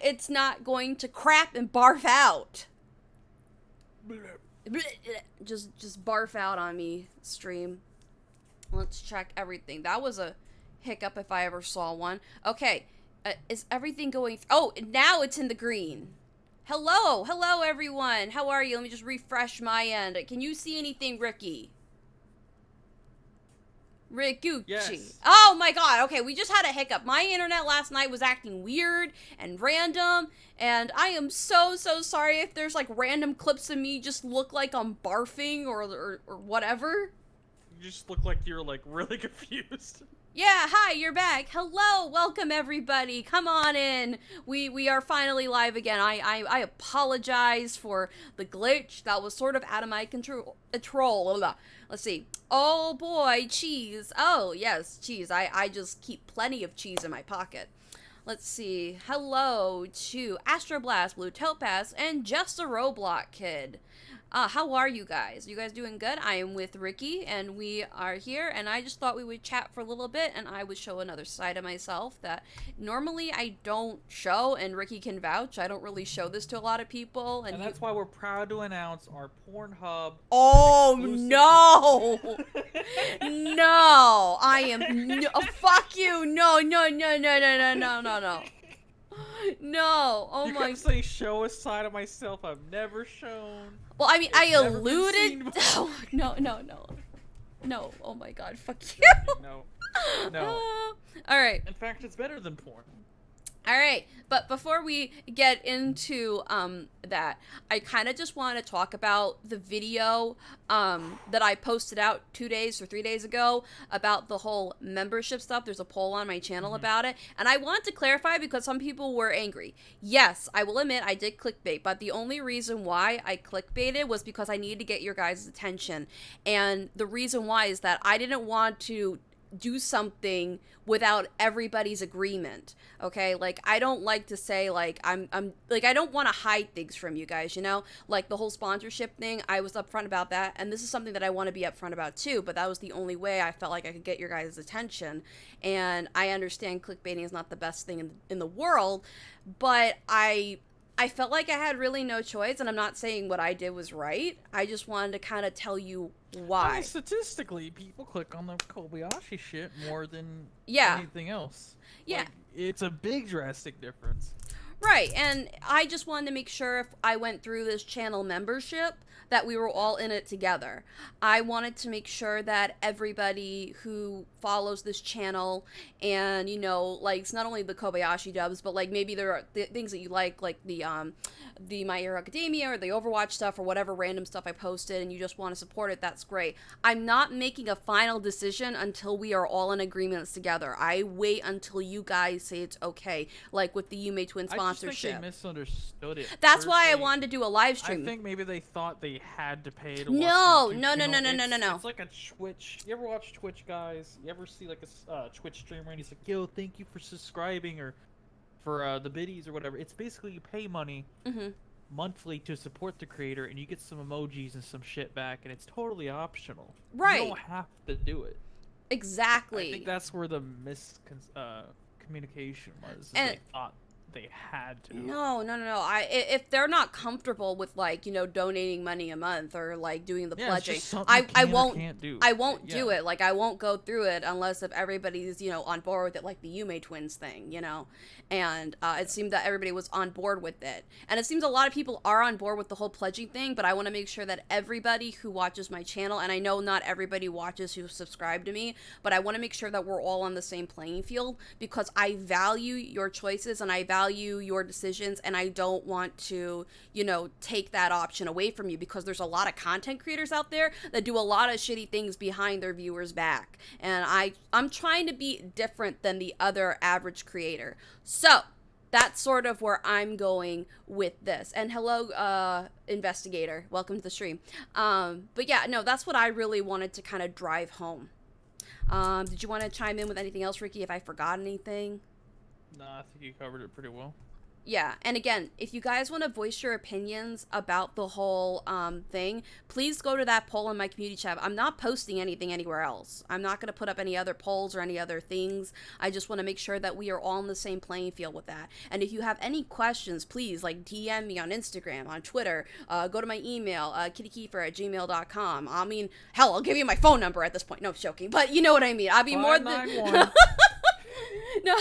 it's not going to crap and barf out. Just barf out on me, stream. Let's check everything. That was a hiccup if I ever saw one. Okay, is everything going... Oh, now it's in the green. Hello everyone. How are you? Let me just refresh my end. Can you see anything, Ricky? Rikuchi. Yes. Oh my god, okay, we just had a hiccup. My internet last night was acting weird and random, and I am so sorry if there's like random clips of me just look like I'm barfing or whatever. You just look like you're like really confused. Yeah, hi, you're back. Hello, welcome everybody. Come on in. We are finally live again. I apologize for the glitch. That was sort of out of my control. Let's see. Oh boy, cheese. Oh, yes, cheese. I just keep plenty of cheese in my pocket. Let's see. Hello to Astroblast, Blue Topaz, and Just a Roblox Kid. How are you guys? You guys doing good? I am with Ricky, and we are here, and I just thought we would chat for a little bit, and I would show another side of myself that normally I don't show, and Ricky can vouch. I don't really show this to a lot of people. And that's why we're proud to announce our Pornhub. Oh, no! No! I am... No, fuck you! No. No! Oh you my... You kept saying show a side of myself I've never shown. Well, I mean, I alluded... Oh, no. No, oh my god, fuck you. No. Alright. In fact, it's better than porn. Alright, but before we get into that, I kind of just want to talk about the video that I posted out 2 days or 3 days ago about the whole membership stuff. There's a poll on my channel about it, and I want to clarify because some people were angry. Yes, I will admit I did clickbait, but the only reason why I clickbaited was because I needed to get your guys' attention, and the reason why is that I didn't want to do something without everybody's agreement. Okay, like I don't like to say like I'm like I don't want to hide things from you guys, you know, like the whole sponsorship thing. I was upfront about that, and this is something that I want to be upfront about too, but that was the only way I felt like I could get your guys' attention. And I understand clickbaiting is not the best thing in the world, but I felt like I had really no choice, and I'm not saying what I did was right. I just wanted to kind of tell you why. I mean, statistically, people click on the Kobayashi shit more than anything else. Yeah. Like, it's a big drastic difference. Right, and I just wanted to make sure if I went through this channel membership that we were all in it together. I wanted to make sure that everybody who follows this channel and, you know, likes not only the Kobayashi dubs, but like maybe there are things that you like the My Hero Academia or the Overwatch stuff or whatever random stuff I posted and you just want to support it, that's great. I'm not making a final decision until we are all in agreements together. I wait until you guys say it's okay, like with the Yume Twin sponsorship. I just think they misunderstood it. That's why I wanted to do a live stream. I think maybe they thought they had to pay to watch. No. No. It's like a Twitch. You ever watch Twitch, guys? You ever see like a Twitch streamer and he's like, "Yo, thank you for subscribing," or for the biddies or whatever. It's basically you pay money monthly to support the creator, and you get some emojis and some shit back, and it's totally optional. Right. You don't have to do it. Exactly. I think that's where the communication was. And they thought they had to. No. If they're not comfortable with like, you know, donating money a month or like doing the pledging, I won't do it. Like I won't go through it unless if everybody's, you know, on board with it, like the Yume Twins thing, you know. And it seemed that everybody was on board with it. And it seems a lot of people are on board with the whole pledging thing, but I want to make sure that everybody who watches my channel, and I know not everybody watches who subscribe to me, but I want to make sure that we're all on the same playing field because I value your choices and I value your decisions, and I don't want to, you know, take that option away from you because there's a lot of content creators out there that do a lot of shitty things behind their viewers' back. And I'm trying to be different than the other average creator. So that's sort of where I'm going with this. And hello, investigator, welcome to the stream. But yeah, no, that's what I really wanted to kind of drive home. Did you want to chime in with anything else, Ricky, if I forgot anything? No, I think you covered it pretty well. Yeah, and again, if you guys want to voice your opinions about the whole thing, please go to that poll in my community chat. I'm not posting anything anywhere else. I'm not going to put up any other polls or any other things. I just want to make sure that we are all on the same playing field with that. And if you have any questions, please, like, DM me on Instagram, on Twitter, go to my email, KittyHiPur@gmail.com. I mean, hell, I'll give you my phone number at this point. No, I'm joking, but you know what I mean. I'd be more than... No,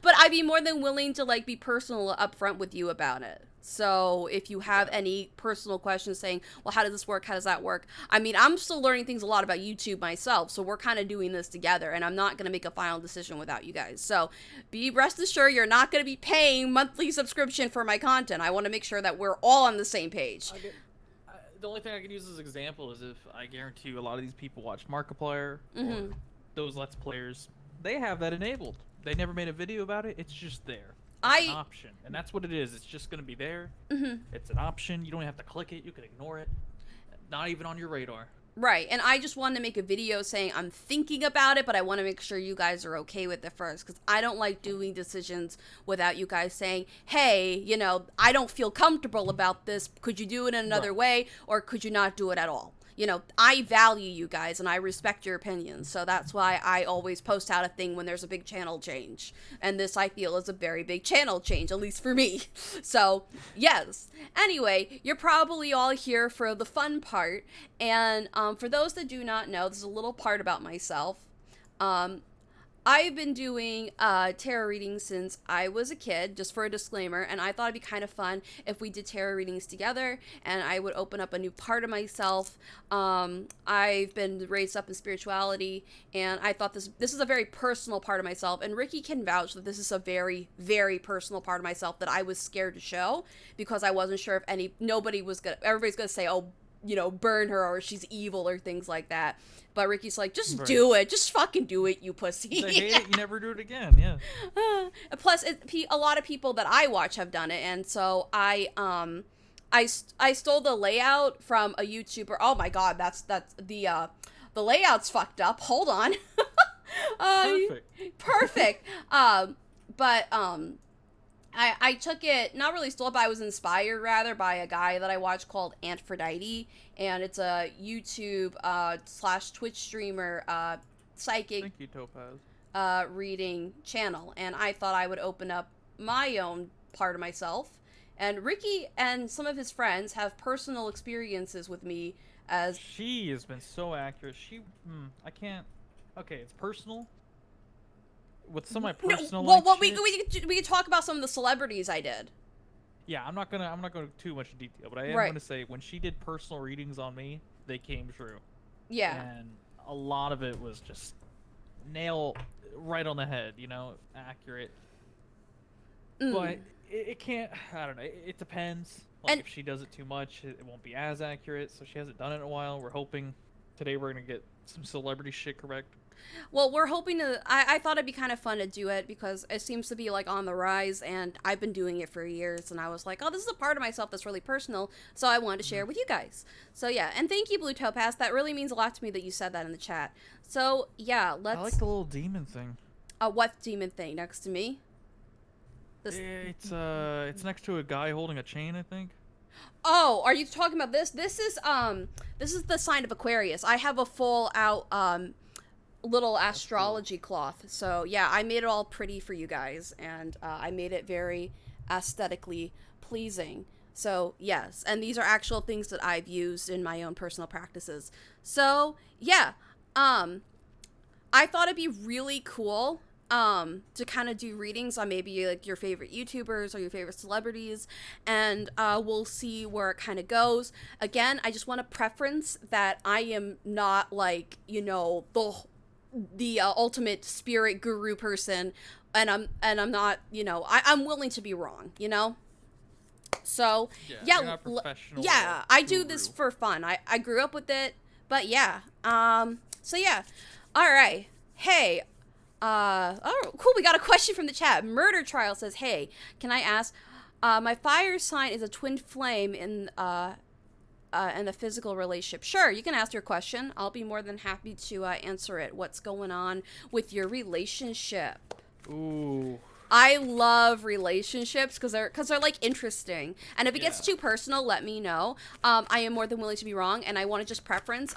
but I'd be more than willing to, like, be personal upfront with you about it. So if you have any personal questions saying, well, how does this work? How does that work? I mean, I'm still learning things a lot about YouTube myself, so we're kind of doing this together, and I'm not going to make a final decision without you guys. So be rest assured you're not going to be paying monthly subscription for my content. I want to make sure that we're all on the same page. The only thing I can use as an example is if I guarantee you a lot of these people watch Markiplier, or those Let's Players, they have that enabled. They never made a video about it. It's just there. It's an option. And that's what it is. It's just going to be there. It's an option. You don't have to click it. You can ignore it. Not even on your radar. Right. And I just wanted to make a video saying I'm thinking about it, but I want to make sure you guys are okay with it first. Because I don't like doing decisions without you guys saying, hey, you know, I don't feel comfortable about this. Could you do it in another way? Or could you not do it at all? You know, I value you guys and I respect your opinions. So that's why I always post out a thing when there's a big channel change. And this, I feel, is a very big channel change, at least for me. So, yes. Anyway, you're probably all here for the fun part. And for those that do not know, there's a little part about myself. I've been doing tarot readings since I was a kid, just for a disclaimer, and I thought it'd be kind of fun if we did tarot readings together, and I would open up a new part of myself. I've been raised up in spirituality, and I thought this is a very personal part of myself, and Ricky can vouch that this is a very, very personal part of myself that I was scared to show, because I wasn't sure if everybody's gonna say, oh, you know, burn her, or she's evil, or things like that. But Ricky's like, just do it. Just fucking do it, you pussy. They hate it, you never do it again, yeah. Plus, a lot of people that I watch have done it, and so I stole the layout from a YouTuber. Oh my god, that's the layout's fucked up. Hold on. Perfect. I took it, not really stole it, but I was inspired, rather, by a guy that I watch called Antphrodite, and it's a YouTube / Twitch streamer, psychic Thank you, Topaz. Reading channel, and I thought I would open up my own part of myself, and Ricky and some of his friends have personal experiences with me as... She has been so accurate. I can't... Okay, it's personal. With some of my personal we could talk about some of the celebrities I did. Yeah, I'm not gonna too much detail, but I am gonna say when she did personal readings on me, they came true. Yeah. And a lot of it was just nail right on the head, you know, accurate. But it can't. I don't know. It depends. Like, if she does it too much, it won't be as accurate. So she hasn't done it in a while. We're hoping today we're gonna get some celebrity shit correct. Well, we're hoping to... I thought it'd be kind of fun to do it because it seems to be, like, on the rise, and I've been doing it for years, and I was like, oh, this is a part of myself that's really personal, so I wanted to share with you guys. So, yeah, and thank you, Blue Topaz. That really means a lot to me that you said that in the chat. So, yeah, let's... I like the little demon thing. What demon thing? Next to me? It's next to a guy holding a chain, I think. Oh, are you talking about this? This is the sign of Aquarius. I have a full out, little astrology cloth. So yeah, I made it all pretty for you guys, and I made it very aesthetically pleasing. So yes, and these are actual things that I've used in my own personal practices. So yeah, I thought it'd be really cool to kind of do readings on maybe like your favorite YouTubers or your favorite celebrities, and we'll see where it kind of goes. Again, I just want to preference that I am not, like, you know, the ultimate spirit guru person, and I'm not, you know, I'm willing to be wrong, you know. So yeah, I do this for fun. I grew up with it, but yeah. So yeah, all right. Hey, oh cool, we got a question from the chat. Murder Trial says, hey, can I ask, my fire sign is a twin flame in the physical relationship. Sure, you can ask your question. I'll be more than happy to answer it. What's going on with your relationship? Ooh, I love relationships because they're like interesting. And if it gets too personal, let me know. I am more than willing to be wrong, and I want to just preference.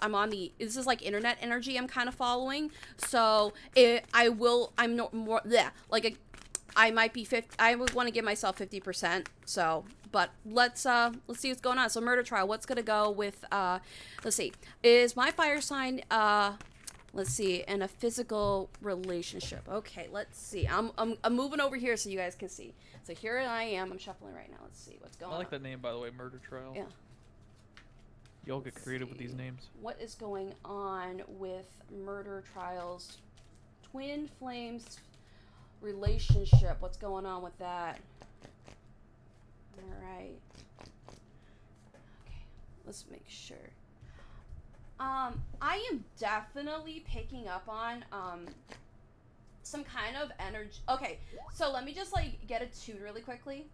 This is like internet energy I'm kind of following. So I'm no more I might be 50. I would want to give myself 50%. So, but let's see what's going on. So murder trial. What's gonna go with let's see. Is my fire sign let's see, in a physical relationship. Okay, let's see. I'm moving over here so you guys can see. So here I am. I'm shuffling right now. Let's see what's going on. I like that name, by the way, murder trial. Yeah. Y'all get creative with these names. What is going on with murder trials? Twin flames relationship. What's going on with that? All right. Okay, let's make sure. I am definitely picking up on some kind of energy. Okay, so let me just like get a tune really quickly.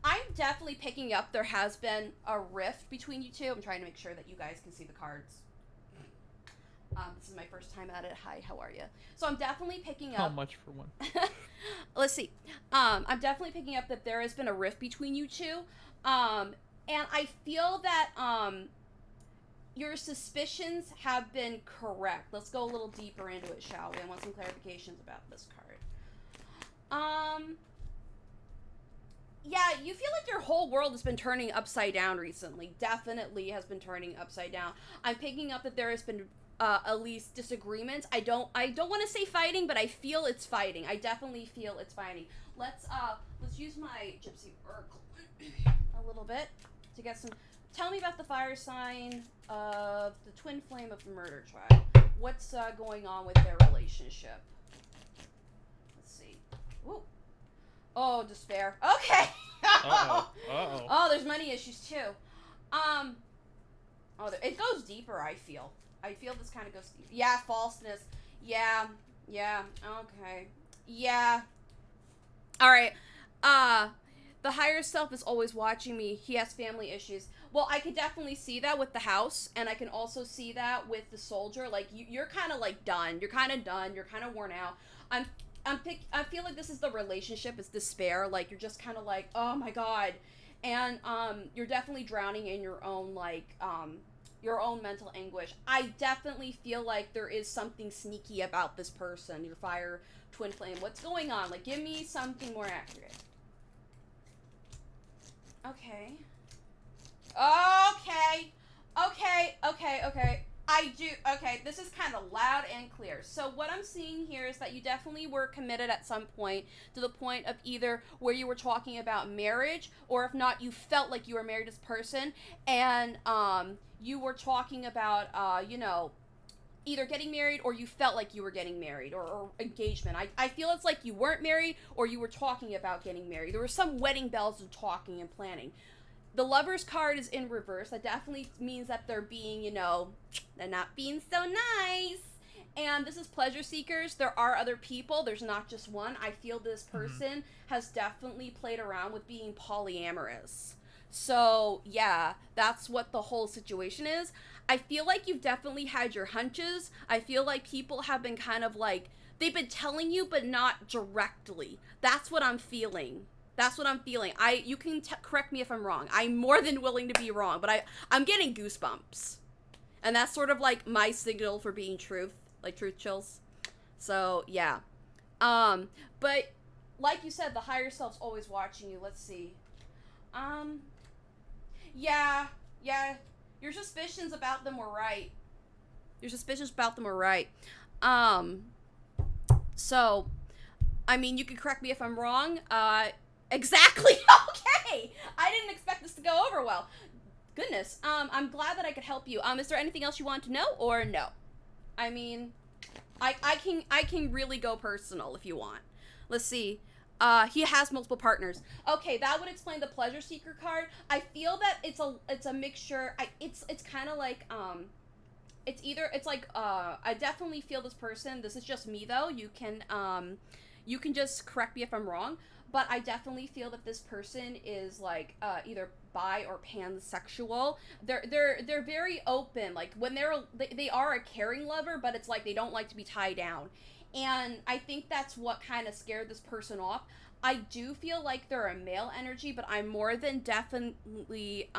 I'm definitely picking up there has been a rift between you two. I'm trying to make sure that you guys can see the cards. This is my first time at it. Hi, how are you? So I'm definitely picking up. How much for one? Let's see. I'm definitely picking up that there has been a rift between you two. And I feel that your suspicions have been correct. Let's go a little deeper into it, shall we? I want some clarifications about this card. Yeah, you feel like your whole world has been turning upside down recently. Definitely has been turning upside down. I'm picking up that there has been at least disagreements. I don't want to say fighting, but I feel it's fighting. I definitely feel it's fighting. Let's use my gypsy oracle a little bit to get some. Tell me about the fire sign of the twin flame of the murder trial. What's going on with their relationship? Let's see. Ooh. Oh, despair. Okay. Uh-oh. Uh-oh. Oh, there's money issues too. Oh, it goes deeper. I feel this kind of goes deeper. Yeah, falseness. Yeah. Okay. Yeah. All right. The higher self is always watching me. He has family issues. Well, I could definitely see that with the house, and I can also see that with the soldier. Like you're kind of like done. You're kind of done. You're kind of worn out. I feel like this is the relationship. It's despair. Like you're just kind of like, oh my god, and you're definitely drowning in your own your own mental anguish. I definitely feel like there is something sneaky about this person. Your fire twin flame. What's going on? Like, give me something more accurate. Okay. Okay, this is kind of loud and clear. So what I'm seeing here is that you definitely were committed at some point, to the point of either where you were talking about marriage, or if not, you felt like you were married to this person, and you were talking about, either getting married or you felt like you were getting married, or engagement. I feel it's like you weren't married or you were talking about getting married. There were some wedding bells and talking and planning. The Lover's card is in reverse. That definitely means that they're being, they're not being so nice. And this is pleasure seekers. There are other people. There's not just one. I feel this person has definitely played around with being polyamorous. So, yeah, that's what the whole situation is. I feel like you've definitely had your hunches. I feel like people have been kind of like, they've been telling you, but not directly. That's what I'm feeling. You can correct me if I'm wrong. I'm more than willing to be wrong, but I'm getting goosebumps. And that's sort of like my signal for being truth, like truth chills. So, yeah. But like you said, the higher self's always watching you. Let's see. Yeah. Your suspicions about them were right. So, I mean, you can correct me if I'm wrong. Exactly. Okay. I didn't expect this to go over well. Goodness. I'm glad that I could help you. Is there anything else you want to know, or no? I mean, I can really go personal if you want. Let's see. He has multiple partners. Okay, that would explain the pleasure seeker card. I feel that it's a mixture. It's kind of like I definitely feel this person. This is just me though. You can just correct me if I'm wrong, but I definitely feel that this person is like either bi or pansexual. They're very open. Like when they are a caring lover, but it's like they don't like to be tied down. And I think that's what kind of scared this person off. I do feel like they're a male energy, but I'm more than definitely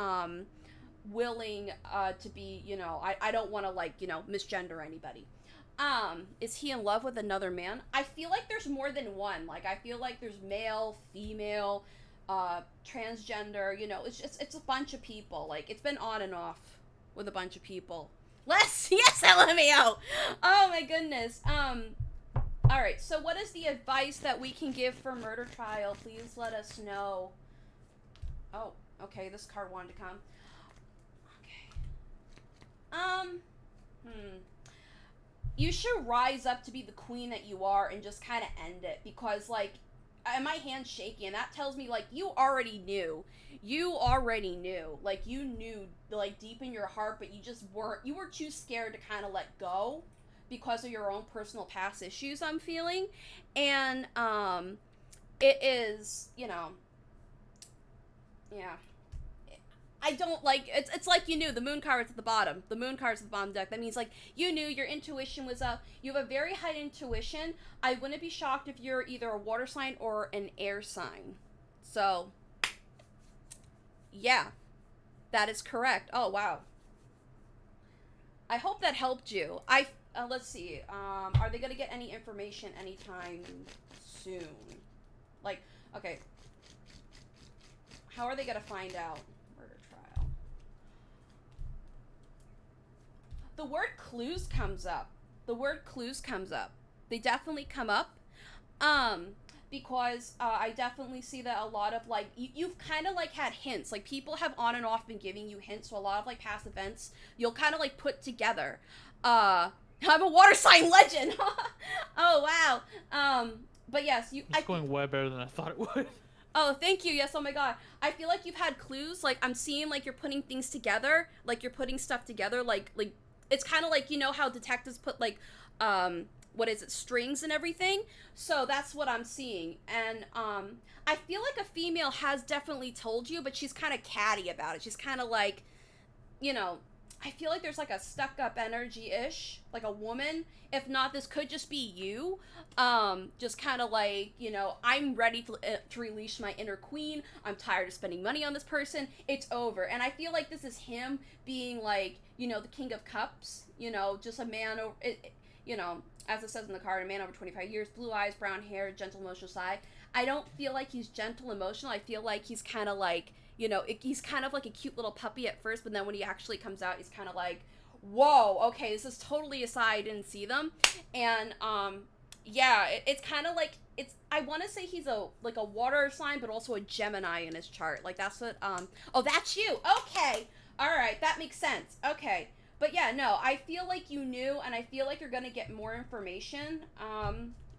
willing to be, I don't want to like, misgender anybody. Is he in love with another man? I feel like there's more than one. Like, I feel like there's male, female, transgender, it's a bunch of people. Like, it's been on and off with a bunch of people. Yes, LMAO. Oh my goodness. All right, so what is the advice that we can give for murder trial? Please let us know. Oh, okay, this card wanted to come. Okay. You should rise up to be the queen that you are and just kind of end it, because, like, my hand's shaky, and that tells me, like, you already knew. Like, you knew, like, deep in your heart, but you were too scared to kind of let go because of your own personal past issues, I'm feeling. And, it is, yeah. I don't like, it's like you knew. The moon card's at the bottom. The moon card's at the bottom deck. That means, like, you knew, your intuition was up. You have a very high intuition. I wouldn't be shocked if you're either a water sign or an air sign. So, yeah, that is correct. Oh, wow. I hope that helped you. Let's see. Are they going to get any information anytime soon? Like, okay. How are they going to find out? The word clues comes up. They definitely come up. Because I definitely see that a lot of, like, you've kind of, like, had hints. Like, people have on and off been giving you hints. So a lot of, like, past events, you'll kind of, like, put together. I'm a water sign legend. Oh, wow. But yes, it's going way better than I thought it would. Oh, thank you. Yes, oh my god. I feel like you've had clues. Like, I'm seeing, like, you're putting things together. Like, you're putting stuff together. Like, it's kind of like, how detectives put, like, strings and everything. So that's what I'm seeing. And I feel like a female has definitely told you, but she's kind of catty about it. She's kind of like, I feel like there's, like, a stuck-up energy-ish, like a woman. If not, this could just be you. Just kind of like, I'm ready to release my inner queen. I'm tired of spending money on this person. It's over. And I feel like this is him being, like, the King of Cups. Just a man over, as it says in the card, a man over 25 years, blue eyes, brown hair, gentle emotional side. I don't feel like he's gentle emotional. I feel like he's kind of like, he's kind of like a cute little puppy at first, but then when he actually comes out, he's kind of like, whoa, okay, this is totally a side. I didn't see them. And, yeah, it's kind of like, I want to say he's a water sign, but also a Gemini in his chart. Like, that's what, oh, that's you. Okay. All right. That makes sense. Okay. But yeah, no, I feel like you knew, and I feel like you're going to get more information.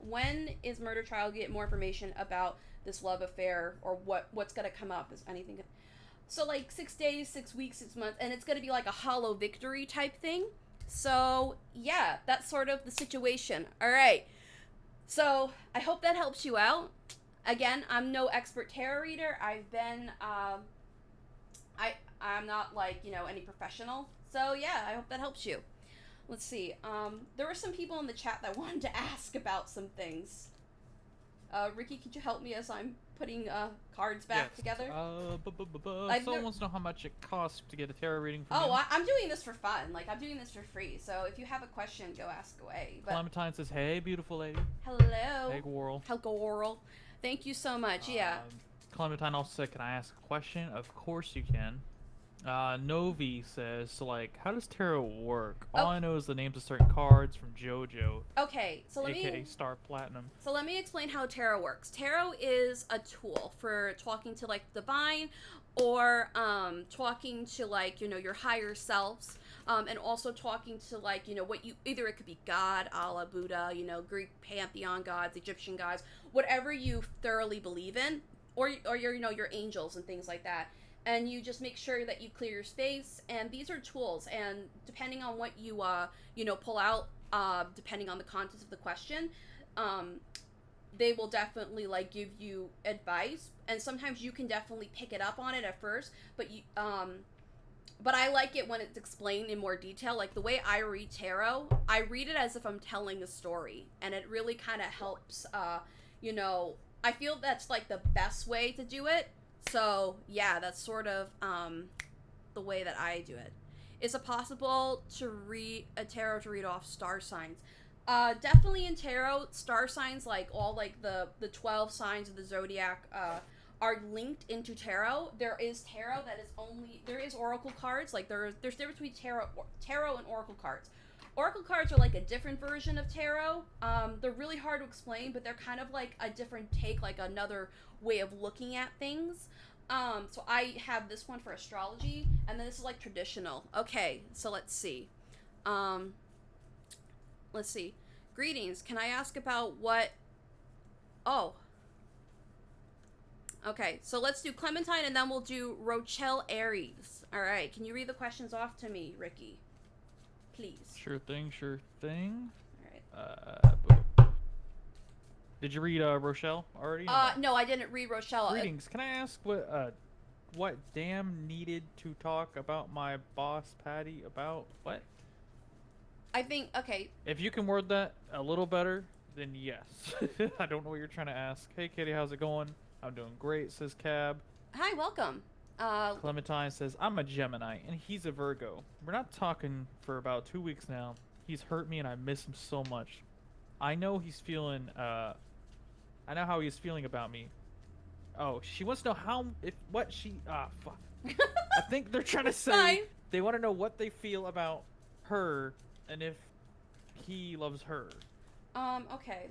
When is murder trial get more information about this love affair, or what's going to come up? Is anything? So, like, 6 days, 6 weeks, 6 months, and it's going to be like a hollow victory type thing. So, yeah, that's sort of the situation. All right. So, I hope that helps you out. Again, I'm no expert tarot reader. I've been, I'm not, like, any professional. So, yeah, I hope that helps you. Let's see. There were some people in the chat that wanted to ask about some things. Ricky, could you help me as I'm putting cards back together? Someone wants to know how much it costs to get a tarot reading from you. I'm doing this for fun. Like, I'm doing this for free. So if you have a question, go ask away. But Clementine says, hey, beautiful lady. Hello. Hey, Worrell. Hello, Worrell. Thank you so much. Yeah. Clementine also said, can I ask a question? Of course you can. Novi says, so, like, how does tarot work? All I know is the names of certain cards from JoJo. Okay, so AKA Star Platinum. So let me explain how tarot works. Tarot is a tool for talking to, like, the divine, or talking to, like, your higher selves, and also talking to, like, what you, either it could be God, Allah, Buddha, Greek pantheon gods, Egyptian gods, whatever you thoroughly believe in, or your, your angels and things like that. And you just make sure that you clear your space, and these are tools, and depending on what you, pull out, depending on the contents of the question, they will definitely, like, give you advice, and sometimes you can definitely pick it up on it at first, but but I like it when it's explained in more detail. Like, the way I read tarot, I read it as if I'm telling a story, and it really kind of helps, I feel that's like the best way to do it. So yeah, that's sort of the way that I do it. Is it possible to read a tarot to read off star signs? Definitely in tarot, star signs, like all like the 12 signs of the zodiac, are linked into tarot. There is tarot that is only, there is oracle cards. Like there's difference between tarot and oracle cards. Oracle cards are like a different version of tarot. They're really hard to explain, but they're kind of like a different take, like another way of looking at things. So I have this one for astrology, and then this is like traditional. Okay, so let's see. Let's see. Greetings. Can I ask about what? Oh. Okay, so let's do Clementine, and then we'll do Rochelle Aries. All right. Can you read the questions off to me, Ricky? Please. Sure thing. Sure thing. All right. Did you read Rochelle already? No, I didn't read Rochelle. Greetings. Can I ask what Dan needed to talk about my boss Patty about? What? I think, okay. If you can word that a little better, then yes. I don't know what you're trying to ask. Hey, Kitty, how's it going? I'm doing great, says Cab. Hi, welcome. Clementine says, I'm a Gemini, and he's a Virgo. We're not talking for about 2 weeks now. He's hurt me, and I miss him so much. I know he's feeling, I know how he's feeling about me. Oh, she wants to know fuck. I think they're trying to say they want to know what they feel about her and if he loves her. Okay.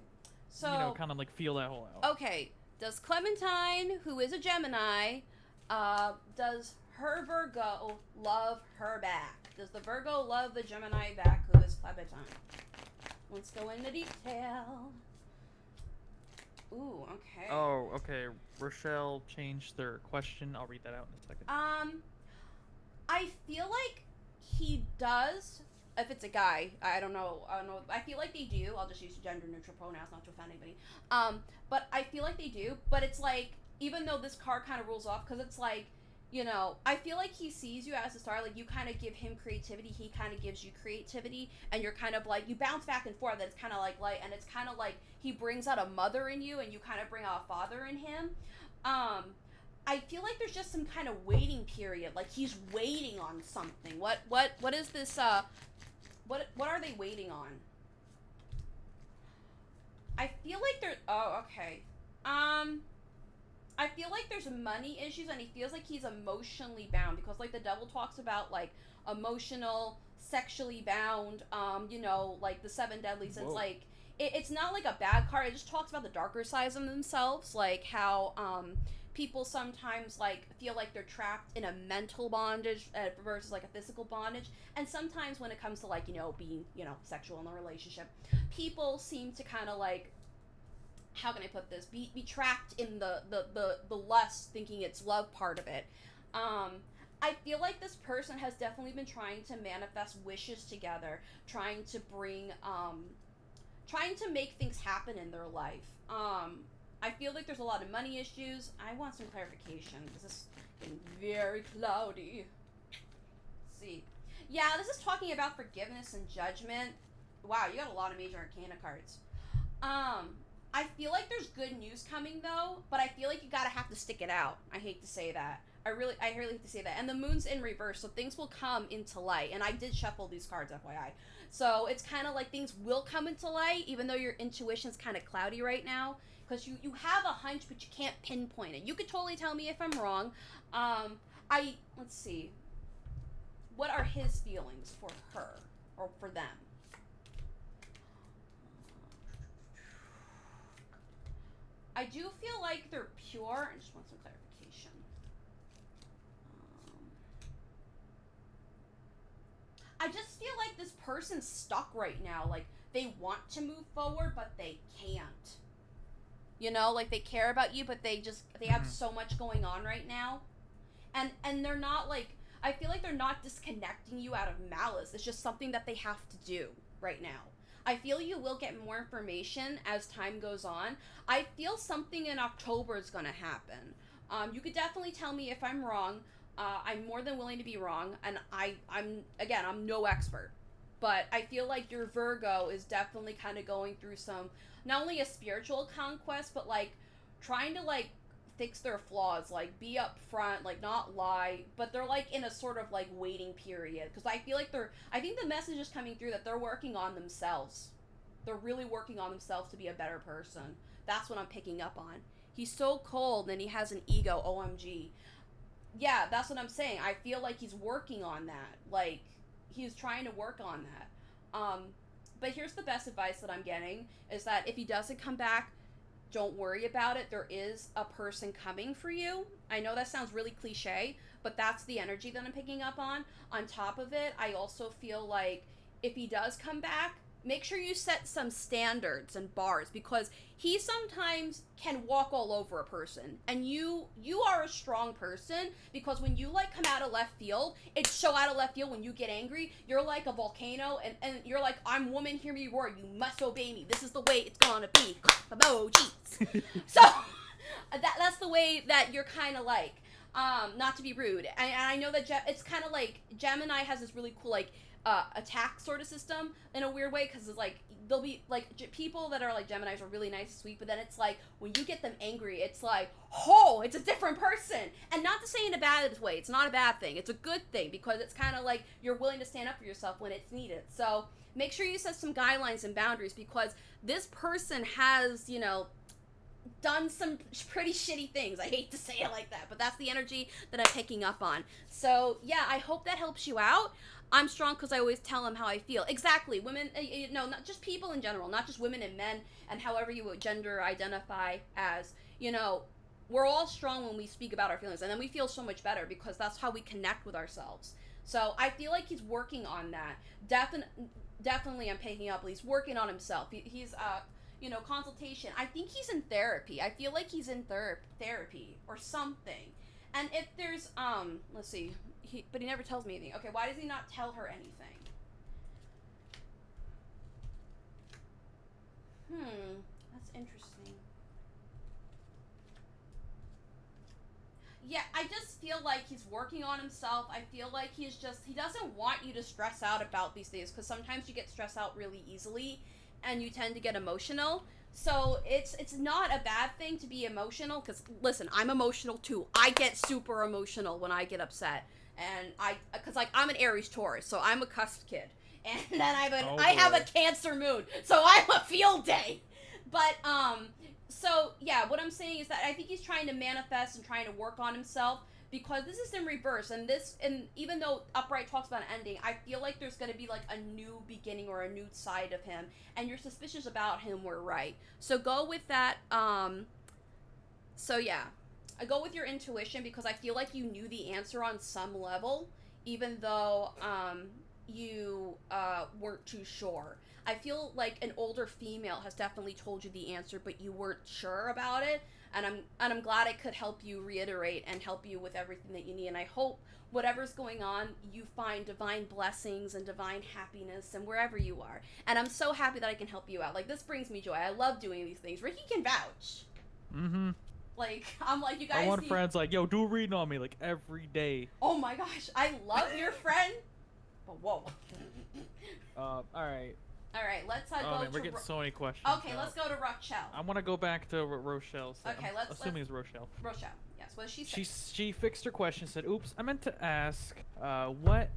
So, you know, kind of like feel that whole out. Okay. Does Clementine, who is a Gemini, does her Virgo love her back? Does the Virgo love the Gemini back, who is Clementine? Let's go into detail. Ooh, okay. Oh, okay. Rochelle changed their question. I'll read that out in a second. I feel like he does. If it's a guy, I don't know. I feel like they do. I'll just use gender neutral pronouns, not to offend anybody. But I feel like they do. But it's like, even though this card kind of rules off, because it's like, you know, I feel like he sees you as a star. Like, you kind of give him creativity, he kind of gives you creativity, and you're kind of like, you bounce back and forth. It's kind of like light, and it's kind of like he brings out a mother in you, and you kind of bring out a father in him. I feel like there's just some kind of waiting period. Like, he's waiting on something. What is this? What are they waiting on? I feel like they're... Oh, okay. I feel like there's money issues, and he feels like he's emotionally bound, because, like, the devil talks about, like, emotional, sexually bound, you know, like, the 7 deadly sins. Like, it's not, like, a bad card. It just talks about the darker sides of themselves, like, how, people sometimes, like, feel like they're trapped in a mental bondage versus, like, a physical bondage. And sometimes when it comes to, like, you know, being, you know, sexual in a relationship, people seem to kind of, like, how can I put this? Be trapped in the lust, thinking it's love part of it. I feel like this person has definitely been trying to manifest wishes together, trying to bring, trying to make things happen in their life. I feel like there's a lot of money issues. I want some clarification. This is getting very cloudy. Let's see. Yeah, this is talking about forgiveness and judgment. Wow, you got a lot of major arcana cards. I feel like there's good news coming, though, but I feel like you gotta have to stick it out. I hate to say that. I really hate to say that. And the moon's in reverse, so things will come into light. And I did shuffle these cards, FYI. So it's kind of like things will come into light, even though your intuition's kind of cloudy right now. Because you have a hunch, but you can't pinpoint it. You could totally tell me if I'm wrong. Let's see. What are his feelings for her, or for them? I do feel like they're pure. I just want some clarification. I just feel like this person's stuck right now. Like, they want to move forward, but they can't. You know, like, they care about you, but they have so much going on right now. And they're not, like, I feel like they're not disconnecting you out of malice. It's just something that they have to do right now. I feel you will get more information as time goes on. I feel something in October is going to happen. You could definitely tell me if I'm wrong. I'm more than willing to be wrong. And I'm no expert. But I feel like your Virgo is definitely kind of going through some, not only a spiritual conquest, but, like, trying to like fix their flaws, like be upfront, like not lie, but they're like in a sort of like waiting period, because I feel like I think the message is coming through that they're working on themselves. They're really working on themselves to be a better person. That's what I'm picking up on. He's so cold and he has an ego, OMG. Yeah, that's what I'm saying. I feel like he's working on that. Like, he's trying to work on that. But here's the best advice that I'm getting, is that if he doesn't come back, don't worry about it. There is a person coming for you. I know that sounds really cliche, but that's the energy that I'm picking up on. On top of it, I also feel like if he does come back, make sure you set some standards and bars, because he sometimes can walk all over a person, and you are a strong person, because when you like come out of left field, it's so out of left field. When you get angry, you're like a volcano, and you're like, I'm woman, hear me roar, you must obey me, this is the way it's gonna be, emojis. So that's the way that you're kind of like, not to be rude, and I know that it's kind of like Gemini has this really cool like attack sort of system in a weird way, because it's like they'll be like people that are like Geminis are really nice and sweet, but then it's like when you get them angry, it's like, oh, it's a different person. And not to say in a bad way, it's not a bad thing, it's a good thing, because it's kind of like you're willing to stand up for yourself when it's needed. So make sure you set some guidelines and boundaries, because this person has, you know, done some pretty shitty things. I hate to say it like that, but that's the energy that I'm picking up on. So yeah, I hope that helps you out. I'm strong because I always tell them how I feel. Exactly. Women, no, not just people in general, not just women and men, and however you would gender identify as, you know, we're all strong when we speak about our feelings, and then we feel so much better, because that's how we connect with ourselves. So I feel like he's working on that. Definitely I'm picking up, he's working on himself. He's, you know, consultation. I think he's in therapy. I feel like he's in therapy or something. And if there's, let's see, but he never tells me anything. Okay, why does he not tell her anything? That's interesting. Yeah, I just feel like he's working on himself. I feel like he doesn't want you to stress out about these things, because sometimes you get stressed out really easily, and you tend to get emotional. So it's not a bad thing to be emotional, because listen, I'm emotional too. I get super emotional when I get upset. And because like I'm an Aries Taurus, so I'm a cusp kid, and then I have a Cancer moon, so I'm a field day. But so yeah, what I'm saying is that I think he's trying to manifest and trying to work on himself, because this is in reverse, and even though upright talks about an ending, I feel like there's going to be like a new beginning or a new side of him, and your suspicions about him were right. So go with that. So yeah. I go with your intuition, because I feel like you knew the answer on some level, even though you weren't too sure. I feel like an older female has definitely told you the answer, but you weren't sure about it, and I'm glad I could help you reiterate and help you with everything that you need. And I hope whatever's going on, you find divine blessings and divine happiness and wherever you are. And I'm so happy that I can help you out. Like, this brings me joy. I love doing these things. Ricky can vouch. Mm-hmm. Like, I'm like, you guys. I want friends like, yo, do a reading on me, like, every day. Oh my gosh, I love your friend. But whoa. Alright. Alright, let's go man, to... we're getting so many questions. Okay, let's go to Rochelle. I want to go back to Rochelle. So okay, assuming it's Rochelle. Rochelle, yes. What did she say? She fixed her question, said, oops, I meant to ask, what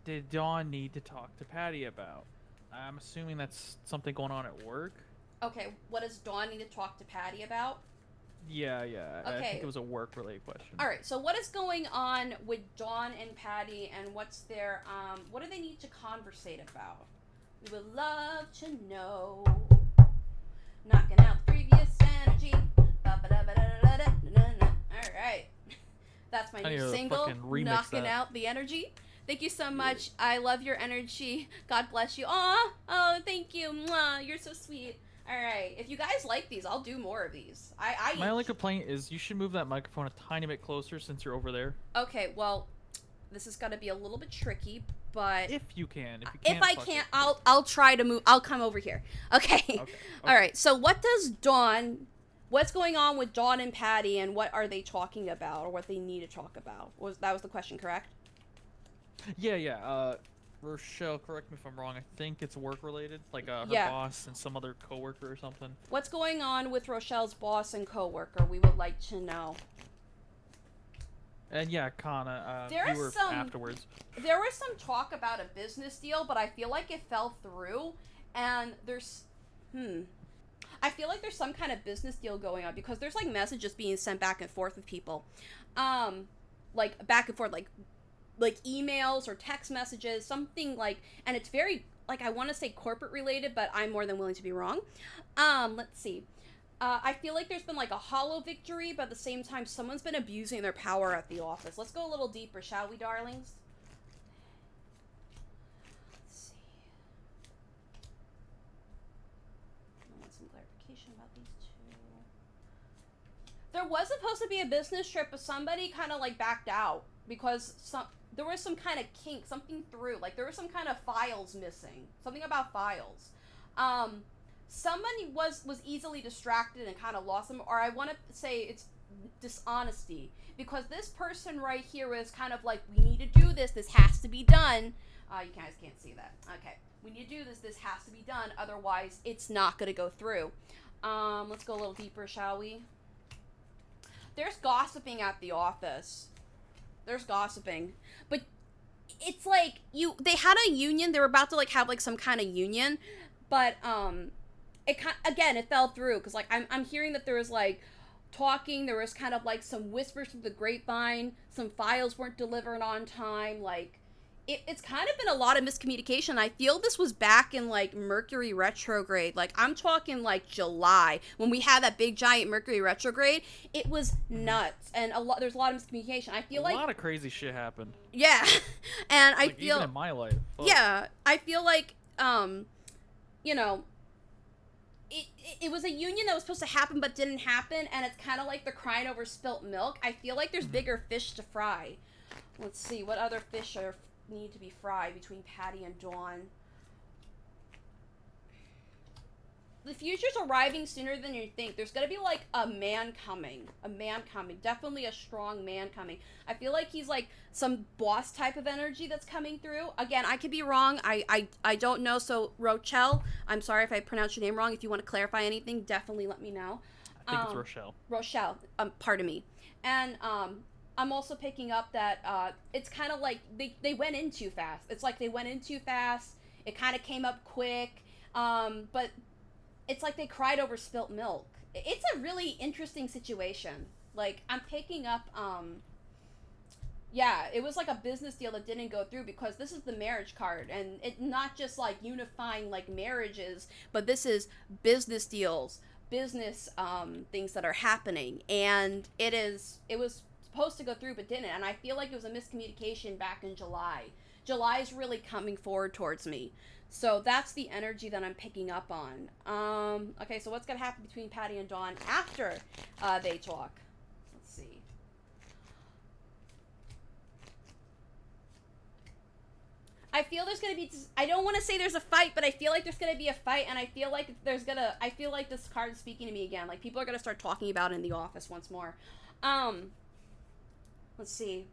did Dawn need to talk to Patty about? I'm assuming that's something going on at work. Okay, what does Dawn need to talk to Patty about? Yeah. Okay. I think it was a work-related question. All right. So what is going on with Dawn and Patty, and what's their what do they need to conversate about? We would love to know. Knocking out previous energy. All right. That's my new single. Knocking out the energy. Thank you so much. I love your energy. God bless you. Oh, thank you. Mwah, you're so sweet. All right, if you guys like these, I'll do more of these. My only complaint is you should move that microphone a tiny bit closer since you're over there. Okay, well, this is gonna be a little bit tricky, but if you can, if I can't, I'll try to move. I'll come over here. Okay. All right. So what's going on with Dawn and Patty, and what are they talking about, or what they need to talk about? That was the question, correct? Yeah. Rochelle, correct me if I'm wrong. I think it's work related, like her Yeah. boss and some other coworker or something. What's going on with Rochelle's boss and coworker? We would like to know. And yeah, Kana, you were afterwards. There was some talk about a business deal, but I feel like it fell through. And I feel like there's some kind of business deal going on because there's like messages being sent back and forth with people, like back and forth, like emails or text messages, something like, and it's very like I want to say corporate related, but I'm more than willing to be wrong. Let's see. I feel like there's been like a hollow victory, but at the same time, someone's been abusing their power at the office. Let's go a little deeper, shall we, darlings? Let's see. I want some clarification about these two. There was supposed to be a business trip, but somebody kind of like backed out because there was some kind of kink, something through. Like there was some kind of files missing. Something about files. Somebody was easily distracted and kind of lost them, or I want to say it's dishonesty, because this person right here was kind of like, we need to do this has to be done. You guys can't see that. Okay, we need to do this has to be done, otherwise it's not going to go through. Let's go a little deeper, shall we? There's gossiping at the office. There's gossiping, but it's like they had a union, they were about to like have like some kind of union, but it fell through because like I'm hearing that there was like talking, there was kind of like some whispers through the grapevine, some files weren't delivered on time, like it's kind of been a lot of miscommunication. I feel this was back in like Mercury retrograde, like I'm talking like July when we had that big giant Mercury retrograde. It was nuts, and there's a lot of miscommunication. I feel like a lot of crazy shit happened. Yeah, and I feel even in my life. Fuck. Yeah, I feel like it was a union that was supposed to happen but didn't happen, and it's kind of like the crying over spilt milk. I feel like there's bigger fish to fry. Let's see, what other fish need to be fried between Patty and Dawn? The future's arriving sooner than you think. There's gonna be like a man coming. Definitely a strong man coming. I feel like he's like some boss type of energy that's coming through. Again, I could be wrong. I don't know. So Rochelle, I'm sorry if I pronounced your name wrong. If you want to clarify anything, definitely let me know. I think it's Rochelle. Rochelle, pardon me. And I'm also picking up that it's kind of like they went in too fast. It's like they went in too fast. It kind of came up quick. But it's like they cried over spilt milk. It's a really interesting situation. Like, I'm picking up, yeah, it was like a business deal that didn't go through because this is the marriage card. And it not just, like, unifying, like, marriages, but this is business deals, business things that are happening. And it was supposed to go through but didn't. And I feel like it was a miscommunication back in July. July is really coming forward towards me. So that's the energy that I'm picking up on. Okay, so what's going to happen between Patty and Dawn after they talk? Let's see. I feel there's going to be... I don't want to say there's a fight, but I feel like there's going to be a fight, and I feel like I feel like this card is speaking to me again. Like, people are going to start talking about it in the office once more. Let's see.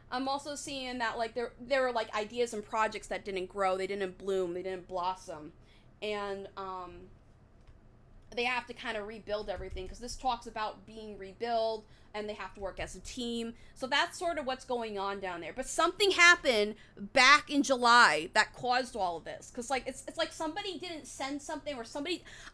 I'm also seeing that, like, there were, like, ideas and projects that didn't grow, they didn't bloom, they didn't blossom, and, they have to kind of rebuild everything, because this talks about being rebuilt, and they have to work as a team, so that's sort of what's going on down there, but something happened back in July that caused all of this, because, like, it's like somebody didn't send something, or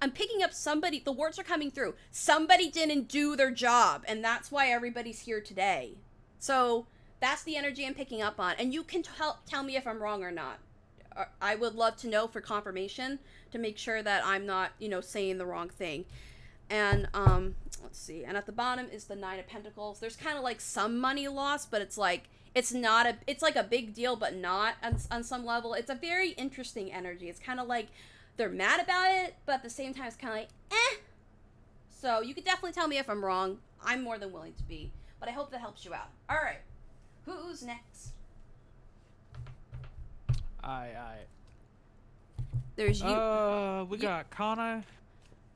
I'm picking up somebody, the words are coming through, somebody didn't do their job, and that's why everybody's here today, so... That's the energy I'm picking up on. And you can tell me if I'm wrong or not. I would love to know for confirmation to make sure that I'm not, saying the wrong thing. And, let's see. And at the bottom is the Nine of Pentacles. There's kind of like some money lost, but it's like, it's like a big deal, but not on some level. It's a very interesting energy. It's kind of like they're mad about it, but at the same time, it's kind of like, eh. So you could definitely tell me if I'm wrong. I'm more than willing to be. But I hope that helps you out. All right. Who's next? Aye. There's you. We got Kana.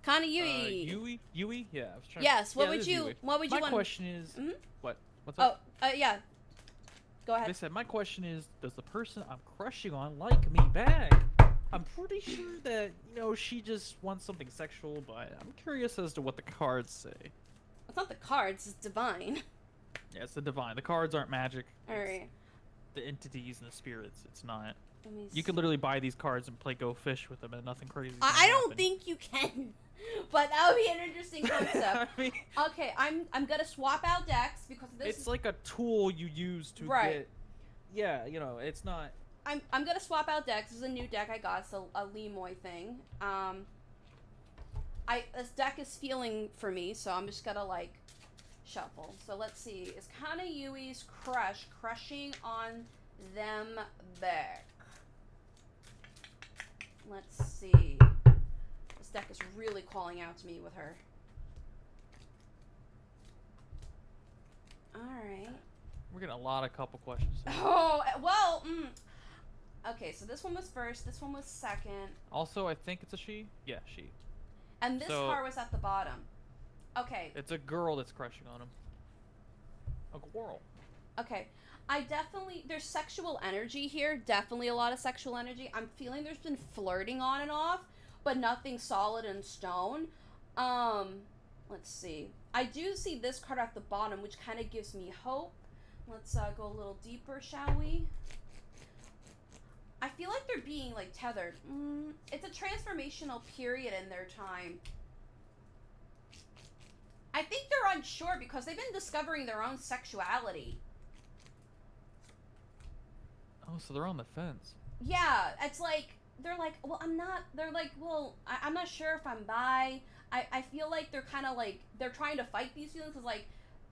Kana Yui. Yui? Yeah, I was trying Yes, to... what would you want? My question is... Mm-hmm. What's up? Yeah. Go ahead. They said, my question is, does the person I'm crushing on like me back? I'm pretty sure that, she just wants something sexual, but I'm curious as to what the cards say. It's not the cards, it's divine. Yeah, it's the divine. The cards aren't magic. Alright. The entities and the spirits. It's not. You could literally buy these cards and play Go Fish with them and nothing crazy. I don't think you can. But that would be an interesting concept. I mean, okay, I'm gonna swap out decks because this it's like a tool you use to get. Yeah, it's not. I'm gonna swap out decks. This is a new deck I got. It's a Lemoy thing. This deck is feeling for me, so I'm just gonna shuffle. So let's see. Is Kana Yui's crushing on them back? Let's see. This deck is really calling out to me with her. Alright. We're getting a lot of couple questions. Oh, well, Okay, so this one was first, this one was second. Also, I think it's a she? Yeah, she. And this card was at the bottom. Okay. It's a girl that's crushing on him. A girl. Okay. There's sexual energy here. Definitely a lot of sexual energy. I'm feeling there's been flirting on and off, but nothing solid in stone. Let's see. I do see this card at the bottom, which kind of gives me hope. Let's go a little deeper, shall we? I feel like they're being, tethered. It's a transformational period in their time. I think they're unsure because they've been discovering their own sexuality. Oh, so they're on the fence. Yeah, it's they're well, I'm not, they're well, I'm not sure if I'm bi. I feel like they're kind of they're trying to fight these feelings because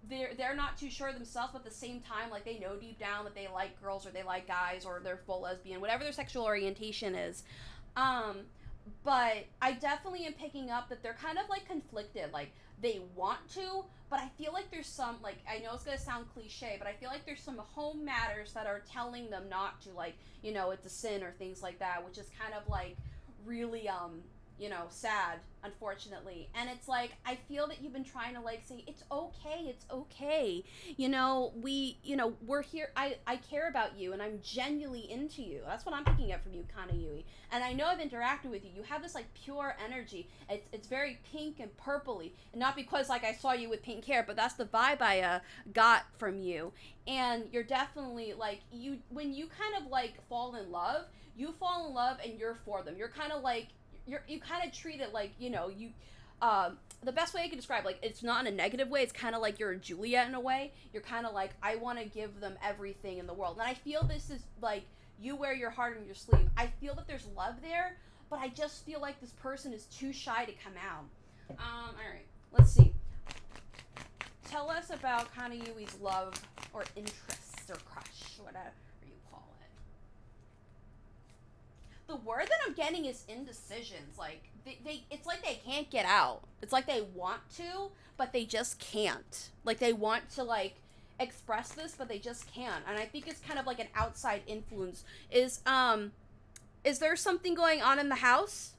they're not too sure themselves, but at the same time, they know deep down that they like girls or they like guys or they're full lesbian, whatever their sexual orientation is. But I definitely am picking up that they're kind of conflicted. They want to, but I feel like there's some, I know it's going to sound cliche, but I feel like there's some home matters that are telling them not to, it's a sin or things like that, which is kind of really, sad, unfortunately. And it's I feel that you've been trying to say, it's okay. We're here. I care about you and I'm genuinely into you. That's what I'm picking up from you, Kana Yui. And I know I've interacted with you. You have this pure energy. It's very pink and purpley. And not because I saw you with pink hair, but that's the vibe I got from you. And you're definitely when you kind of fall in love, you fall in love and you're for them. You're kind of you kind of treat it the best way I can describe it's not in a negative way. It's kind of you're a Juliet in a way. You're kind of I want to give them everything in the world. And I feel this is you wear your heart on your sleeve. I feel that there's love there, but I just feel this person is too shy to come out. All right, let's see. Tell us about Kana Yui's love or interest or crush, whatever you call it. The word that I'm getting is indecisions. It's they can't get out. It's they want to, but they just can't. They want to express this, but they just can't. And I think it's kind of an outside influence. Is there something going on in the house?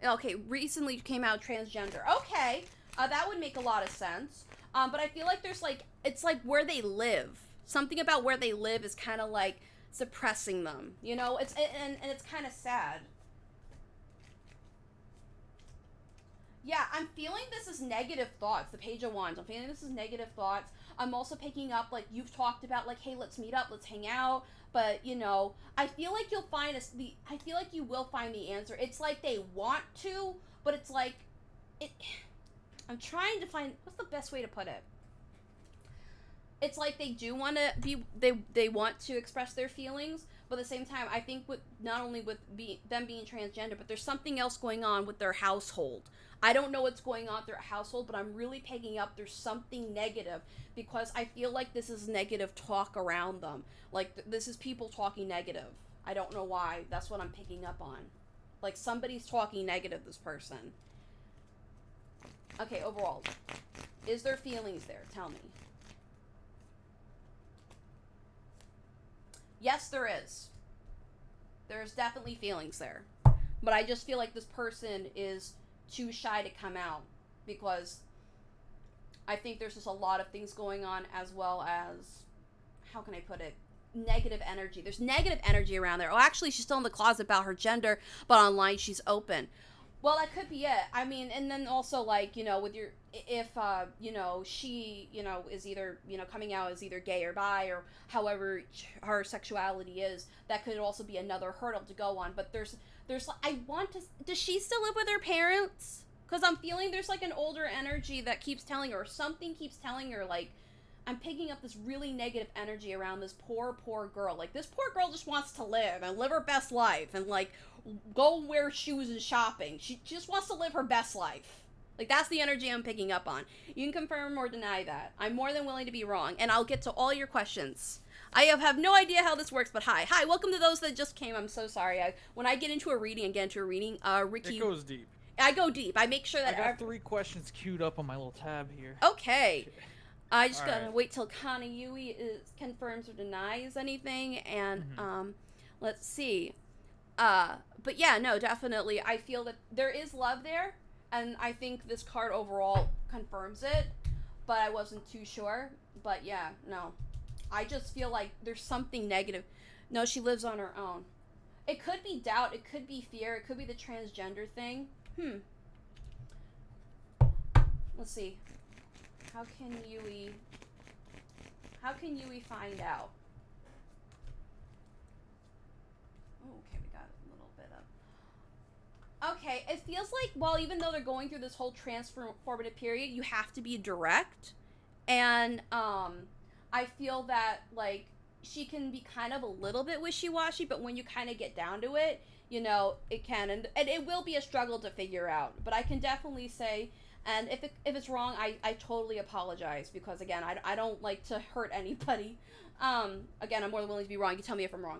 Okay, recently came out transgender. Okay, that would make a lot of sense. But I feel there's it's where they live. Something about where they live is kind of suppressing them, it's and it's kind of sad. Yeah, I'm feeling this is negative thoughts. The Page of Wands, I'm feeling this is negative thoughts. I'm also picking up you've talked about hey, let's meet up, let's hang out, but I feel you'll find I feel you will find the answer. It's they want to, but it's I'm trying to find what's the best way to put it. It's they do want to be, they want to express their feelings, but at the same time, I think with not only with them being transgender, but there's something else going on with their household. I don't know what's going on with their household, but I'm really picking up there's something negative because I feel this is negative talk around them. This is people talking negative. I don't know why. That's what I'm picking up on. Somebody's talking negative, this person. Okay, overall, is there feelings there? Tell me. Yes, there is. There's definitely feelings there. But I just feel this person is too shy to come out because I think there's just a lot of things going on as well as how can I put it? Negative energy. There's negative energy around there. Oh, actually, she's still in the closet about her gender, but online she's open. Well, that could be it. I mean, and then also, like, you know, with your, if, you know, she, you know, is either, you know, coming out as either gay or bi or however her sexuality is, that could also be another hurdle to go on. But I want to, does she still live with her parents? Because I'm feeling there's, like, an older energy that keeps telling her, or something keeps telling her, like, I'm picking up this really negative energy around this poor girl. Like, this poor girl just wants to live and live her best life and, like, go wear shoes and shopping. She just wants to live her best life. Like, that's the energy I'm picking up on. You can confirm or deny that. I'm more than willing to be wrong, and I'll get to all your questions. I have no idea how this works, but hi. Hi, welcome to those that just came. I'm so sorry. When I get into a reading, Ricky... It goes deep. I go deep. I make sure that... I got 3 questions queued up on my little tab here. Okay. I just gotta wait till Kanayui confirms or denies anything, and let's see. But yeah, no, definitely. I feel that there is love there, and I think this card overall confirms it, but I wasn't too sure. But yeah, no. I just feel like there's something negative. No, she lives on her own. It could be doubt, it could be fear, it could be the transgender thing. Let's see. How can Yui find out? Oh, okay, we got a little bit of... Okay, it feels like, well, even though they're going through this whole transformative period, you have to be direct. And, I feel that, like, she can be kind of a little bit wishy-washy, but when you kind of get down to it, you know, it can, and it will be a struggle to figure out. But I can definitely say... And if it's wrong, I totally apologize, because, again, I don't like to hurt anybody. Again, I'm more than willing to be wrong. You can tell me if I'm wrong.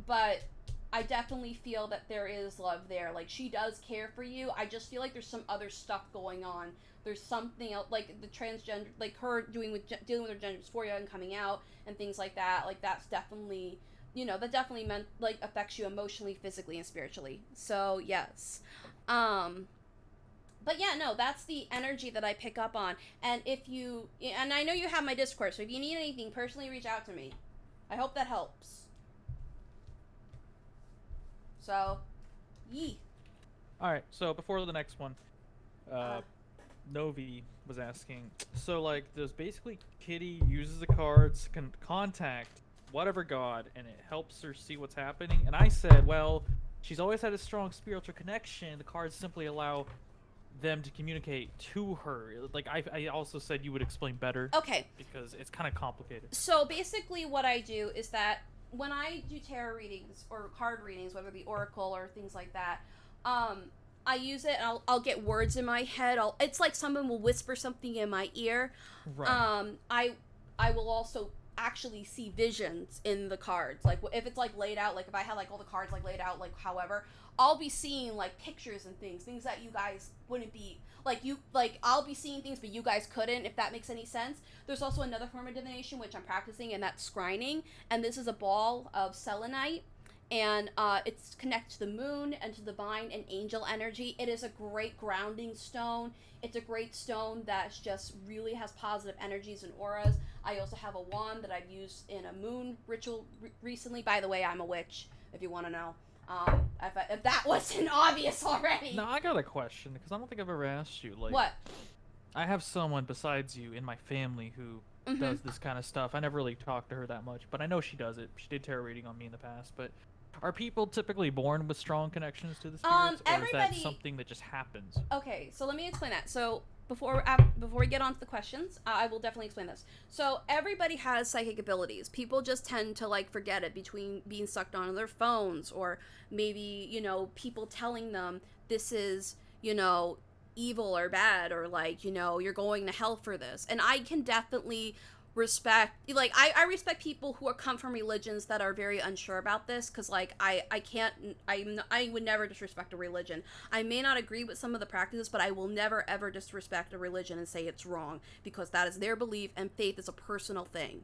But I definitely feel that there is love there. Like, she does care for you. I just feel like there's some other stuff going on. There's something else, like the transgender, like her dealing with her gender dysphoria and coming out and things like that. Like, that's definitely, you know, that definitely like, affects you emotionally, physically, and spiritually. So, yes. But yeah, no, that's the energy that I pick up on. And and I know you have my Discord, so if you need anything, personally reach out to me. I hope that helps. So, yee. Alright, so before the next one, Novi was asking, so, like, does basically Kitty uses the cards, can contact whatever god, and it helps her see what's happening? And I said, well, she's always had a strong spiritual connection. The cards simply allow them to communicate to her. Like, I also said you would explain better. Okay. Because it's kind of complicated. So basically what I do is that when I do tarot readings or card readings, whether it be oracle or things like that, I use it and I'll get words in my head. It's like someone will whisper something in my ear. Right. I will also actually see visions in the cards. Like, if it's like laid out, like if I had like all the cards like laid out, like however, I'll be seeing like pictures and things that you guys wouldn't be, like I'll be seeing things but you guys couldn't, if that makes any sense. There's also another form of divination which I'm practicing, and that's scrying, and this is a ball of selenite, and it's connected to the moon and to divine and angel energy. It is a great grounding stone. It's a great stone that just really has positive energies and auras. I also have a wand that I've used in a moon ritual recently. By the way, I'm a witch, if you want to know. If that wasn't obvious already. Now, I got a question, because I don't think I've ever asked you. Like, what? I have someone besides you in my family who does this kind of stuff. I never really talked to her that much, but I know she does it. She did tarot reading on me in the past, but are people typically born with strong connections to the spirits, or is that something that just happens? Okay, so let me explain that. So before we get on to the questions, I will definitely explain this. So everybody has psychic abilities. People just tend to like forget it between being sucked onto their phones, or maybe, you know, people telling them this is, you know, evil or bad, or like, you know, you're going to hell for this. And I can definitely respect, like, I respect people who come from religions that are very unsure about this, because like I would never disrespect a religion. I may not agree with some of the practices, but I will never ever disrespect a religion and say it's wrong, because that is their belief, and faith is a personal thing.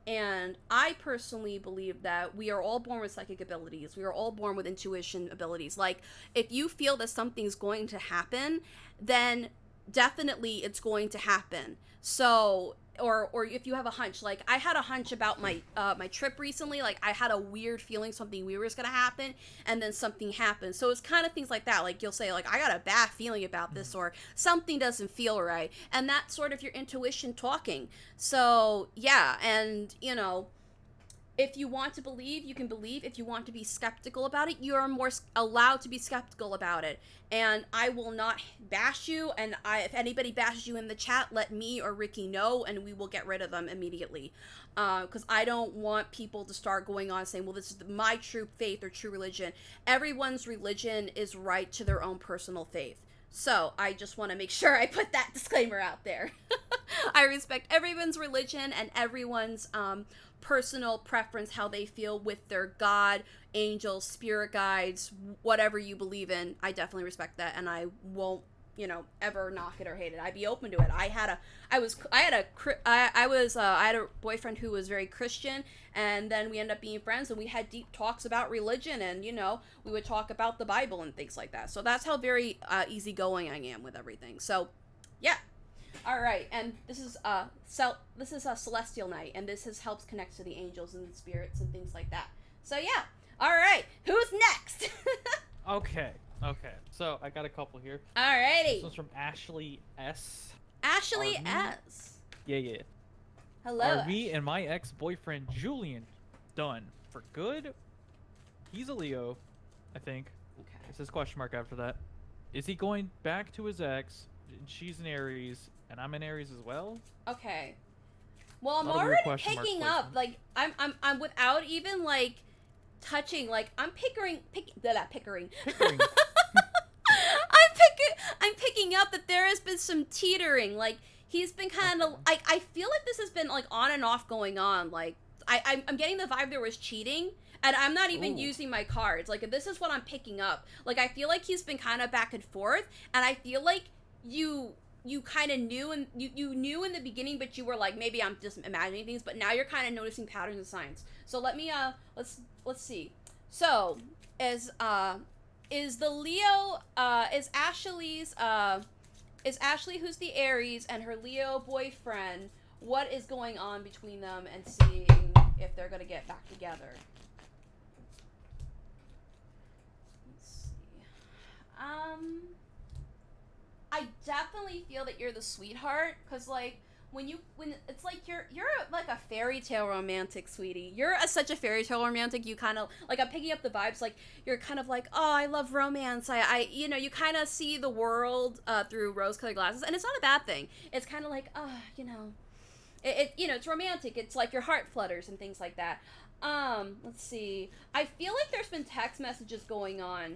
And I personally believe that we are all born with psychic abilities. We are all born with intuition abilities. Like, if you feel that something's going to happen, then definitely it's going to happen. So or if you have a hunch, like I had a hunch about my my trip recently. Like I had a weird feeling something weird was gonna happen, and then something happened. So it's kind of things like that. Like you'll say like I got a bad feeling about this, or something doesn't feel right, and that's sort of your intuition talking. So yeah, and you know, if you want to believe, you can believe. If you want to be skeptical about it, you are more allowed to be skeptical about it. And I will not bash you. And if anybody bashes you in the chat, let me or Ricky know, and we will get rid of them immediately. Because I don't want people to start going on saying, well, this is my true faith or true religion. Everyone's religion is right to their own personal faith. So I just want to make sure I put that disclaimer out there. I respect everyone's religion and everyone's personal preference, how they feel with their God, angels, spirit guides, whatever you believe in. I definitely respect that, and I won't, you know, ever knock it or hate it. I'd be open to it. I had a boyfriend who was very Christian, and then we ended up being friends, and we had deep talks about religion, and you know, we would talk about the Bible and things like that. So that's how very easygoing I am with everything. So yeah. All right, and this is a celestial night, and this helps connect to the angels and the spirits and things like that. So yeah, all right, who's next? Okay. So I got a couple here. All righty. This one's from Ashley S. Ashley S. Yeah. Hello. Are me and my ex-boyfriend Julian done for good? He's a Leo, I think. Okay. It says question mark after that. Is he going back to his ex? She's an Aries, and I'm an Aries as well. Okay. Well, I'm already picking up. Like I'm without even like touching. Like I'm pickering. I'm picking up that there has been some teetering. Like he's been kind of. I feel like this has been like on and off going on. Like I'm getting the vibe there was cheating. And I'm not even using my cards. Like this is what I'm picking up. Like I feel like he's been kind of back and forth, and I feel like you kind of knew, and you knew in the beginning, but you were like, maybe I'm just imagining things, but now you're kind of noticing patterns and signs. So let me let's see. So is the Leo is Ashley who's the Aries and her Leo boyfriend, what is going on between them, and seeing if they're gonna get back together. Let's see. I definitely feel that you're the sweetheart, because like when it's like you're like a fairy tale romantic, sweetie. You're such a fairy tale romantic. You kind of like, I'm picking up the vibes, like you're kind of like, oh, I love romance. I you know, you kind of see the world through rose-colored glasses, and it's not a bad thing. It's kind of like, oh, you know, it you know, it's romantic. It's like your heart flutters and things like that. Let's see. I feel like there's been text messages going on.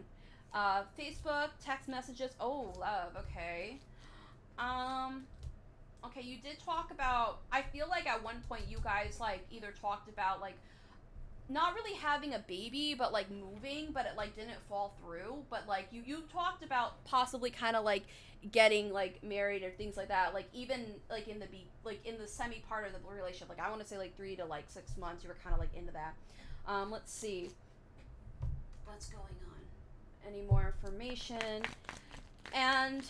Facebook, text messages. Oh, love. Okay. Okay, you did talk about, I feel like at one point you guys, like, either talked about, like, not really having a baby, but, like, moving, but it, like, didn't fall through. But, like, you talked about possibly kind of, like, getting, like, married or things like that. Like, even, like, in the semi part of the relationship. Like, I want to say, like, 3 to, like, 6 months, you were kind of, like, into that. Let's see. What's going on? Any more information? And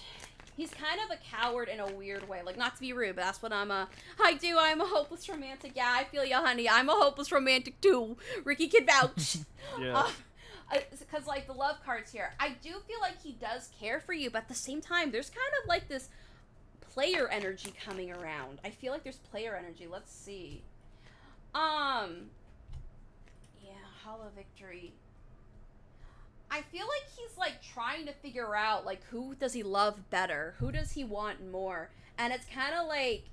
he's kind of a coward in a weird way. Like, not to be rude, but that's what I'm a hopeless romantic. Yeah, I feel ya, honey. I'm a hopeless romantic too. Ricky can vouch. Yeah. Because like the love cards here, I do feel like he does care for you, but at the same time, there's kind of like this player energy coming around. I feel like there's player energy. Let's see. Yeah, Hollow Victory. I feel like he's, like, trying to figure out, like, who does he love better? Who does he want more? And it's kind of like,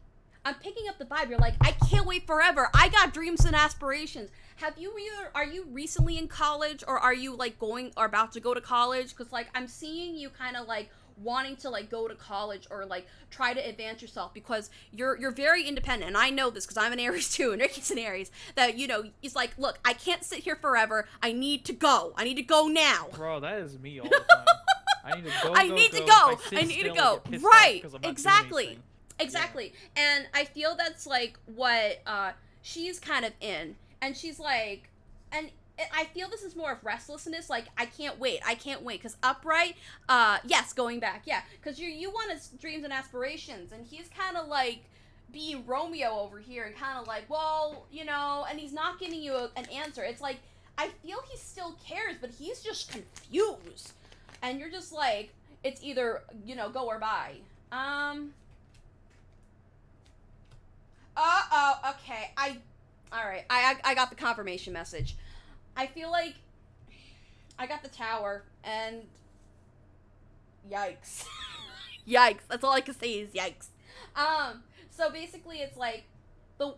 I'm picking up the vibe. You're like, I can't wait forever. I got dreams and aspirations. Are you recently in college, or are you, like, going or about to go to college? Because, like, I'm seeing you kind of, like, wanting to, like, go to college or, like, try to advance yourself, because you're very independent, and I know this because I'm an Aries too, and Ricky's an Aries, that, you know, he's like, look, I can't sit here forever. I need to go now. Bro, that is me all the time. I need to go. I need to go. Right. Exactly. Yeah. And I feel that's, like, what she's kind of in, and she's like, and I feel this is more of restlessness, like, I can't wait, because upright, yes, going back, yeah, because you want his dreams and aspirations, and he's kind of, like, being Romeo over here and kind of like, well, you know, and he's not giving you an answer. It's like, I feel he still cares, but he's just confused. And you're just like, it's either, you know, go or buy. Okay. Alright, I got the confirmation message. I feel like I got the tower, and yikes. Yikes. That's all I can say is yikes. So basically it's like,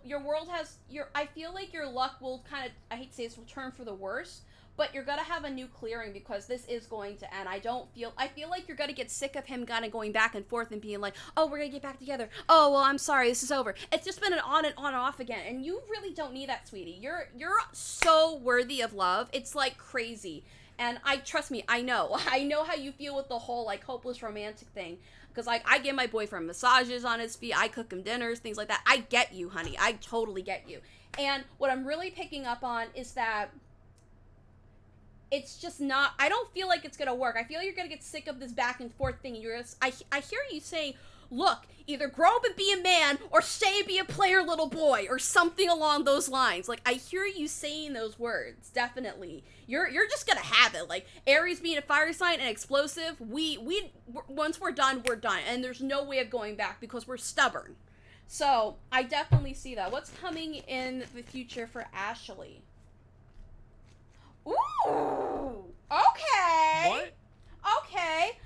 your world has, I feel like your luck will kind of, I hate to say this, will turn for the worse, but you're gonna have a new clearing because this is going to end. I feel like you're gonna get sick of him kind of going back and forth and being like, oh, we're gonna get back together. Oh, well, I'm sorry, this is over. It's just been an on and off again, and you really don't need that, sweetie. You're so worthy of love. It's like crazy. And trust me, I know how you feel with the whole like hopeless romantic thing. Because, like, I give my boyfriend massages on his feet. I cook him dinners, things like that. I get you, honey. I totally get you. And what I'm really picking up on is that it's just not, I don't feel like it's going to work. I feel like you're going to get sick of this back and forth thing. I hear you saying, look, either grow up and be a man or stay and be a player little boy or something along those lines. Like, I hear you saying those words, definitely. You're just gonna have it. Like, Aries being a fire sign and explosive, we once we're done, and there's no way of going back because we're stubborn. So I definitely see that. What's coming in the future for Ashley? Ooh, okay. What? Okay.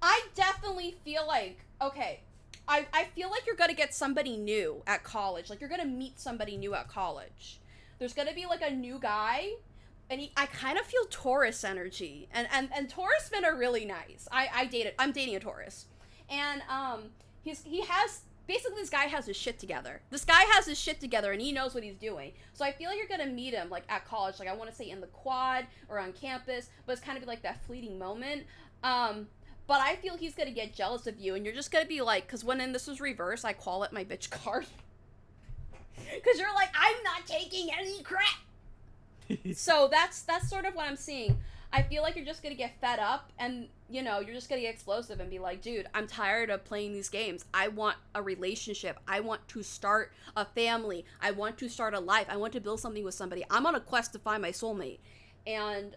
I definitely feel like, okay, I feel like you're gonna get somebody new at college. Like, you're gonna meet somebody new at college. There's gonna be like a new guy. And I kind of feel Taurus energy, and Taurus men are really nice. I'm dating a Taurus, and he has, basically this guy has his shit together. This guy has his shit together, and he knows what he's doing. So I feel like you're gonna meet him like at college, like I want to say in the quad or on campus, but it's kind of like that fleeting moment. But I feel he's gonna get jealous of you, and you're just gonna be like, because when this was reversed, I call it my bitch card, because you're like, I'm not taking any crap. So that's sort of what I'm seeing. I feel like you're just gonna get fed up, and you know, you're just gonna get explosive and be like, dude, I'm tired of playing these games. I want a relationship. I want to start a family. I want to start a life. I want to build something with somebody. I'm on a quest to find my soulmate. And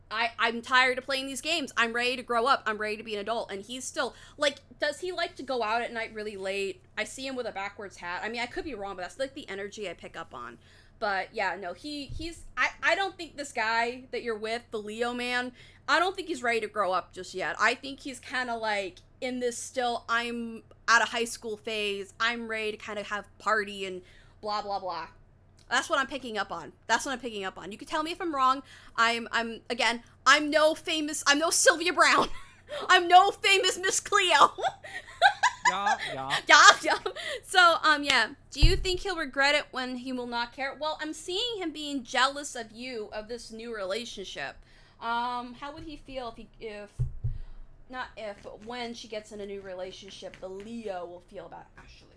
I'm tired of playing these games. I'm ready to grow up. I'm ready to be an adult. And he's still, like, does he like to go out at night really late? I see him with a backwards hat. I mean, I could be wrong, but that's like the energy I pick up on. But yeah, no, I don't think this guy that you're with, the Leo man, I don't think he's ready to grow up just yet. I think he's kind of like in this still, I'm out of high school phase. I'm ready to kind of have party and blah, blah, blah. That's what I'm picking up on. You can tell me if I'm wrong. I'm no Sylvia Brown. I'm no famous Miss Cleo. Yeah. So, yeah. Do you think he'll regret it when he will not care? Well, I'm seeing him being jealous of you, of this new relationship. How would he feel but when she gets in a new relationship, the Leo will feel about Ashley?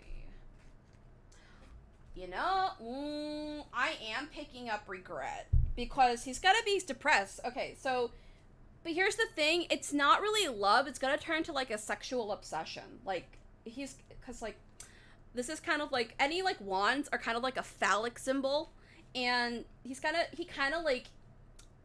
You know, I am picking up regret because he's gonna be depressed. Okay, so, but here's the thing, it's not really love, it's gonna turn to like a sexual obsession. Like, because like, this is kind of like, any like wands are kind of like a phallic symbol, and he kind of like,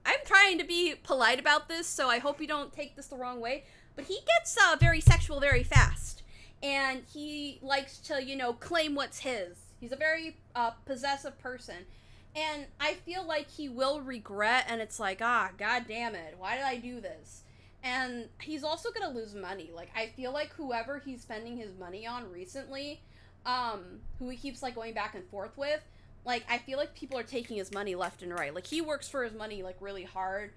I'm trying to be polite about this, so I hope you don't take this the wrong way, but he gets very sexual very fast, and he likes to, you know, claim what's his. He's a very possessive person, and I feel like he will regret, and it's like, god damn it, why did I do this? And he's also gonna lose money. Like, I feel like whoever he's spending his money on recently, who he keeps like going back and forth with, like, I feel like people are taking his money left and right. Like, he works for his money like really hard,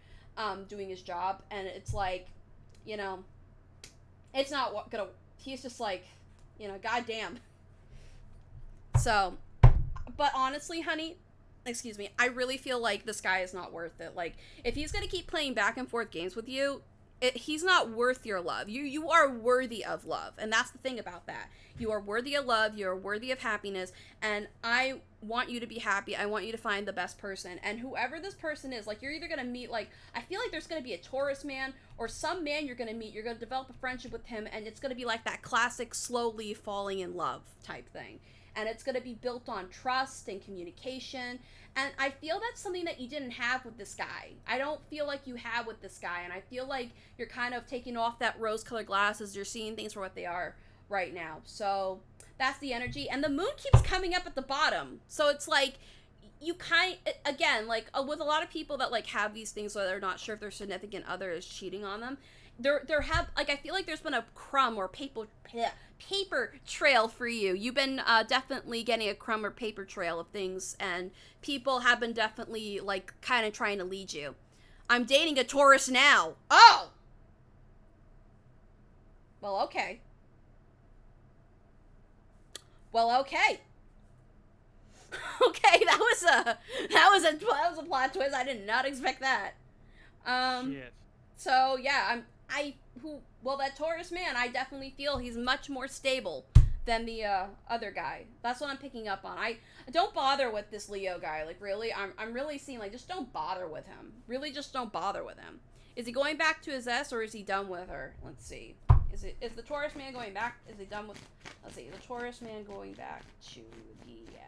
doing his job, and it's like, you know, it's not gonna, he's just like, you know, goddamn. So, but honestly, honey, excuse me, I really feel like this guy is not worth it. Like, if he's gonna keep playing back and forth games with you, he's not worth your love. You are worthy of love, and that's the thing about that. You are worthy of love. You are worthy of happiness, and I want you to be happy. I want you to find the best person, and whoever this person is, like, you're either gonna meet, like, I feel like there's gonna be a Taurus man or some man you're gonna meet. You're gonna develop a friendship with him, and it's gonna be like that classic slowly falling in love type thing, and it's gonna be built on trust and communication. And I feel that's something that you didn't have with this guy. I don't feel like you have with this guy. And I feel like you're kind of taking off that rose-colored glasses. You're seeing things for what they are right now. So that's the energy. And the moon keeps coming up at the bottom. So it's like, you again, like with a lot of people that like have these things where they're not sure if their significant other is cheating on them, I feel like there's been a crumb or paper trail for you. You've been definitely getting a crumb or paper trail of things, and people have been definitely like kind of trying to lead you. I'm dating a Taurus now. Oh! Well, okay. Okay, that was a plot twist. I did not expect that. Shit. So yeah, that Taurus man, I definitely feel he's much more stable than the other guy. That's what I'm picking up on. I don't bother with this Leo guy. Like, really, I'm really seeing, like, just don't bother with him. Really, just don't bother with him. Is he going back to his ex, or is he done with her? Let's see. Is the Taurus man going back? Is he done with? Let's see. The Taurus man going back to the ex.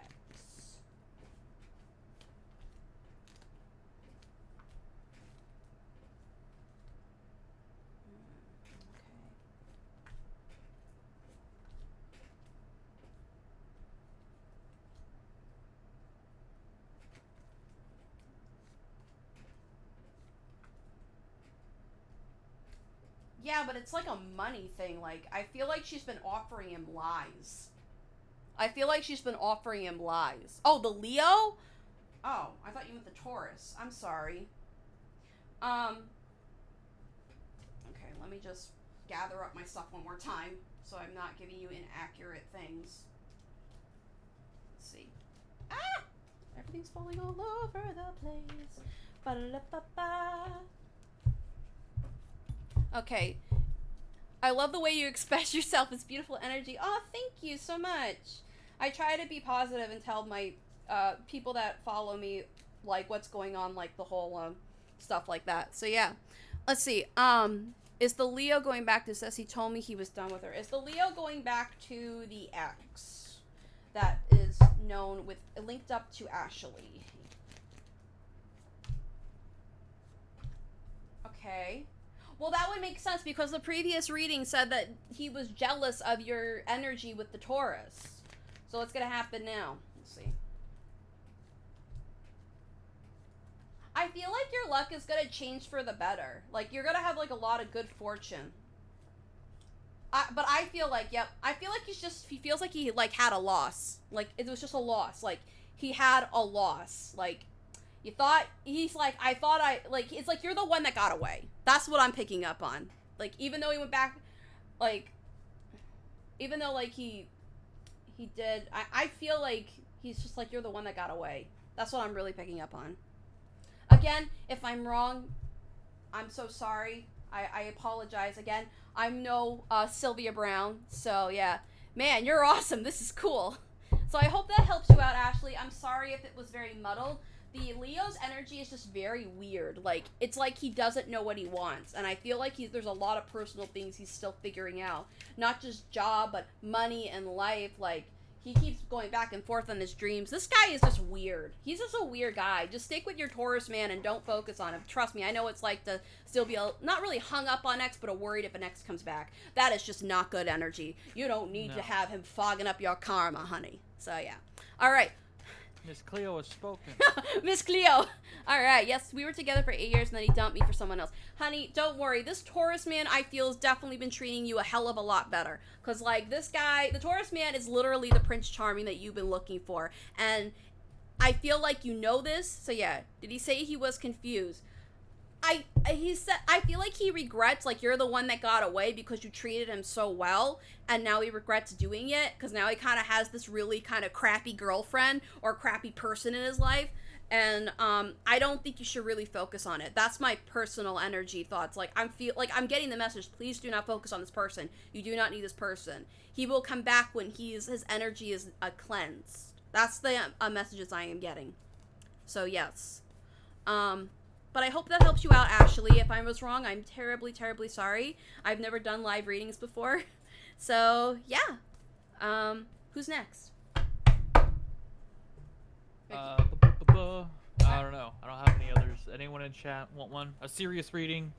Yeah, but it's like a money thing. Like, I feel like she's been offering him lies. Oh, the Leo? Oh, I thought you meant the Taurus. I'm sorry. Okay, let me just gather up my stuff one more time so I'm not giving you inaccurate things. Let's see. Ah! Everything's falling all over the place. Ba-da-da-ba-ba. Okay. I love the way you express yourself. It's beautiful energy. Oh, thank you so much. I try to be positive and tell my people that follow me, like, what's going on, like, the whole stuff like that. So, yeah. Let's see. Is the Leo going back to this? He told me he was done with her. Is the Leo going back to the ex that is known with, linked up to Ashley? Okay. Well, that would make sense because the previous reading said that he was jealous of your energy with the Taurus. So what's going to happen now? Let's see. I feel like your luck is going to change for the better. Like, you're going to have, like, a lot of good fortune. But I feel like, yep. I feel like he feels like he, like, had a loss. Like, it was just a loss. Like, he had a loss. Like, you thought, he's like, it's like you're the one that got away. That's what I'm picking up on. Like, even though he went back, like, even though, like, he did, I feel like he's just like, you're the one that got away. That's what I'm really picking up on. Again, if I'm wrong, I'm so sorry. I apologize again. I'm no Sylvia Brown, so yeah. Man, you're awesome. This is cool. So I hope that helps you out, Ashley. I'm sorry if it was very muddled. The Leo's energy is just very weird. Like, it's like he doesn't know what he wants. And I feel like there's a lot of personal things he's still figuring out. Not just job, but money and life. Like, he keeps going back and forth on his dreams. This guy is just weird. He's just a weird guy. Just stick with your Taurus man and don't focus on him. Trust me, I know it's like to still be not really hung up on X, but worried if an X comes back. That is just not good energy. You don't need to have him fogging up your karma, honey. So, yeah. All right. Miss Cleo has spoken. Miss Cleo. All right. Yes, we were together for 8 years, and then he dumped me for someone else. Honey, don't worry. This Taurus man, I feel, has definitely been treating you a hell of a lot better. Because, like, this guy, the Taurus man is literally the Prince Charming that you've been looking for. And I feel like you know this. So, yeah. Did he say he was confused? he said, I feel like he regrets, like, you're the one that got away because you treated him so well, and now he regrets doing it, because now he kind of has this really kind of crappy girlfriend or crappy person in his life, and I don't think you should really focus on it. That's my personal energy thoughts. Like, I'm getting the message, please do not focus on this person. You do not need this person. He will come back when his energy is cleansed. That's the messages I am getting. So, yes. But I hope that helps you out, Ashley. If I was wrong, I'm terribly, terribly sorry. I've never done live readings before. So, yeah. Who's next? I don't know. I don't have any others. Anyone in chat want one? A serious reading?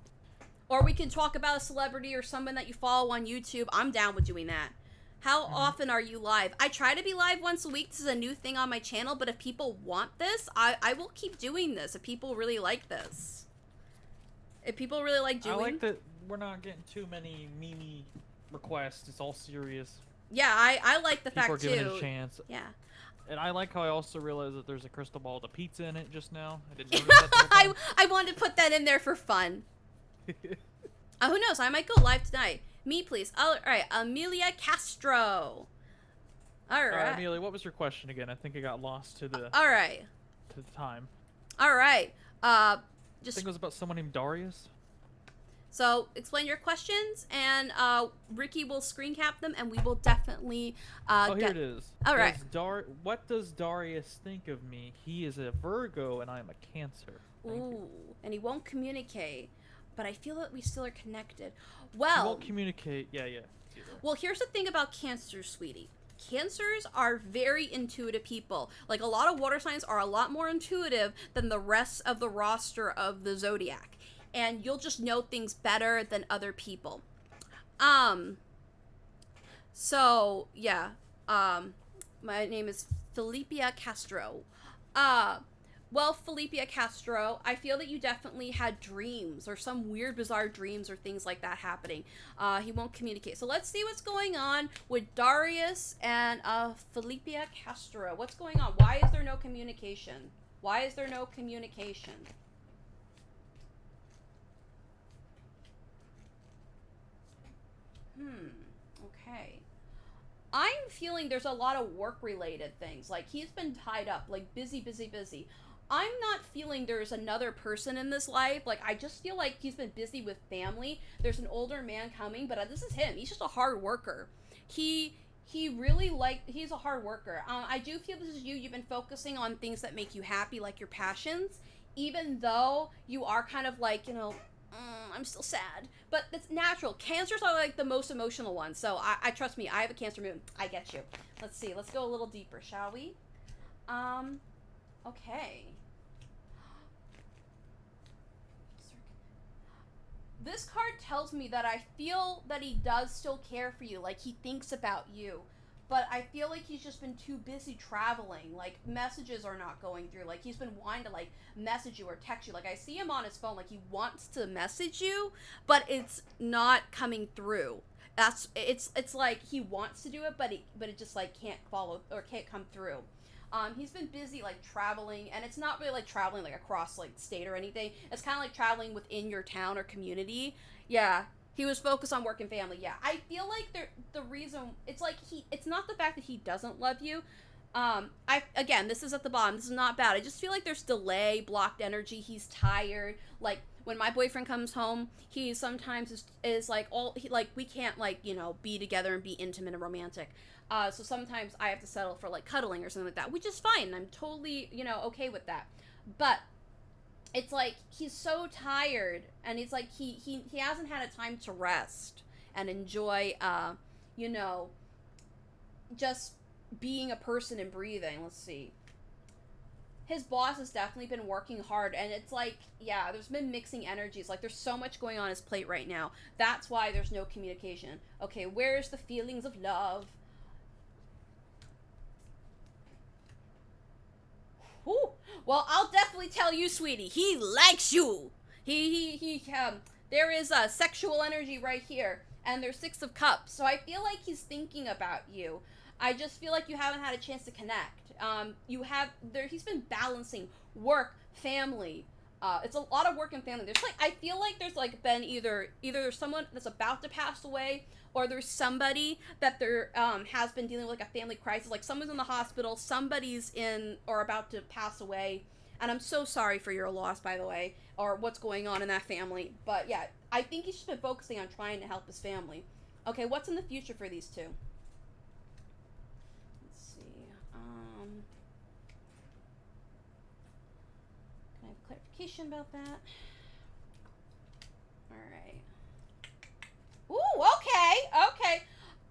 Or we can talk about a celebrity or someone that you follow on YouTube. I'm down with doing that. How often are you live? I try to be live once a week. This is a new thing on my channel, but if people want this, I will keep doing this if people really like this. If people really like doing... I like that we're not getting too many meme requests. It's all serious. Yeah, I like the fact, too. People are giving it a chance. Yeah. And I like how I also realized that there's a crystal ball with a pizza in it just now. I didn't notice that the whole time. I wanted to put that in there for fun. Who knows? I might go live tonight. Me, please. All right, Amelia Castro. All right. Amelia, what was your question again? I think I got lost to the. All right. To the time. All right. I think it was about someone named Darius. So explain your questions, and Ricky will screen cap them, and we will definitely. Here it is. All right. What does Darius think of me? He is a Virgo, and I am a Cancer. Ooh, and he won't communicate. But I feel that we still are connected. Well, he won't communicate. Yeah. Well, here's the thing about Cancers, sweetie. Cancers are very intuitive people. Like, a lot of water signs are a lot more intuitive than the rest of the roster of the zodiac. And you'll just know things better than other people. So, yeah. My name is Felipia Castro. Well, Felipia Castro, I feel that you definitely had dreams or some weird, bizarre dreams or things like that happening. He won't communicate. So let's see what's going on with Darius and Felipia Castro. What's going on? Why is there no communication? Why is there no communication? Okay. I'm feeling there's a lot of work-related things. Like, he's been tied up, like, busy. I'm not feeling there's another person in this life. Like, I just feel like he's been busy with family. There's an older man coming, but this is him. He's just a hard worker. He really, like, he's a hard worker. I do feel this is you. You've been focusing on things that make you happy, like your passions, even though you are kind of like, you know, I'm still sad. But it's natural. Cancers are, like, the most emotional ones. So, I trust me. I have a Cancer moon. I get you. Let's see. Let's go a little deeper, shall we? Okay. This card tells me that I feel that he does still care for you, like he thinks about you, but I feel like he's just been too busy traveling, like messages are not going through, like he's been wanting to like message you or text you, like I see him on his phone, like he wants to message you, but it's not coming through. It's like he wants to do it, but it just like can't follow or can't come through. He's been busy, like, traveling, and it's not really, like, traveling, like, across, like, state or anything. It's kind of like traveling within your town or community. Yeah, he was focused on work and family, yeah. I feel like the reason, it's like it's not the fact that he doesn't love you. Again, this is at the bottom, this is not bad. I just feel like there's delay, blocked energy, he's tired. Like, when my boyfriend comes home, he sometimes is like, we can't, like, you know, be together and be intimate and romantic. So sometimes I have to settle for, like, cuddling or something like that, which is fine. I'm totally, you know, okay with that. But it's like he's so tired, and it's like he hasn't had a time to rest and enjoy, you know, just being a person and breathing. Let's see. His boss has definitely been working hard, and it's like, yeah, there's been mixing energies. Like, there's so much going on his plate right now. That's why there's no communication. Okay, where's the feelings of love? Ooh. Well, I'll definitely tell you, sweetie, he likes you. There is a sexual energy right here, and there's 6 of Cups. So I feel like he's thinking about you. I just feel like you haven't had a chance to connect. He's been balancing work, family, It's a lot of work and family. There's like, I feel like there's like been either there's someone that's about to pass away, or there's somebody that there has been dealing with like a family crisis. Like someone's in the hospital, somebody's in or about to pass away. And I'm so sorry for your loss, by the way, or what's going on in that family. But yeah, I think he's just been focusing on trying to help his family. Okay, what's in the future for these two? Let's see. Can I have clarification about that? Alright. Ooh, okay.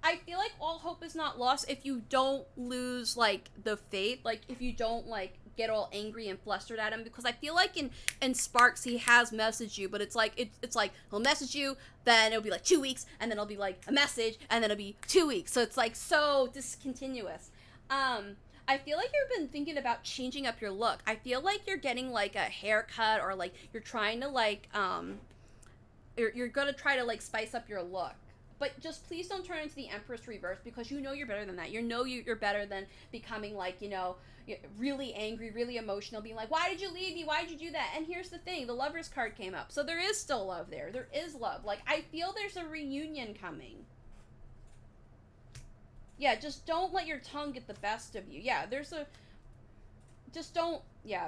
I feel like all hope is not lost if you don't lose, like, the faith. Like, if you don't, like, get all angry and flustered at him, because I feel like in Sparks he has messaged you, but it's like he'll message you, then it'll be like 2 weeks, and then it'll be like a message, and then it'll be 2 weeks, so it's like so discontinuous. I feel like you've been thinking about changing up your look. I feel like you're getting like a haircut, or like you're trying to like you're gonna try to like spice up your look. But just please don't turn into the Empress Reverse, because you know you're better than that. You know you're better than becoming like, you know, really angry, really emotional, being like, why did you leave me? Why did you do that? And here's the thing, the Lover's card came up. So there is still love there. There is love. Like, I feel there's a reunion coming. Yeah, just don't let your tongue get the best of you. Yeah,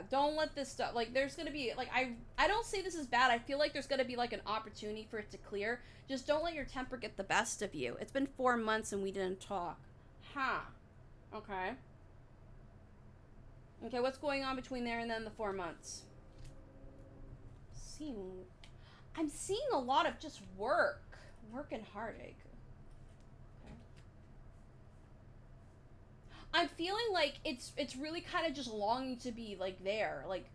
don't let this stuff, like, there's gonna be, like, I don't say this is bad. I feel like there's gonna be, like, an opportunity for it to clear. Just don't let your temper get the best of you. It's been 4 months and we didn't talk. Huh. Okay. Okay, what's going on between there and then the 4 months? I'm seeing a lot of just work and heartache. Okay. I'm feeling like it's really kind of just longing to be like there. Like,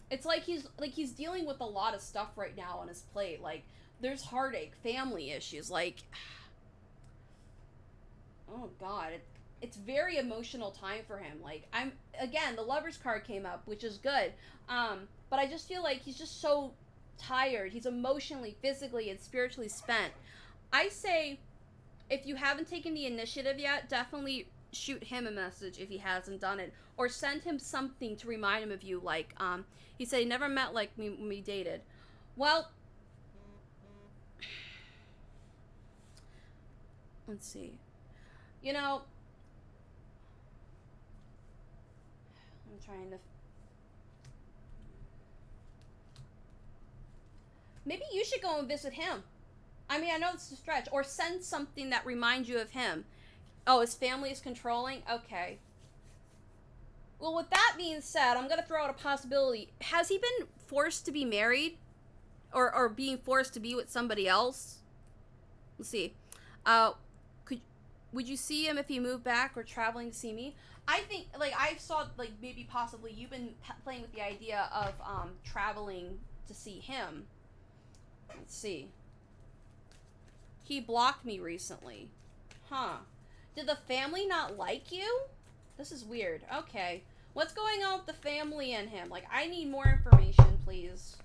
it's like he's dealing with a lot of stuff right now on his plate. Like, there's heartache, family issues, like, oh god, it's very emotional time for him. Like, again, the Lover's card came up, which is good. But I just feel like he's just so tired. He's emotionally, physically, and spiritually spent. I say, if you haven't taken the initiative yet, definitely shoot him a message if he hasn't done it, or send him something to remind him of you. Like, he said he never met like me when we dated. Well, let's see. You know, I'm trying to. Maybe you should go and visit him. I mean, I know it's a stretch. Or send something that reminds you of him. Oh, his family is controlling? Okay. Well, with that being said, I'm going to throw out a possibility. Has he been forced to be married? Or being forced to be with somebody else? Let's see. Would you see him if he moved back or traveling to see me? I think, like, I saw, like, maybe possibly you've been playing with the idea of traveling to see him. Let's see. He blocked me recently. Huh. Did the family not like you? This is weird. Okay. What's going on with the family and him? Like, I need more information, please.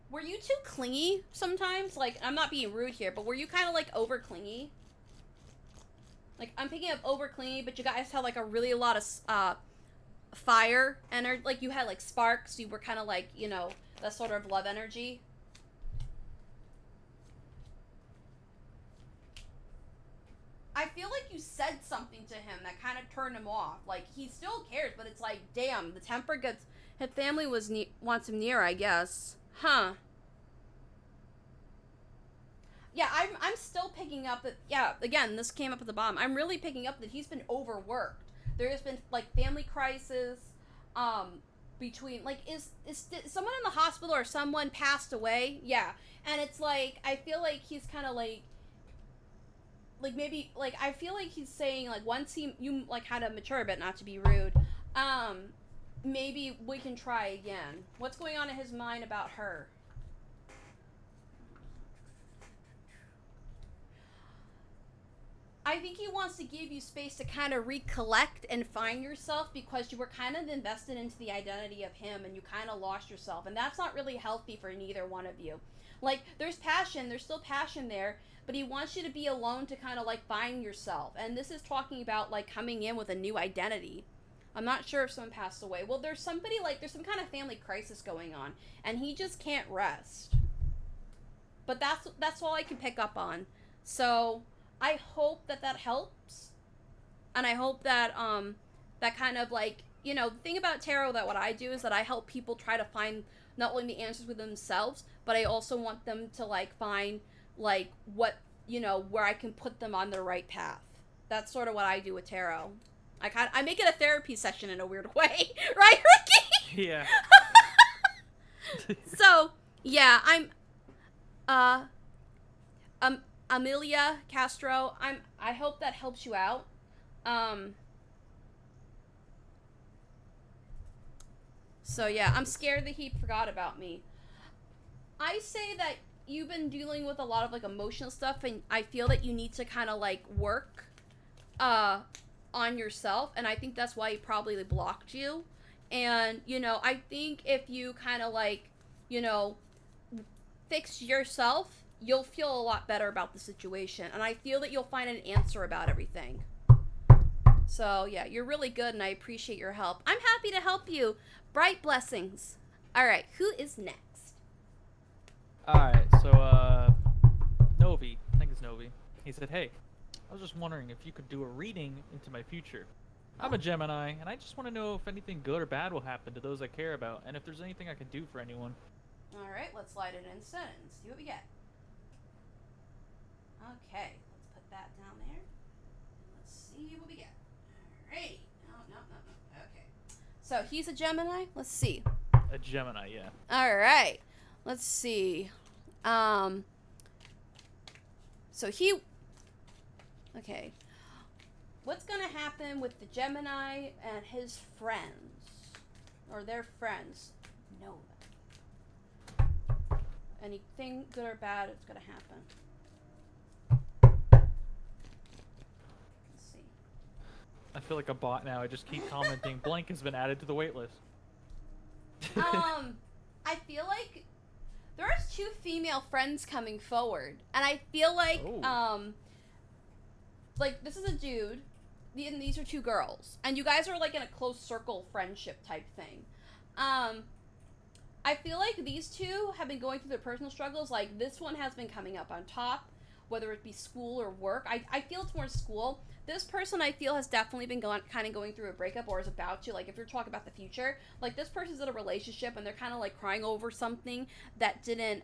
Were you too clingy sometimes? Like, I'm not being rude here, but were you kind of, like, over clingy? Like, I'm picking up over clingy, but you guys had, like, a really lot of, fire energy. Like, you had, like, sparks. You were kind of, like, you know, that sort of love energy. I feel like you said something to him that kind of turned him off. Like, he still cares, but it's like, damn, the temper gets... His family wants him near, I guess. Huh. Yeah, I'm still picking up that... Yeah, again, this came up at the bottom. I'm really picking up that he's been overworked. There has been, like, family crisis, between... Like, is someone in the hospital or someone passed away? Yeah. And it's like, I feel like he's kind of, like... Like, maybe, like, I feel like he's saying, like, once you, like, had to mature a bit, not to be rude, maybe we can try again. What's going on in his mind about her? I think he wants to give you space to kind of recollect and find yourself, because you were kind of invested into the identity of him and you kind of lost yourself, and that's not really healthy for neither one of you. Like, there's passion, there's still passion there, but he wants you to be alone to kind of like find yourself. And this is talking about like coming in with a new identity. I'm not sure if someone passed away. Well, there's somebody like, there's some kind of family crisis going on, and he just can't rest. But that's all I can pick up on. So I hope that helps, and I hope that that kind of like, you know, the thing about tarot, that what I do is that I help people try to find not only the answers with themselves, but I also want them to like find like what, you know, where I can put them on the right path. That's sort of what I do with tarot. I make it a therapy session in a weird way, right, Ricky? Yeah. So yeah, I'm Amelia Castro. I hope that helps you out. So yeah, I'm scared that he forgot about me. I say that you've been dealing with a lot of like emotional stuff, and I feel that you need to kind of like work on yourself, and I think that's why he probably blocked you. And you know, I think if you kind of like, you know, fix yourself, you'll feel a lot better about the situation, and I feel that you'll find an answer about everything. So yeah, you're really good, and I appreciate your help. I'm happy to help you. Bright blessings. All right, who is next? All right, so Novi, I think it's Novi. He said, "Hey, I was just wondering if you could do a reading into my future. I'm a Gemini, and I just want to know if anything good or bad will happen to those I care about, and if there's anything I can do for anyone." All right, let's slide it in and see what we get. Okay, let's put that down there. Let's see what we get. Alrighty. No. Okay. So he's a Gemini? Let's see. A Gemini, yeah. Alright. Let's see. So he... Okay. What's gonna happen with the Gemini and his friends? Or their friends? No. Anything good or bad is gonna happen. I feel like a bot now. I just keep commenting, blank has been added to the waitlist. I feel like there's 2 female friends coming forward, and I feel like, like this is a dude, and these are 2 girls, and you guys are like in a close circle friendship type thing. I feel like these 2 have been going through their personal struggles. Like this one has been coming up on top, whether it be school or work. I feel it's more school. This person, I feel, has definitely been kind of going through a breakup, or is about to. Like, if you're talking about the future, like, this person's in a relationship, and they're kind of, like, crying over something that didn't,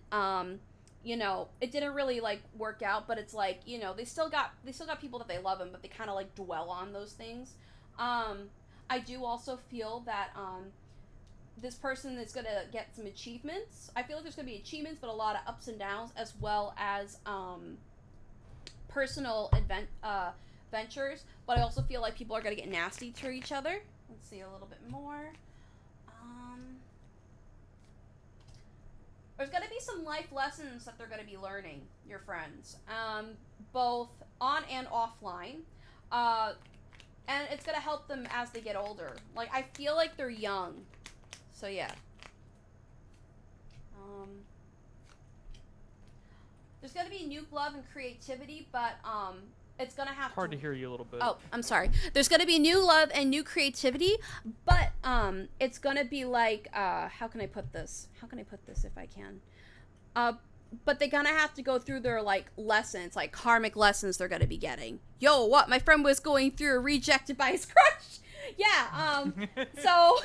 you know, it didn't really, like, work out, but it's, like, you know, they still got people that they love them, but they kind of, like, dwell on those things. I do also feel that, this person is going to get some achievements. I feel like there's going to be achievements, but a lot of ups and downs, as well as, personal ventures, but I also feel like people are going to get nasty to each other. Let's see a little bit more. There's going to be some life lessons that they're going to be learning, your friends, both on and offline, and it's going to help them as they get older. Like, I feel like they're young, so yeah. There's going to be new love and creativity, but it's going to have hard to hear you a little bit. Oh, I'm sorry. There's going to be new love and new creativity, but it's going to be like, how can I put this? How can I put this if I can? But they're going to have to go through their, like, lessons, like karmic lessons they're going to be getting. Yo, what? My friend was going through rejected by his crush. Yeah, so...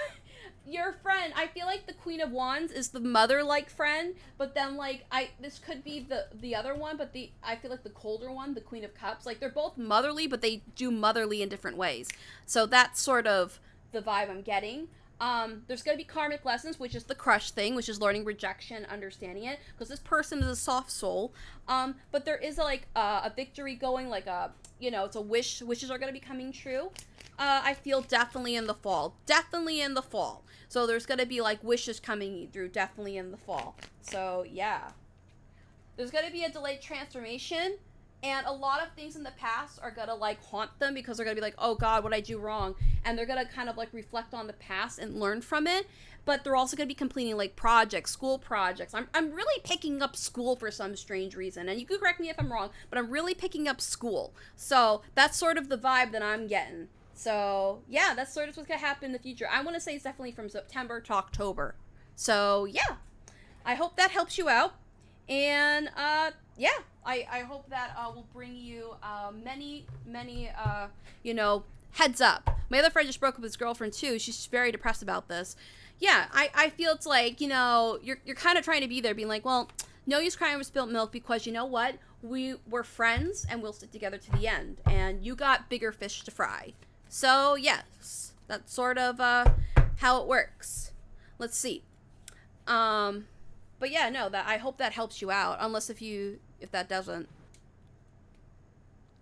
Your friend, I feel like the Queen of Wands is the mother-like friend, but then, like, this could be the other one, but I feel like the colder one, the Queen of Cups, like, they're both motherly, but they do motherly in different ways. So that's sort of the vibe I'm getting. There's going to be karmic lessons, which is the crush thing, which is learning rejection, understanding it, because this person is a soft soul. But there is, like, a victory going, like, you know, it's a wish. Wishes are going to be coming true. I feel definitely in the fall. Definitely in the fall. So there's going to be, like, wishes coming through definitely in the fall. So, yeah. There's going to be a delayed transformation, and a lot of things in the past are going to, like, haunt them because they're going to be like, oh, God, what did I do wrong? and they're gonna kind of like reflect on the past and learn from it. But they're also gonna be completing like projects, school projects. I'm really picking up school for some strange reason, and you can correct me if I'm wrong, but I'm really picking up school. So that's sort of the vibe that I'm getting. So yeah, that's sort of what's gonna happen in the future. I want to say it's definitely from September to October. So yeah, I hope that helps you out, and yeah, I hope that will bring you many heads up. My other friend just broke up with his girlfriend too. She's very depressed about this. Yeah, I feel it's like, you're kind of trying to be there, being like, well, no use crying over spilled milk, because you know what? We're friends and we'll stick together to the end, and you got bigger fish to fry. So yes, that's sort of how it works. Let's see. But yeah, no, that I hope that helps you out. Unless if that doesn't.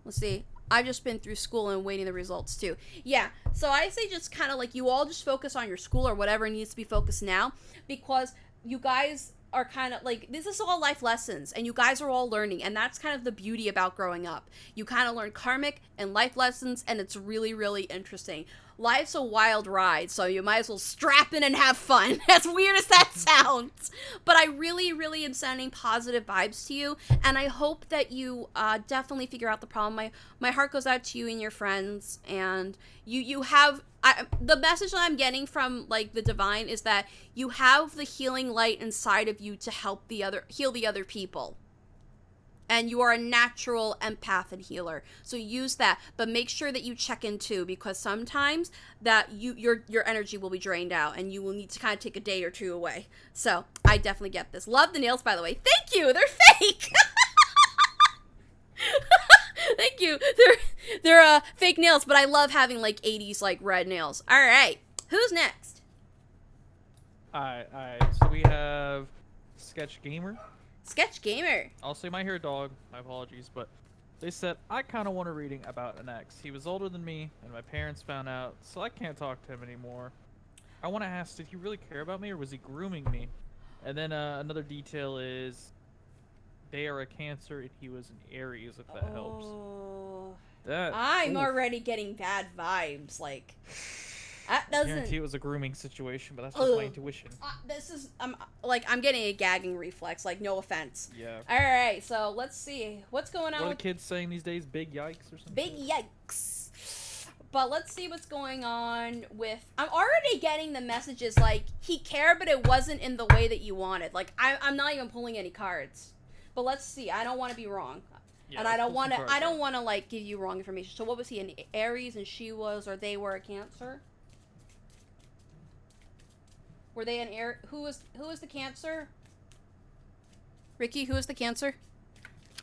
Let's see. I've just been through school and waiting the results too. Yeah, so I say just kind of like you all just focus on your school or whatever needs to be focused now, because you guys are kind of like, this is all life lessons and you guys are all learning, and that's kind of the beauty about growing up. You kind of learn karmic and life lessons, and it's really, really interesting. Life's a wild ride, so you might as well strap in and have fun, as weird as that sounds. But I really, really am sending positive vibes to you, and I hope that you definitely figure out the problem. My heart goes out to you and your friends, and you have... the message that I'm getting from like the divine is that you have the healing light inside of you to heal the other people. And you are a natural empath and healer. So use that, but make sure that you check in too, because sometimes that your energy will be drained out and you will need to kind of take a day or two away. So I definitely get this. Love the nails, by the way. Thank you. They're fake. Thank you. They're fake nails, but I love having like 80s like red nails. All right. Who's next? All right. So we have Sketch Gamer. Sketch Gamer. Also, you might hear a dog. My apologies, but they said, I kind of want a reading about an ex. He was older than me, and my parents found out, so I can't talk to him anymore. I want to ask, did he really care about me, or was he grooming me? And then another detail is, they are a Cancer, and he was an Aries, if that helps. I'm already getting bad vibes, like... That doesn't... I guarantee it was a grooming situation, but that's just my intuition. This is... I'm getting a gagging reflex, like, no offense. Yeah. Alright, so let's see. What's going on What are the kids saying these days? Big yikes or something? Big yikes. But let's see what's going on with... I'm already getting the messages, like, he cared, but it wasn't in the way that you wanted. Like, I'm not even pulling any cards. But let's see. I don't want to be wrong. Yeah, and I don't want to, like, give you wrong information. So what was he, an Aries, and she was, or they were a Cancer? Were they an Aries? Who was the Cancer? Ricky, who was the Cancer?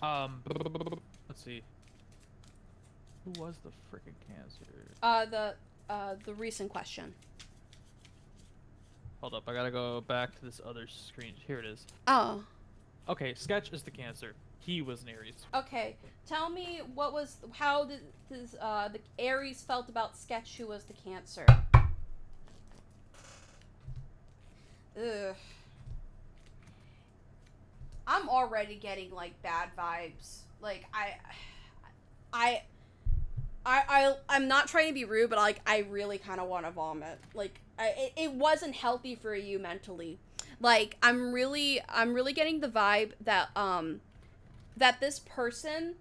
Let's see. Who was the freaking Cancer? The recent question. Hold up, I gotta go back to this other screen. Here it is. Oh. Okay, Sketch is the Cancer. He was an Aries. Okay, tell me how the Aries felt about Sketch, who was the Cancer. Ugh. I'm already getting like bad vibes. Like I'm not trying to be rude, but like I really kind of want to vomit. Like it wasn't healthy for you mentally. Like I'm really getting the vibe that that this person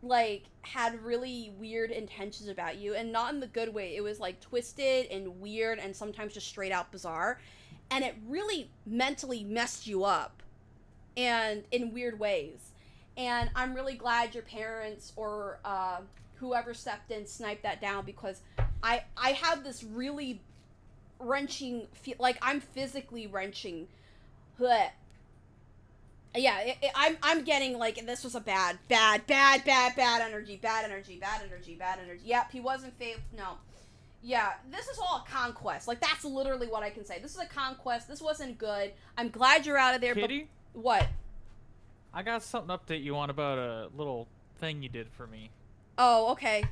like had really weird intentions about you, and not in the good way. It was like twisted and weird and sometimes just straight out bizarre. And it really mentally messed you up, and in weird ways. And I'm really glad your parents or whoever stepped in sniped that down, because I have this really wrenching feel, like I'm physically wrenching. Blech. Yeah, I'm getting like this was a bad energy. Yep, he wasn't faithful. No. Yeah, this is all a conquest. Like, that's literally what I can say. This is a conquest. This wasn't good. I'm glad you're out of there, Kitty? But... What? I got something to update you on about a little thing you did for me. Oh, okay.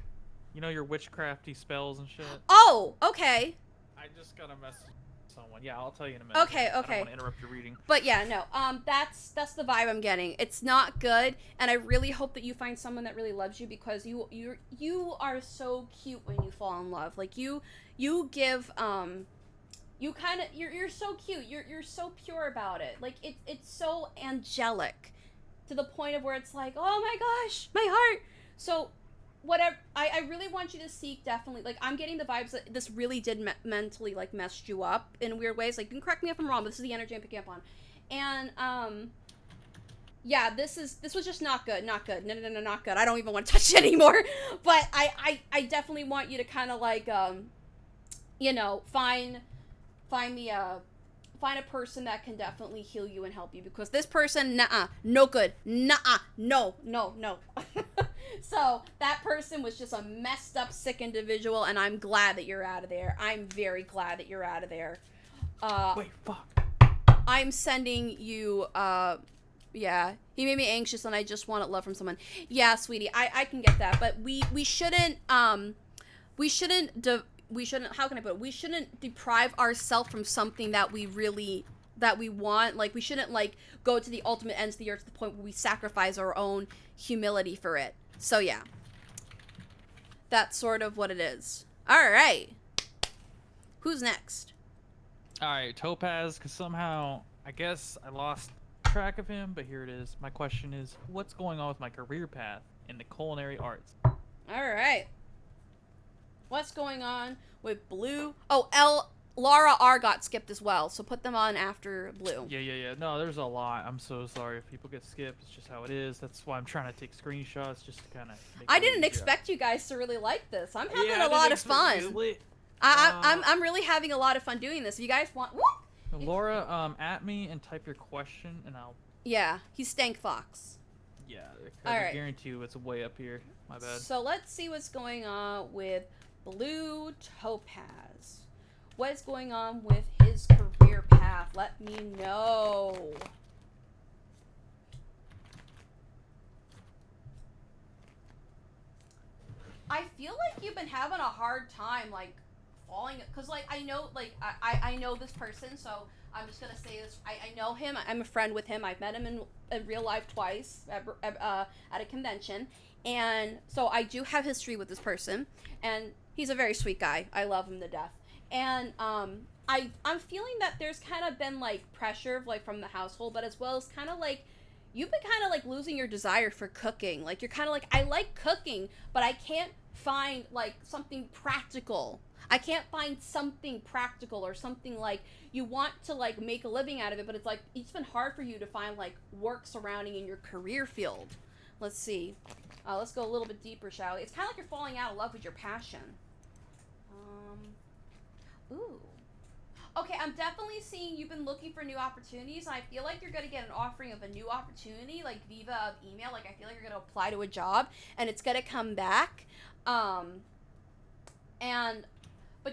You know your witchcrafty spells and shit? Oh, okay. I just got a message someone. Yeah, I'll tell you in a minute. Okay. I don't want to interrupt your reading. But yeah, no. That's the vibe I'm getting. It's not good, and I really hope that you find someone that really loves you, because you are so cute when you fall in love. Like you give you're so cute. You're so pure about it. Like it's so angelic, to the point of where it's like, oh my gosh, my heart. So whatever, I really want you to seek, definitely, like, I'm getting the vibes that this really did mentally, like, messed you up in weird ways. Like, you can correct me if I'm wrong, but this is the energy I'm picking up on. And yeah, this was just not good. Not good. No, not good. I don't even want to touch it anymore. But I definitely want you to kind of, like, find a person that can definitely heal you and help you, because this person, no good. No. So that person was just a messed up, sick individual, and I'm glad that you're out of there. I'm very glad that you're out of there. Wait, fuck. I'm sending you, yeah, he made me anxious, and I just wanted love from someone. Yeah, sweetie, I can get that, but we shouldn't, how can I put it? We shouldn't deprive ourselves from something that we want. Like, we shouldn't, like, go to the ultimate ends of the earth to the point where we sacrifice our own humility for it. So, yeah. That's sort of what it is. All right. Who's next? All right, Topaz, because somehow, I guess I lost track of him, but here it is. My question is, what's going on with my career path in the culinary arts? All right. What's going on with Blue? Oh, Laura R got skipped as well, so put them on after Blue. Yeah. No, there's a lot. I'm so sorry if people get skipped. It's just how it is. That's why I'm trying to take screenshots, just to kind of. I didn't expect you guys to really like this. I'm having a lot of fun. I'm really having a lot of fun doing this. If you guys want, Laura, at me and type your question, and I'll. Yeah, he's StankFox. Yeah, all right. I guarantee you it's way up here. My bad. So let's see what's going on with Blue Topaz. What is going on with his career path? Let me know. I feel like you've been having a hard time, like, falling, because, like, I know, like, I know this person, so I'm just gonna say this. I know him. I'm a friend with him. I've met him in real life twice at a convention, and so I do have history with this person, and he's a very sweet guy. I love him to death. And I'm feeling that there's kind of been, like, pressure, like, from the household, but as well as kind of, like, you've been kind of, like, losing your desire for cooking. Like, you're kind of like, I like cooking, but I can't find, like, something practical. I can't find something practical, or something, like, you want to, like, make a living out of it, but it's, like, it's been hard for you to find, like, work surrounding in your career field. Let's see. Let's go a little bit deeper, shall we? It's kind of like you're falling out of love with your passion. Ooh. Okay, I'm definitely seeing you've been looking for new opportunities. I feel like you're going to get an offering of a new opportunity, like Viva email. Like, I feel like you're going to apply to a job, and it's going to come back. But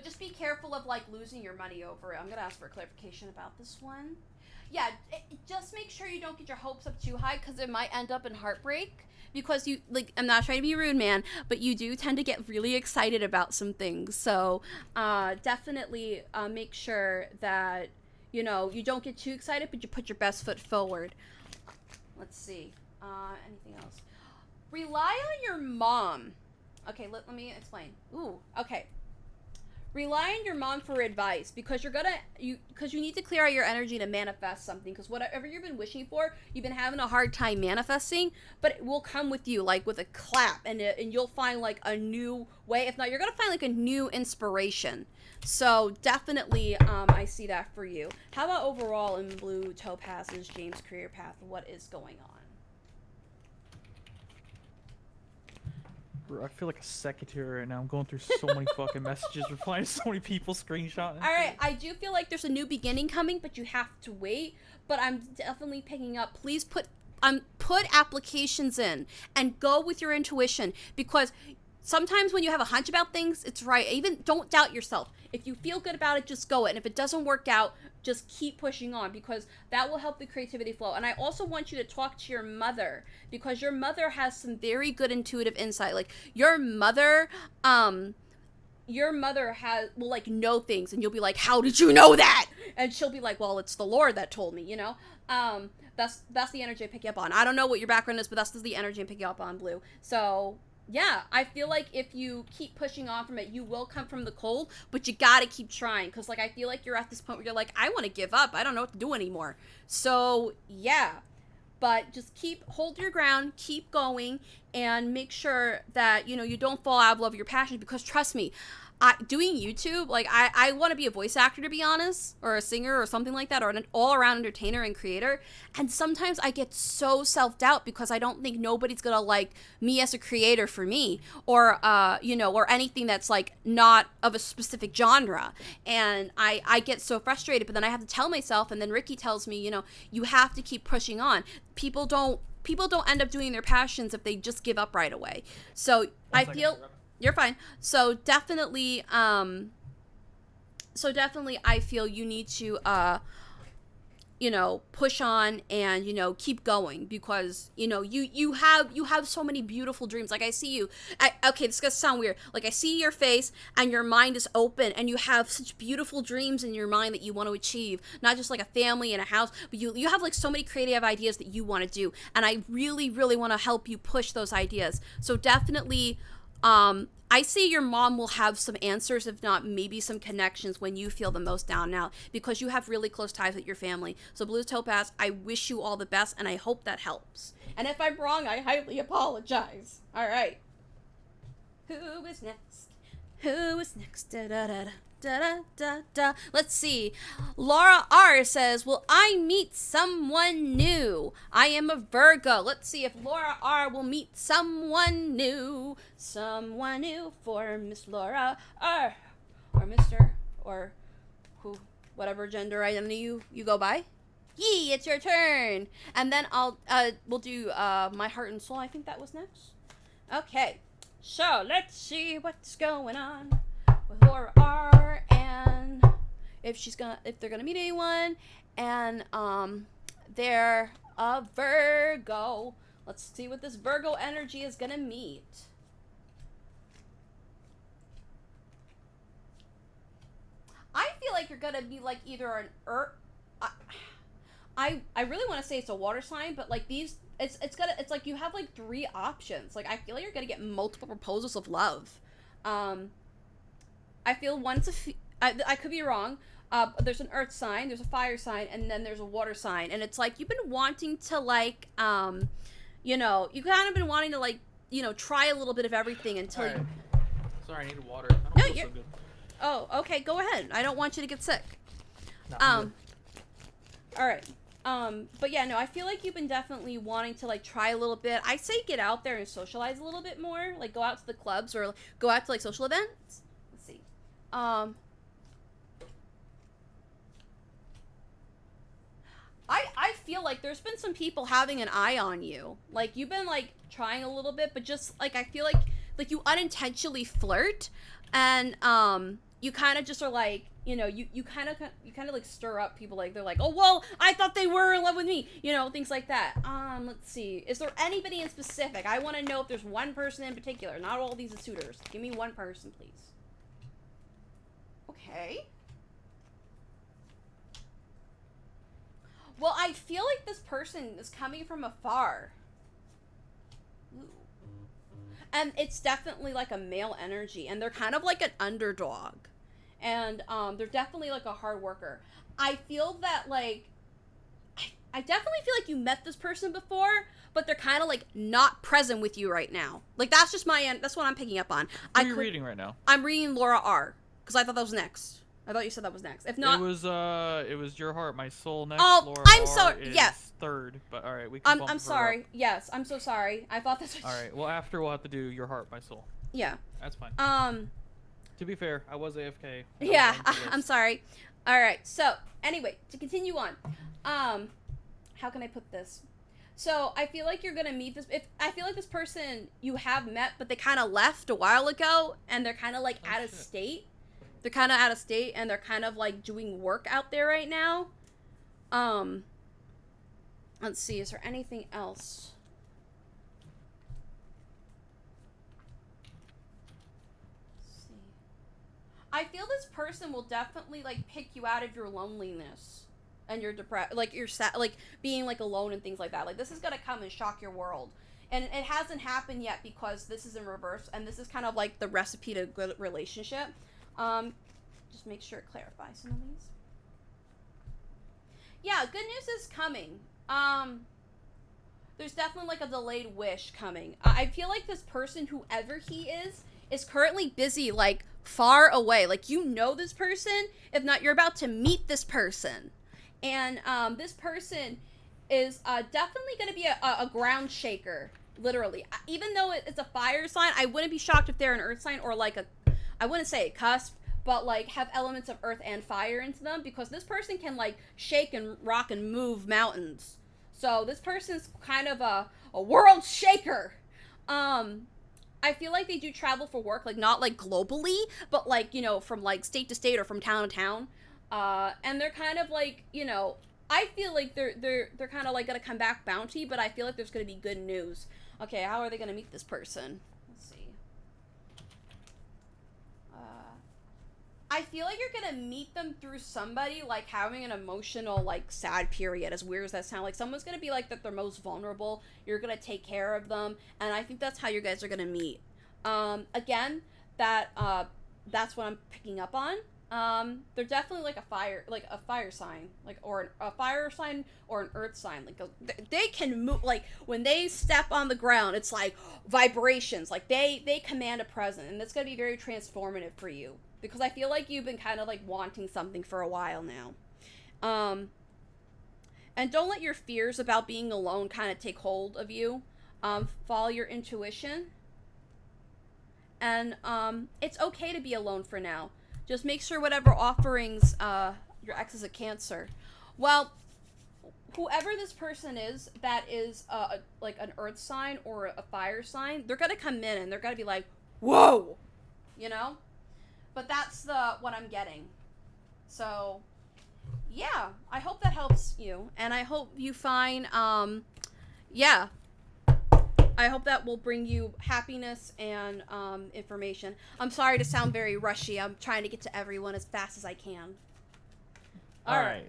just be careful of, like, losing your money over it. I'm going to ask for a clarification about this one. Yeah, just make sure you don't get your hopes up too high, because it might end up in heartbreak. Because you, like, I'm not trying to be rude, man, but you do tend to get really excited about some things. So, definitely make sure that, you don't get too excited, but you put your best foot forward. Let's see. Anything else? Rely on your mom. Okay, let me explain. Ooh, okay. Rely on your mom for advice, because you need to clear out your energy to manifest something, because whatever you've been wishing for, you've been having a hard time manifesting, but it will come with you, like, with a clap, and you'll find, like, a new way. If not, you're gonna find, like, a new inspiration. So definitely I see that for you. How about overall in Blue Topaz's James career path? What is going on? I feel like a secretary right now. I'm going through so many fucking messages, replying to so many people, screenshotting. All right, I do feel like there's a new beginning coming, but you have to wait. But I'm definitely picking up. Please put applications in and go with your intuition, because sometimes when you have a hunch about things, it's right. Even don't doubt yourself. If you feel good about it, just go it. And if it doesn't work out, just keep pushing on, because that will help the creativity flow. And I also want you to talk to your mother, because your mother has some very good intuitive insight. Like, your mother, your mother will like know things, and you'll be like, how did you know that? And she'll be like, well, it's the Lord that told me, you know. That's the energy I pick you up on. I don't know what your background is, but that's the energy I'm picking up on, Blue. So yeah, I feel like if you keep pushing on from it, you will come from the cold, but you gotta keep trying, because like I feel like you're at this point where you're like, I want to give up, I don't know what to do anymore. So yeah, but just hold your ground, keep going, and make sure that, you know, you don't fall out of love with your passion, because trust me, doing YouTube, like, I want to be a voice actor, to be honest, or a singer or something like that, or an all-around entertainer and creator, and sometimes I get so self-doubt because I don't think nobody's gonna like me as a creator for me, or you know, or anything that's like not of a specific genre, and I get so frustrated, but then I have to tell myself, and then Ricky tells me, you know, you have to keep pushing on. People don't end up doing their passions if they just give up right away. So I feel... You're fine. So definitely, I feel you need to, you know, push on and, you know, keep going, because, you know, you have so many beautiful dreams. Like, I see you. Okay, this is gonna sound weird. Like, I see your face and your mind is open, and you have such beautiful dreams in your mind that you want to achieve. Not just like a family and a house, but you have like so many creative ideas that you want to do. And I really, really want to help you push those ideas. So definitely, I see your mom will have some answers, if not maybe some connections, when you feel the most down now, because you have really close ties with your family. So Blue Topaz, I wish you all the best, and I hope that helps. And if I'm wrong, I highly apologize. All right. Who is next? Who is next? Da da da da. Da, da, da, da. Let's see. Laura R says, will I meet someone new? I am a Virgo. Let's see if Laura R will meet someone new. Someone new for Miss Laura R. Or Mr. or who, whatever gender identity you go by. Yee, it's your turn. And then we'll do My Heart and Soul. I think that was next. Okay. So let's see what's going on with Laura R, and if they're gonna meet anyone, and they're a Virgo. Let's see what this Virgo energy is gonna meet. I feel like you're gonna be like either an earth. I really want to say it's a water sign, but like these, it's like you have like 3 options. Like I feel like you're gonna get multiple proposals of love. I feel one's I could be wrong. There's an earth sign, there's a fire sign, and then there's a water sign. And it's like you've been wanting to like, you know, you've kind of been wanting to like, you know, try a little bit of everything until right. you... Sorry, I needed water. I don't feel so good. Oh, okay, go ahead. I don't want you to get sick. No, all right. But yeah, no, I feel like you've been definitely wanting to like try a little bit. I say get out there and socialize a little bit more. Like go out to the clubs or go out to like social events. Let's see. I feel like there's been some people having an eye on you. Like you've been like trying a little bit, but just like I feel like you unintentionally flirt, and you kind of just are like, you know, you kind of like stir up people. Like they're like, oh well, I thought they were in love with me, you know, things like that. Let's see, is there anybody in specific? I want to know if there's one person in particular. Not all these are suitors. Give me one person, please. Okay. Well, I feel like this person is coming from afar. Ooh. And it's definitely like a male energy, and they're kind of like an underdog. And they're definitely like a hard worker. I feel that like I definitely feel like you met this person before, but they're kind of like not present with you right now. Like that's just that's what I'm picking up on. What are you reading right now? I'm reading Laura R, because I thought that was next. I thought you said that was next. If not, it was Your Heart, My Soul next. Oh, Laura I'm R sorry. is yes. Third, but all right, we can. I'm sorry. Yes, I'm so sorry. I thought that's. All right. Well, after we'll have to do Your Heart, My Soul. Yeah. That's fine. To be fair, I was AFK. Yeah, I'm sorry. All right. So anyway, to continue on, how can I put this? So I feel like you're gonna meet this. I feel like this person you have met, but they kind of left a while ago, and they're kind of like out of state. They're kind of out of state, and they're kind of like doing work out there right now. Let's see. Is there anything else? Let's see. I feel this person will definitely, like, pick you out of your loneliness and your like, your sad, like, being, like, alone and things like that. Like, this is gonna come and shock your world. And it hasn't happened yet because this is in reverse, and this is kind of like the recipe to a good relationship. Just make sure it clarifies some of these. Yeah, good news is coming. There's definitely, like, a delayed wish coming. I feel like this person, whoever he is currently busy, like, far away. Like, you know this person. If not, you're about to meet this person. And this person is definitely going to be a ground shaker, literally. Even though it's a fire sign, I wouldn't be shocked if they're an earth sign or, like, I wouldn't say a cusp, but, like, have elements of earth and fire into them, because this person can, like, shake and rock and move mountains. So this person's kind of a world shaker. I feel like they do travel for work, like, not, like, globally, but, like, you know, from, like, state to state or from town to town. And they're kind of, like, you know, I feel like they're kind of, like, gonna come back bounty, but I feel like there's gonna be good news. Okay, how are they gonna meet this person? Let's see. I feel like you're gonna meet them through somebody, like, having an emotional, like, sad period, as weird as that sounds. Like, someone's gonna be, like, that they're most vulnerable. You're gonna take care of them, and I think that's how you guys are gonna meet. Again, that's what I'm picking up on. They're definitely, like, a fire sign, like, or a fire sign or an earth sign. Like, they can move, like, when they step on the ground, it's like vibrations. Like, they command a presence, and it's gonna be very transformative for you. Because I feel like you've been kind of, like, wanting something for a while now. And don't let your fears about being alone kind of take hold of you. Follow your intuition. And it's okay to be alone for now. Just make sure whatever offerings your ex is a Cancer. Well, whoever this person is that is like an earth sign or a fire sign, they're going to come in and they're going to be like, whoa, you know? But that's what I'm getting. So, yeah, I hope that helps you. And I hope you find, yeah, I hope that will bring you happiness and information. I'm sorry to sound very rushy. I'm trying to get to everyone as fast as I can. All right.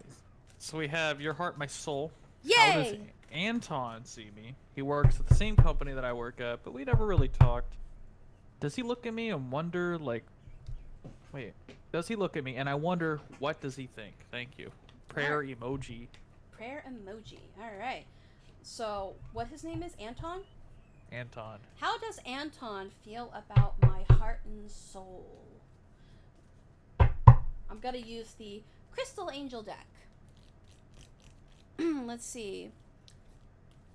So we have Your Heart, My Soul. Yay! How does Anton see me? He works at the same company that I work at, but we never really talked. Does he look at me and wonder, like, wait, does he look at me and I wonder, what does he think? Thank you. Prayer emoji. Prayer emoji. All right. So, what his name is? Anton? Anton. How does Anton feel about my heart and soul? I'm going to use the Crystal Angel deck. Let's see.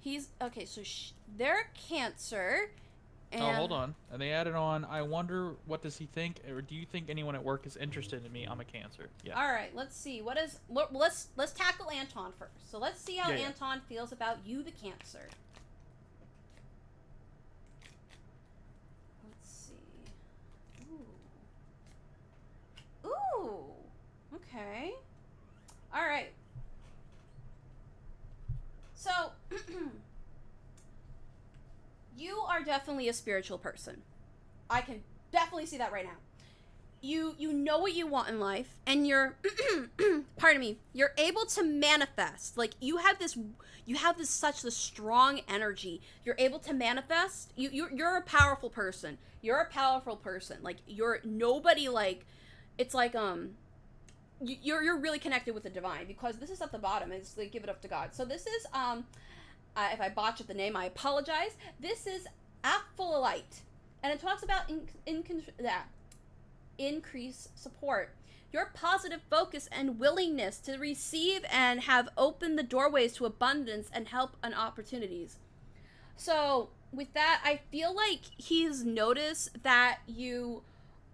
He's, okay, so they're Cancer. And oh, hold on. And they added on, I wonder, what does he think? Or do you think anyone at work is interested in me? I'm a Cancer. Yeah. All right, let's see. Let's tackle Anton first. So let's see how Anton feels about you, the Cancer. Let's see. Ooh. Okay. All right. So, you are definitely a spiritual person. I can definitely see that right now. You know what you want in life, and you're pardon me, you're able to manifest. Like, you have this such the strong energy. You're able to manifest. You're a powerful person. You're a powerful person. Like, you're nobody, like, it's like you're really connected with the divine, because this is at the bottom. It's like, give it up to God. So this is if I botched the name, I apologize. This is Antphrodite, and it talks about increase support. Your positive focus and willingness to receive and have opened the doorways to abundance and help and opportunities. So with that, I feel like he's noticed that you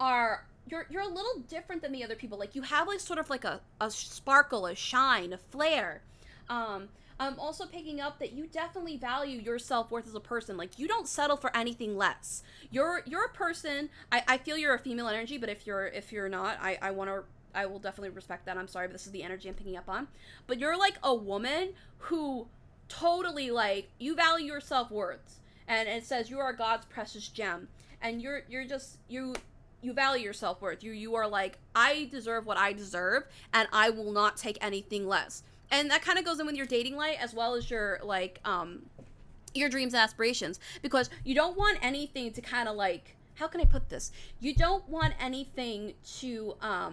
are you're a little different than the other people. Like, you have, like, sort of like a sparkle, a shine, a flare. I'm also picking up that you definitely value your self-worth as a person. Like, you don't settle for anything less. You're a person. I feel you're a female energy, but if you're not, I will definitely respect that. I'm sorry, but this is the energy I'm picking up on. But you're like a woman who totally, like, you value your self-worth, and it says you are God's precious gem, and you're just you value your self-worth. You are like, I deserve what I deserve, and I will not take anything less. And that kind of goes in with your dating life as well as your like your dreams and aspirations, because you don't want anything to kind of like, how can I put this? You don't want anything to how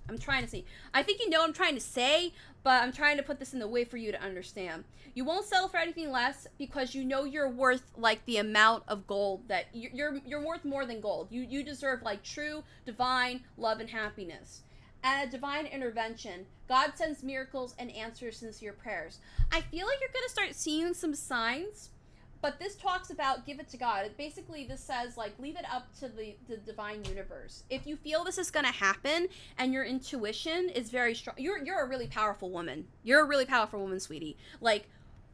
I'm trying to see. I think you know what I'm trying to say, but I'm trying to put this in the way for you to understand. You won't settle for anything less because you know you're worth like the amount of gold that you're worth more than gold. You deserve like true divine love and happiness. And a divine intervention. God sends miracles and answers sincere prayers. I feel like you're going to start seeing some signs, but this talks about give it to God. Basically, this says, like, leave it up to the divine universe. If you feel this is going to happen and your intuition is very strong, you're a really powerful woman. You're a really powerful woman, sweetie. Like,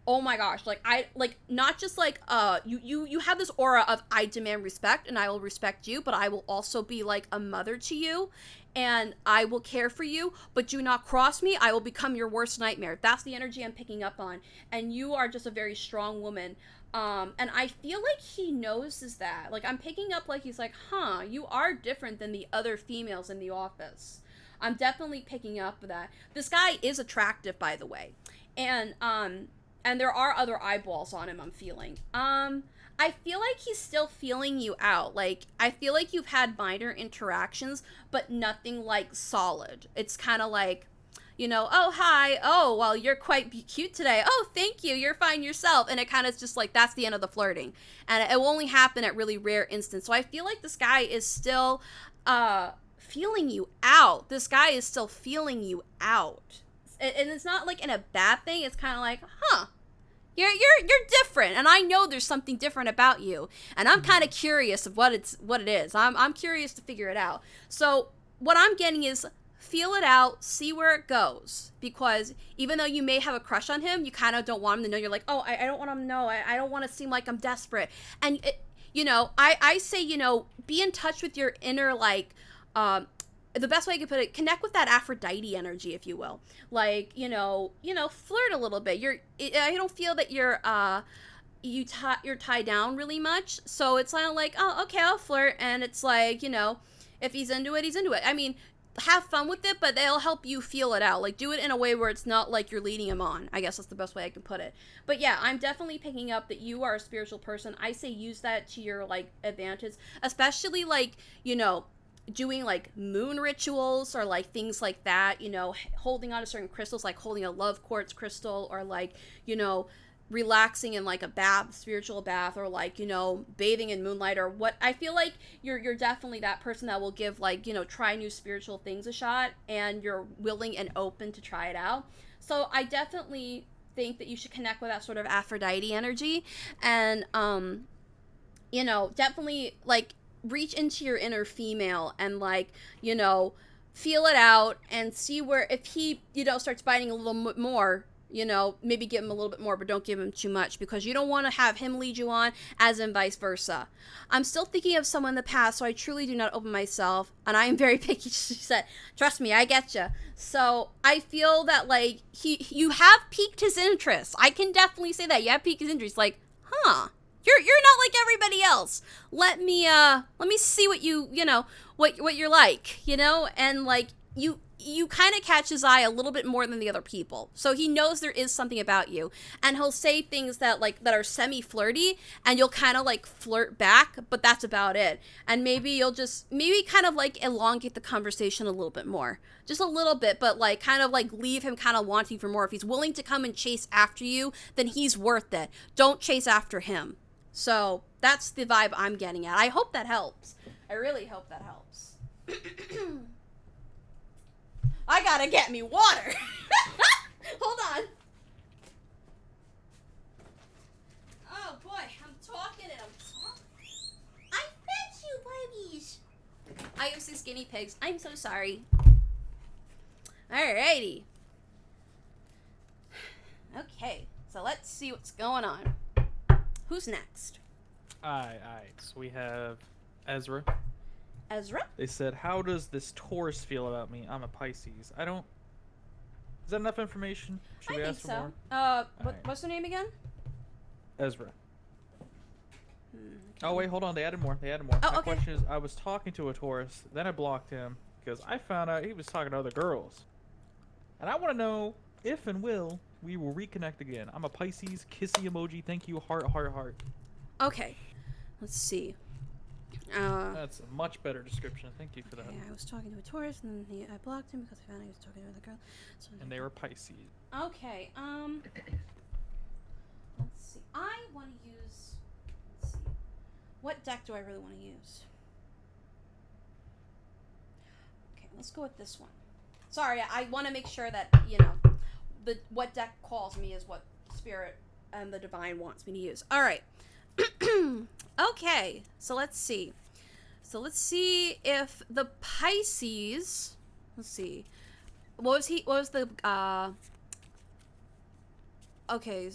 oh my gosh, like, not just like, you have this aura of I demand respect and I will respect you, but I will also be like a mother to you. And I will care for you, but do not cross me. I will become your worst nightmare. That's the energy I'm picking up on. And you are just a very strong woman. And I feel like he notices that. Like, I'm picking up like he's like, huh, you are different than the other females in the office. I'm definitely picking up that. This guy is attractive, by the way. And there are other eyeballs on him, I'm feeling. I feel like he's still feeling you out. Like, I feel like you've had minor interactions, but nothing, like, solid. It's kind of like, you know, oh, hi. Oh, well, you're quite cute today. Oh, thank you. You're fine yourself. And it kind of is just like, that's the end of the flirting. And it will only happen at really rare instances. So I feel like this guy is still feeling you out. This guy is still feeling you out. And it's not, like, in a bad thing. It's kind of like, huh. You're different, and I know there's something different about you, and I'm kind of curious of what it is. I'm curious to figure it out. So what I'm getting is feel it out, see where it goes, because even though you may have a crush on him, you kind of don't want him to know. You're like, oh, I don't want him to know. I don't want to seem like I'm desperate. And you know, I say, you know, be in touch with your inner, like, the best way I could put it, connect with that Aphrodite energy, if you will. Like, you know, flirt a little bit. I don't feel that you're tied down really much. So it's kind of like, oh, okay, I'll flirt. And it's like, you know, if he's into it, he's into it. I mean, have fun with it, but they'll help you feel it out. Like, do it in a way where it's not like you're leading him on. I guess that's the best way I can put it. But yeah, I'm definitely picking up that you are a spiritual person. I say use that to your, like, advantage. Especially, like, you know, doing like moon rituals or like things like that, you know, holding on to certain crystals, like holding a love quartz crystal, or like, you know, relaxing in like a bath, spiritual bath, or like, you know, bathing in moonlight, or what. I feel like you're definitely that person that will give, like, you know, try new spiritual things a shot, and you're willing and open to try it out. So I definitely think that you should connect with that sort of Aphrodite energy, and you know, definitely like reach into your inner female and, like, you know, feel it out and see where, if he, you know, starts biting a little bit more, you know, maybe give him a little bit more, but don't give him too much, because you don't want to have him lead you on, as in vice versa. I'm still thinking of someone in the past, so I truly do not open myself, and I am very picky. She said, trust me, I get you. So I feel that, like, you have piqued his interest. I can definitely say that. You have piqued his interest. Like, huh, you're not like everybody else. Let me see what you know, what you're like, you know, and like you kind of catch his eye a little bit more than the other people. So he knows there is something about you, and he'll say things that are semi-flirty, and you'll kind of like flirt back, but that's about it. And maybe you'll just kind of like elongate the conversation a little bit more, just a little bit, but like kind of like leave him kind of wanting for more. If he's willing to come and chase after you, then he's worth it. Don't chase after him. So that's the vibe I'm getting at. I hope that helps. I really hope that helps. I gotta get me water. Hold on. Oh boy, I'm talking and I'm talking. I fed you, babies. I am sis guinea pigs. I'm so sorry. Alrighty. Okay, so let's see what's going on. Who's next? Alright. So we have Ezra. Ezra? They said, how does this Taurus feel about me? I'm a Pisces. I don't... Is that enough information? Should we ask for more? What's her name again? Ezra. Oh wait, hold on. They added more. Oh, My okay. question is, I was talking to a Taurus, then I blocked him because I found out he was talking to other girls, and I want to know if and will we will reconnect again. I'm a Pisces. Kissy emoji. Thank you. Heart, heart, heart. Okay. Let's see. That's a much better description. Thank you for that. I was talking to a Taurus, and then I blocked him because I found out he was talking to another girl. So And they were Pisces. Okay. Let's see. I want to use. Let's see. What deck do I really want to use? Okay, let's go with this one. Sorry, I want to make sure that what deck calls me is what Spirit and the Divine wants me to use. All right. Okay, so let's see. Let's see if the Pisces. Let's see. What was the? Okay.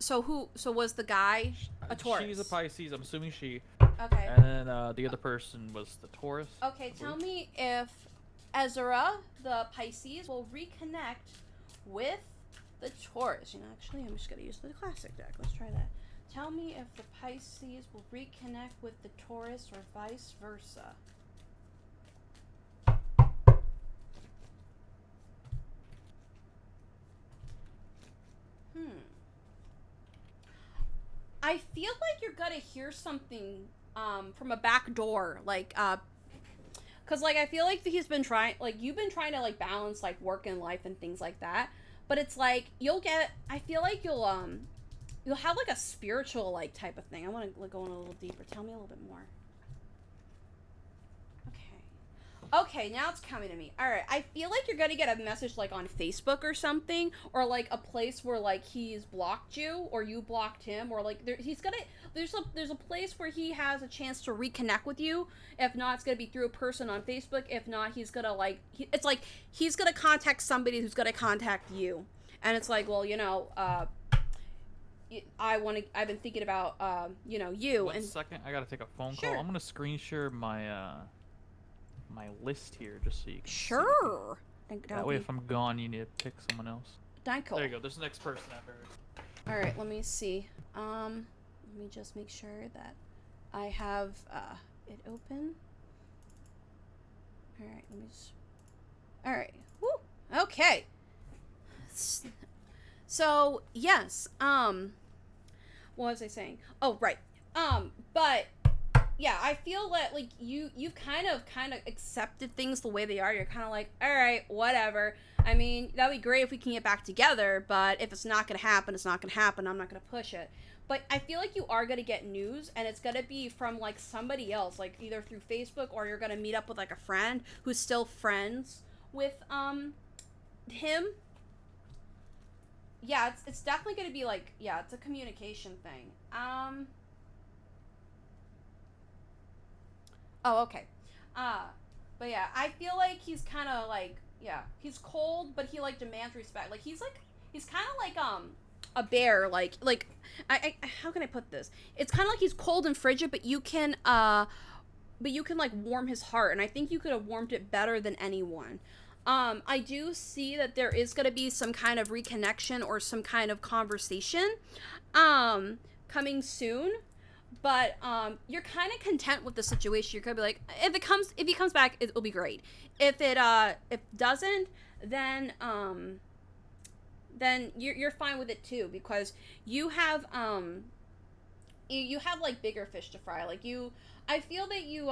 So was the guy a Taurus? She's a Pisces. I'm assuming she. Okay. And then the other person was the Taurus. Okay, tell me if Ezra, the Pisces, will reconnect with the Taurus. Actually, I'm just gonna use the classic deck. Let's try that. Tell me if the Pisces will reconnect with the Taurus or vice versa. I feel like you're gonna hear something from a back door, cause I feel like you've been trying to like balance like work and life and things like that, but it's like I feel like you'll have like a spiritual like type of thing. I want to go in a little deeper. Tell me a little bit more. Okay, now it's coming to me. All right, I feel like you're gonna get a message like on Facebook or something, or like a place where like he's blocked you, or you blocked him, or like there's a place where he has a chance to reconnect with you. If not, it's gonna be through a person on Facebook. If not, he's gonna he's gonna contact somebody who's gonna contact you, and it's like, well, I've been thinking about you. One second, I gotta take a phone call. I'm gonna screen share my my list here just so you can sure see. That way if I'm gone you need to pick someone else. There you go, there's the next person after her. All right, let me see. Let me just make sure that I have it open. All right, let me just. All right. Woo. Okay. So yes. What was I saying? Oh, right. But yeah, I feel that like you've kind of accepted things the way they are. You're kind of like, all right, whatever. I mean, that'd be great if we can get back together, but if it's not gonna happen, it's not gonna happen. I'm not gonna push it. But I feel like you are gonna get news, and it's gonna be from like somebody else, like either through Facebook, or you're gonna meet up with like a friend who's still friends with him. Yeah, it's definitely gonna be like, yeah, it's a communication thing. Oh, okay. But yeah, I feel like he's kind of like, yeah, he's cold, but he like demands respect. Like he's kind of like a bear. Like I how can I put this? It's kind of like he's cold and frigid, but you can like warm his heart, and I think you could have warmed it better than anyone. I do see that there is going to be some kind of reconnection or some kind of conversation coming soon. But you're kind of content with the situation. You're gonna be like, if he comes back, it'll be great. If doesn't, then you're fine with it too, because you have like bigger fish to fry. Like I feel that you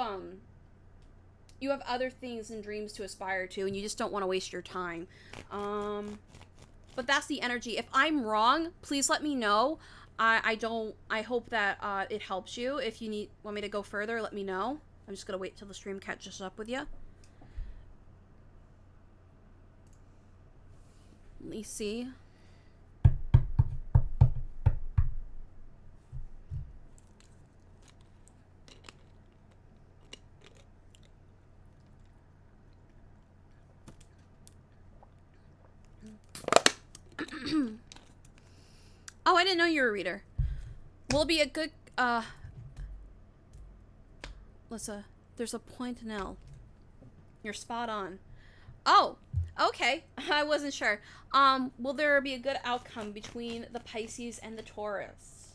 have other things and dreams to aspire to, and you just don't want to waste your time. But that's the energy. If I'm wrong, please let me know. I hope that it helps you. If you want me to go further, let me know. I'm just gonna wait till the stream catches up with you. Let me see. Oh, I didn't know you were a reader. Will be a good, Lissa, there's a point in L. You're spot on. Oh, okay. I wasn't sure. Will there be a good outcome between the Pisces and the Taurus?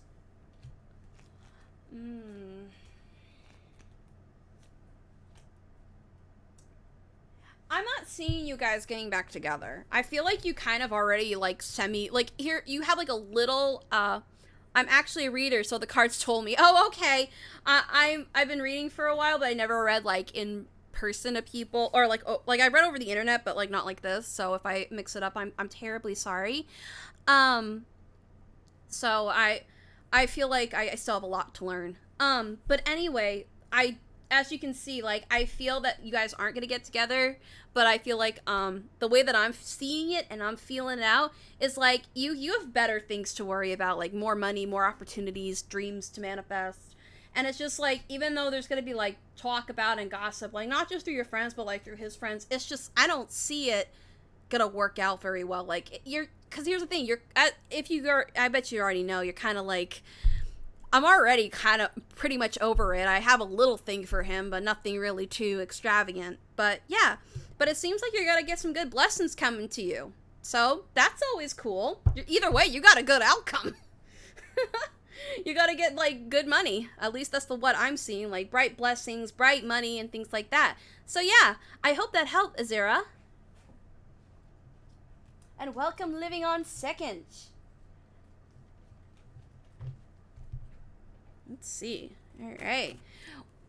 I'm not seeing you guys getting back together. I feel like you kind of already, like, like, here, you have, like, a little, I'm actually a reader, so the cards told me, oh, okay, I've been reading for a while, but I never read, like, in person to people, or, like, I read over the internet, but, like, not like this, so if I mix it up, I'm terribly sorry. So I feel like I still have a lot to learn. But anyway, as you can see, like, I feel that you guys aren't gonna get together, but I feel like, the way that I'm seeing it and I'm feeling it out is, like, you have better things to worry about, like, more money, more opportunities, dreams to manifest, and it's just, like, even though there's gonna be, like, talk about and gossip, like, not just through your friends, but, like, through his friends, it's just, I don't see it gonna work out very well, like, because here's the thing, I bet you already know, you're kind of like, I'm already kind of pretty much over it. I have a little thing for him, but nothing really too extravagant. But yeah, but it seems like you're gonna get some good blessings coming to you. So that's always cool. Either way, you got a good outcome. You gotta get, like, good money. At least that's what I'm seeing, like, bright blessings, bright money, and things like that. So yeah, I hope that helped, Azira. And welcome Living on Second. Let's see. All right.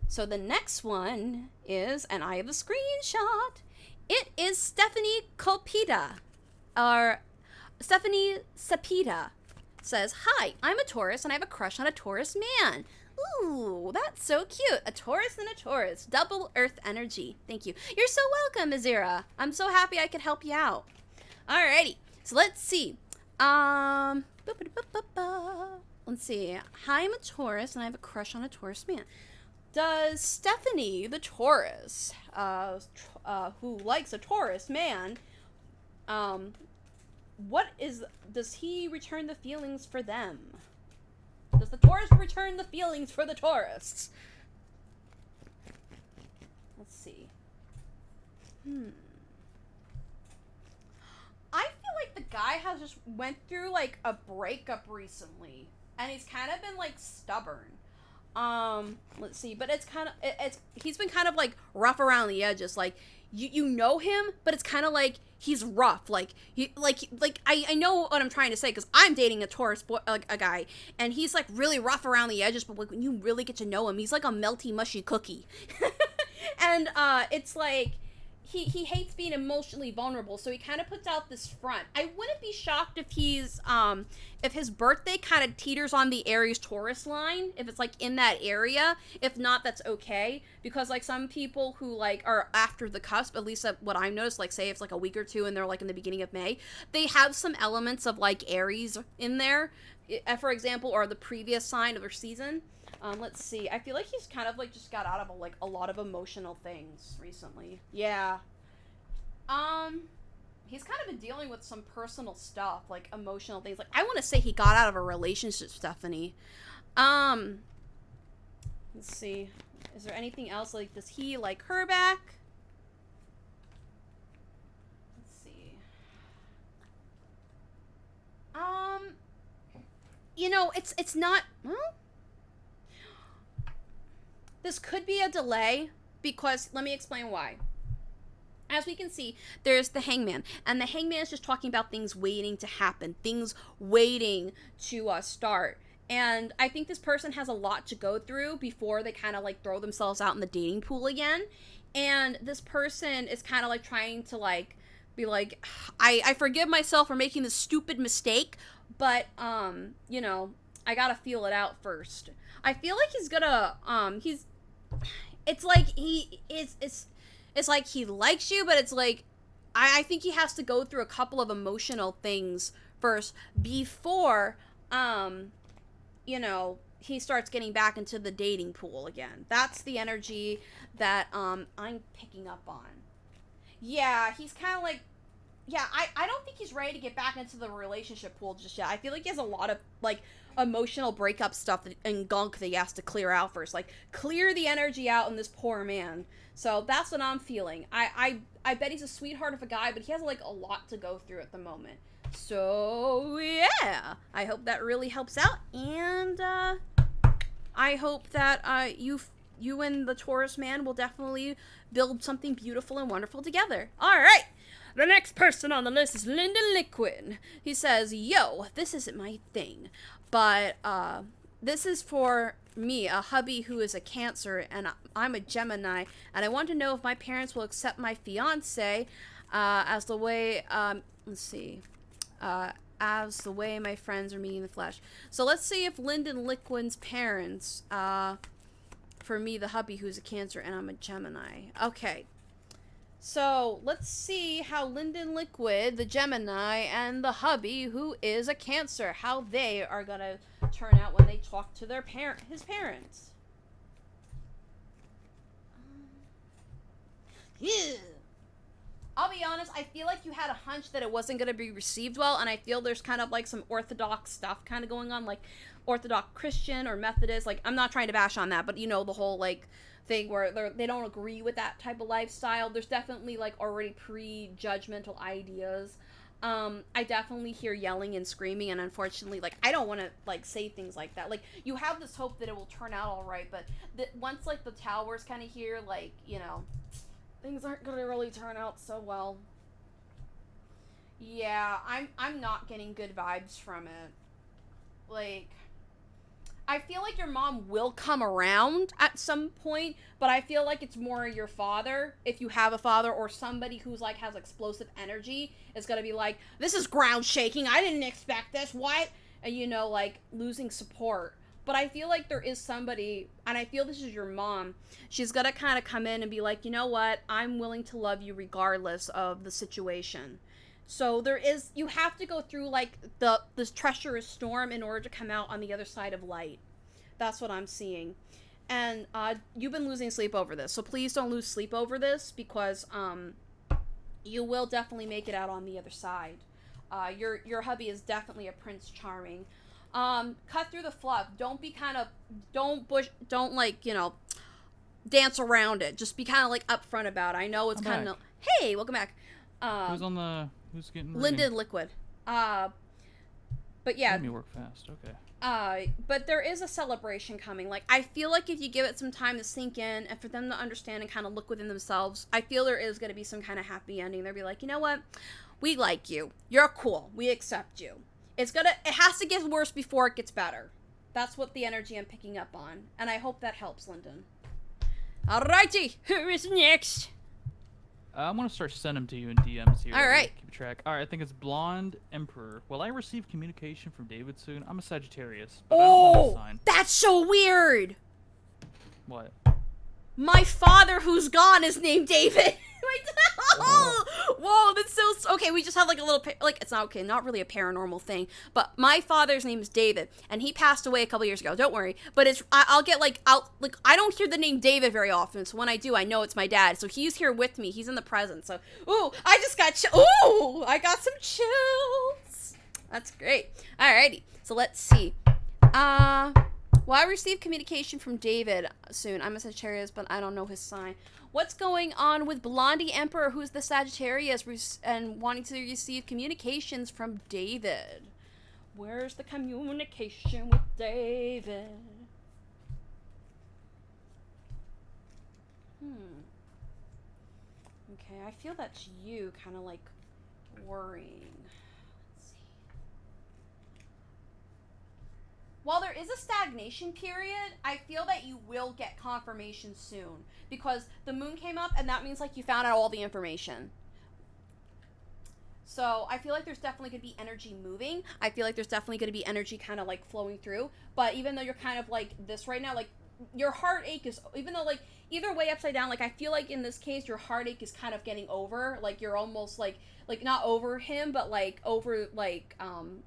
So the next one is, and I have a screenshot. It is Stephanie Kopita, or Stephanie Sapita, says, "Hi, I'm a Taurus and I have a crush on a Taurus man." Ooh, that's so cute. A Taurus and a Taurus. Double Earth energy. Thank you. You're so welcome, Azira. I'm so happy I could help you out. Alrighty. So let's see. Let's see. Hi, I'm a Taurus, and I have a crush on a Taurus man. Does Stephanie, the Taurus, who likes a Taurus man, does he return the feelings for them? Does the Taurus return the feelings for the Taurus? Let's see. I feel like the guy has just went through, like, a breakup recently, and he's kind of been, like, stubborn. Let's see, but it's kind of, he's been kind of, like, rough around the edges, like, you know him, but it's kind of like, he's rough, like, I know what I'm trying to say, because I'm dating a Taurus boy, a guy, and he's, like, really rough around the edges, but, like, when you really get to know him, he's, like, a melty, mushy cookie. And, it's, like, he hates being emotionally vulnerable, so he kind of puts out this front. I wouldn't be shocked if if his birthday kind of teeters on the Aries Taurus line, if it's, like, in that area. If not, that's okay, because, like, some people who, like, are after the cusp, at least what I've noticed, like, say it's, like, a week or two and they're, like, in the beginning of May, they have some elements of, like, Aries in there, for example, or the previous sign of their season. Let's see. I feel like he's kind of, like, just got out of, like, a lot of emotional things recently. Yeah. He's kind of been dealing with some personal stuff, like, emotional things. Like, I want to say he got out of a relationship, Stephanie. Let's see. Is there anything else? Like, does he like her back? Let's see. You know, it's not, well, this could be a delay, because, let me explain why. As we can see, there's the Hangman, and the Hangman is just talking about things waiting to happen, things waiting to start. And I think this person has a lot to go through before they kind of, like, throw themselves out in the dating pool again. And this person is kind of, like, trying to, like, be like, I forgive myself for making this stupid mistake, but, you know, I gotta feel it out first. I feel like he's gonna, it's like it's like he likes you, but it's like, I think he has to go through a couple of emotional things first before, you know, he starts getting back into the dating pool again. That's the energy that, I'm picking up on. Yeah, he's kind of like, yeah, I don't think he's ready to get back into the relationship pool just yet. I feel like he has a lot of, like, emotional breakup stuff and gunk that he has to clear out first. Like, clear the energy out in this poor man. So that's what I'm feeling. I bet he's a sweetheart of a guy, but he has, like, a lot to go through at the moment. So, yeah. I hope that really helps out. And, I I hope that you and the Taurus man will definitely build something beautiful and wonderful together. All right. The next person on the list is Lyndon Liquid. He says, yo, this isn't my thing, but this is for me, a hubby who is a Cancer, and I'm a Gemini, and I want to know if my parents will accept my fiance as the way, as the way my friends are meeting the flesh. So let's see if Lyndon Liquid's parents, for me, the hubby who's a Cancer, and I'm a Gemini. Okay. So let's see how Lyndon Liquid, the Gemini, and the hubby who is a Cancer, how they are gonna turn out when they talk to their his parents. Yeah. I'll be honest, I feel like you had a hunch that it wasn't going to be received well, and I feel there's kind of like some Orthodox stuff kind of going on, like Orthodox Christian or Methodist. Like, I'm not trying to bash on that, but you know, the whole like thing where they don't agree with that type of lifestyle. There's definitely like already pre-judgmental ideas. I definitely hear yelling and screaming, and unfortunately, like, I don't want to like say things like that. Like, you have this hope that it will turn out all right, but once like the towers kind of hear, like, you know, things aren't gonna really turn out so well. Yeah, I'm not getting good vibes from it. Like, I feel like your mom will come around at some point, but I feel like it's more your father, if you have a father, or somebody who's like has explosive energy, is gonna be like, this is ground shaking, I didn't expect this, what? And you know, like, losing support. But I feel like there is somebody, and I feel this is your mom, she's gonna kind of come in and be like, you know what, I'm willing to love you regardless of the situation. So there is, you have to go through like this treacherous storm in order to come out on the other side of light. That's what I'm seeing. And you've been losing sleep over this, so please don't lose sleep over this, because you will definitely make it out on the other side. Your hubby is definitely a Prince Charming. Cut through the fluff. Don't like, you know, dance around it. Just be kind of like upfront about it. I know it's kind of, hey, welcome back. Who's getting Lyndon Liquid. But yeah. Let me work fast. Okay. But there is a celebration coming. Like, I feel like if you give it some time to sink in and for them to understand and kind of look within themselves, I feel there is going to be some kind of happy ending. They'll be like, you know what? We like you. You're cool. We accept you. It has to get worse before it gets better. That's what the energy I'm picking up on. And I hope that helps, Lyndon. Alrighty. Who is next? I'm going to start sending them to you in DMs here. All right. Keep track. All right, I think it's Blonde Emperor. Will I receive communication from David soon? I'm a Sagittarius. But I don't know his sign. That's so weird. What? My father who's gone is named David. Whoa, that's so... Okay, we just have like a little... Like, it's not okay, not really a paranormal thing. But my father's name is David, and he passed away a couple years ago. Don't worry. But it's... I'll get like... I don't hear the name David very often, so when I do, I know it's my dad. So he's here with me. He's in the present. So, ooh, I just got... Ooh, I got some chills. That's great. Alrighty. So let's see. Well, I received communication from David soon. I'm a Sagittarius, but I don't know his sign. What's going on with Blondie Emperor, who's the Sagittarius, and wanting to receive communications from David? Where's the communication with David? Okay, I feel that's you kind of like worrying. While there is a stagnation period, I feel that you will get confirmation soon, because the moon came up and that means like you found out all the information. So I feel like there's definitely going to be energy moving. I feel like there's definitely going to be energy kind of like flowing through. But even though you're kind of like this right now, like your heartache is, even though like either way upside down, like I feel like in this case your heartache is kind of getting over. Like you're almost like not over him, but like over like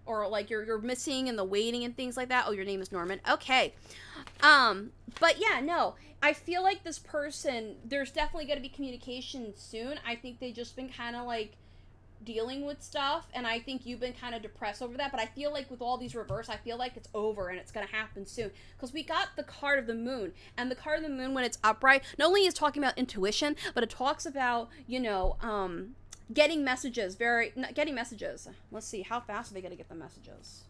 or like you're missing and the waiting and things like that. Oh, your name is Norman. Okay. But yeah, no, I feel like this person, there's definitely going to be communication soon. I think they just been kind of like dealing with stuff, and I think you've been kind of depressed over that, but I feel like with all these reverse, I feel like it's over and it's going to happen soon, because we got the card of the moon, and the card of the moon, when it's upright, not only is talking about intuition, but it talks about, you know, getting messages, getting messages. Let's see, how fast are they going to get the messages?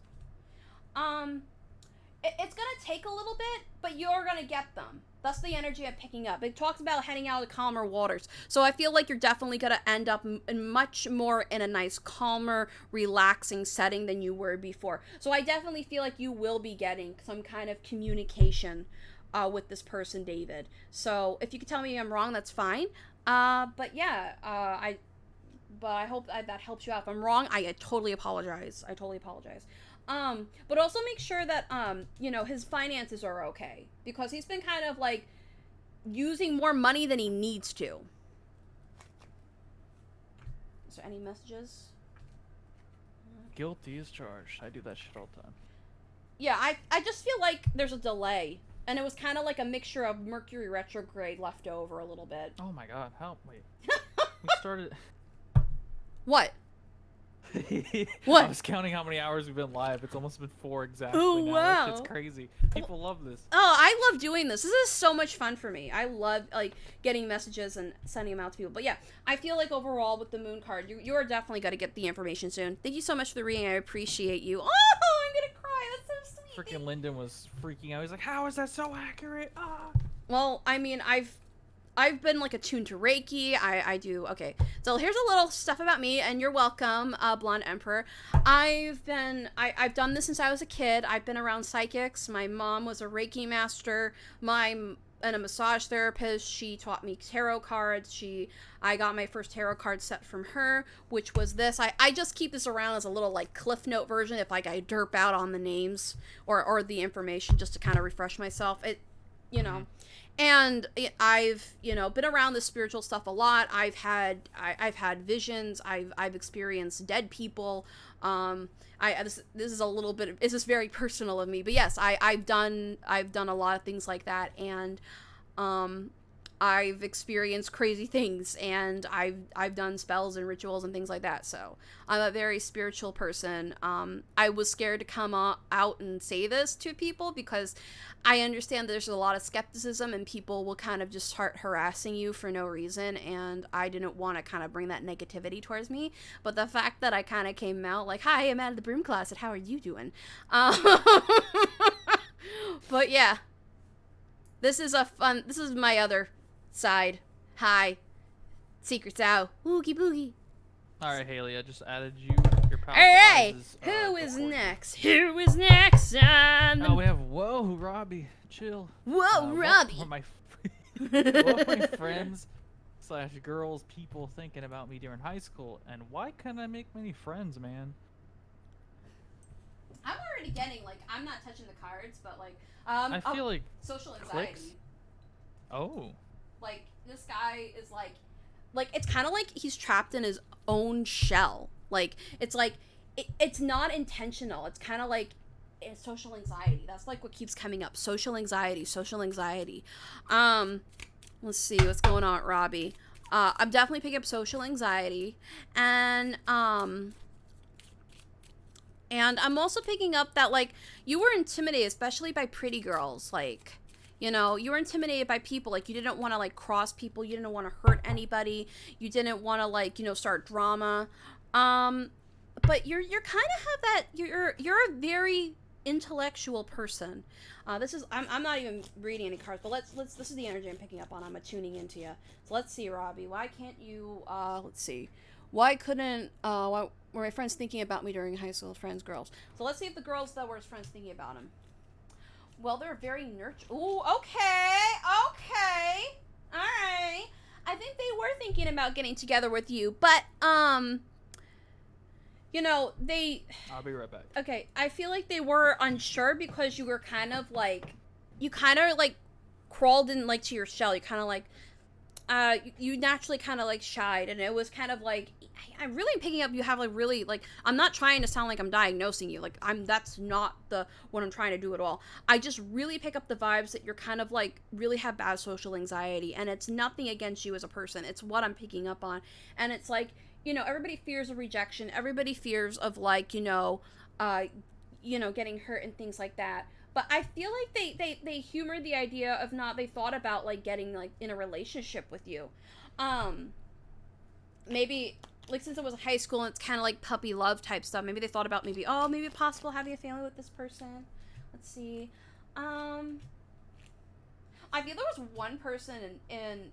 it's gonna take a little bit, but you're gonna get them. That's the energy I'm picking up. It talks about heading out to calmer waters. So I feel like you're definitely going to end up much more in a nice, calmer, relaxing setting than you were before. So I definitely feel like you will be getting some kind of communication with this person, David. So if you could tell me I'm wrong, that's fine. But yeah, I hope that helps you out. If I'm wrong, I totally apologize. But also make sure that, his finances are okay. Because he's been kind of, like, using more money than he needs to. Is there any messages? Guilty as charged. I do that shit all the time. Yeah, I just feel like there's a delay. And it was kind of like a mixture of Mercury retrograde left over a little bit. Oh my god, help. Wait. We started... What? What? I was counting how many hours we've been live. It's almost been 4 exactly now. Wow. It's crazy. People love this. Oh, I love doing this. This is so much fun for me. I love, like, getting messages and sending them out to people. But yeah, I feel like overall with the moon card, you are definitely going to get the information soon. Thank you so much for the reading. I appreciate you. Oh, I'm going to cry. That's so sweet. Freaking Lyndon was freaking out. He's like, how is that so accurate? Ah. Well, I mean, I've been, like, attuned to Reiki. I do. Okay. So here's a little stuff about me, and you're welcome, Blonde Emperor. I've done this since I was a kid. I've been around psychics. My mom was a Reiki master. And a massage therapist. She taught me tarot cards. I got my first tarot card set from her, which was this. I just keep this around as a little, like, Cliff Note version if, like, I derp out on the names or the information just to kind of refresh myself. And I've, been around the spiritual stuff a lot. I've had visions. I've experienced dead people. This is very personal of me, but yes, I've done a lot of things like that, and I've experienced crazy things, and I've done spells and rituals and things like that. So I'm a very spiritual person. I was scared to come out and say this to people because I understand that there's a lot of skepticism and people will kind of just start harassing you for no reason, and I didn't want to kind of bring that negativity towards me. But the fact that I kind of came out like, hi, I'm out of the broom closet, how are you doing? But yeah, this is my other side. Hi. Secrets out. Oogie boogie. Alright, Haley, I just added you. Your power. Alright, who is next? Who is next? We have Robbie. Chill. Robbie. What my friends / girls, people thinking about me during high school, and why couldn't I make many friends, man? I'm already getting, like, I'm not touching the cards, but, like, I feel like social anxiety. Clicks? Oh. Like, this guy is like it's kind of like he's trapped in his own shell. Like, it's like, it's not intentional. It's kind of like social anxiety. That's, like, what keeps coming up. Social anxiety. Let's see what's going on with Robbie. I'm definitely picking up social anxiety. And I'm also picking up that, like, you were intimidated, especially by pretty girls. Like, you were intimidated by people. Like, you didn't want to, like, cross people. You didn't want to hurt anybody. You didn't want to, like, start drama. But you're kind of have that, you're a very intellectual person. I'm not even reading any cards, but this is the energy I'm picking up on. I'm attuning into you. So let's see, Robbie. Why can't you, let's see. Why were my friends thinking about me during high school? Friends, girls. So let's see if the girls that were his friends thinking about him. Well, they're very nurturing. Ooh, okay. Alright. I think they were thinking about getting together with you, but, they... I'll be right back. Okay, I feel like they were unsure because you were kind of, like... You kind of, like, crawled in, like, to your shell. You kind of, like... you naturally kind of, like, shied, and it was kind of, like... I'm really picking up you have, like, really, like... I'm not trying to sound like I'm diagnosing you. Like, that's not what I'm trying to do at all. I just really pick up the vibes that you're kind of, like, really have bad social anxiety, and it's nothing against you as a person. It's what I'm picking up on. And it's, like... everybody fears of rejection. Everybody fears of, like, getting hurt and things like that. But I feel like they humor the idea of they thought about, like, getting, like, in a relationship with you. Maybe, like, since it was high school and it's kind of like puppy love type stuff, maybe they thought about maybe possible having a family with this person. Let's see. I feel there was one person in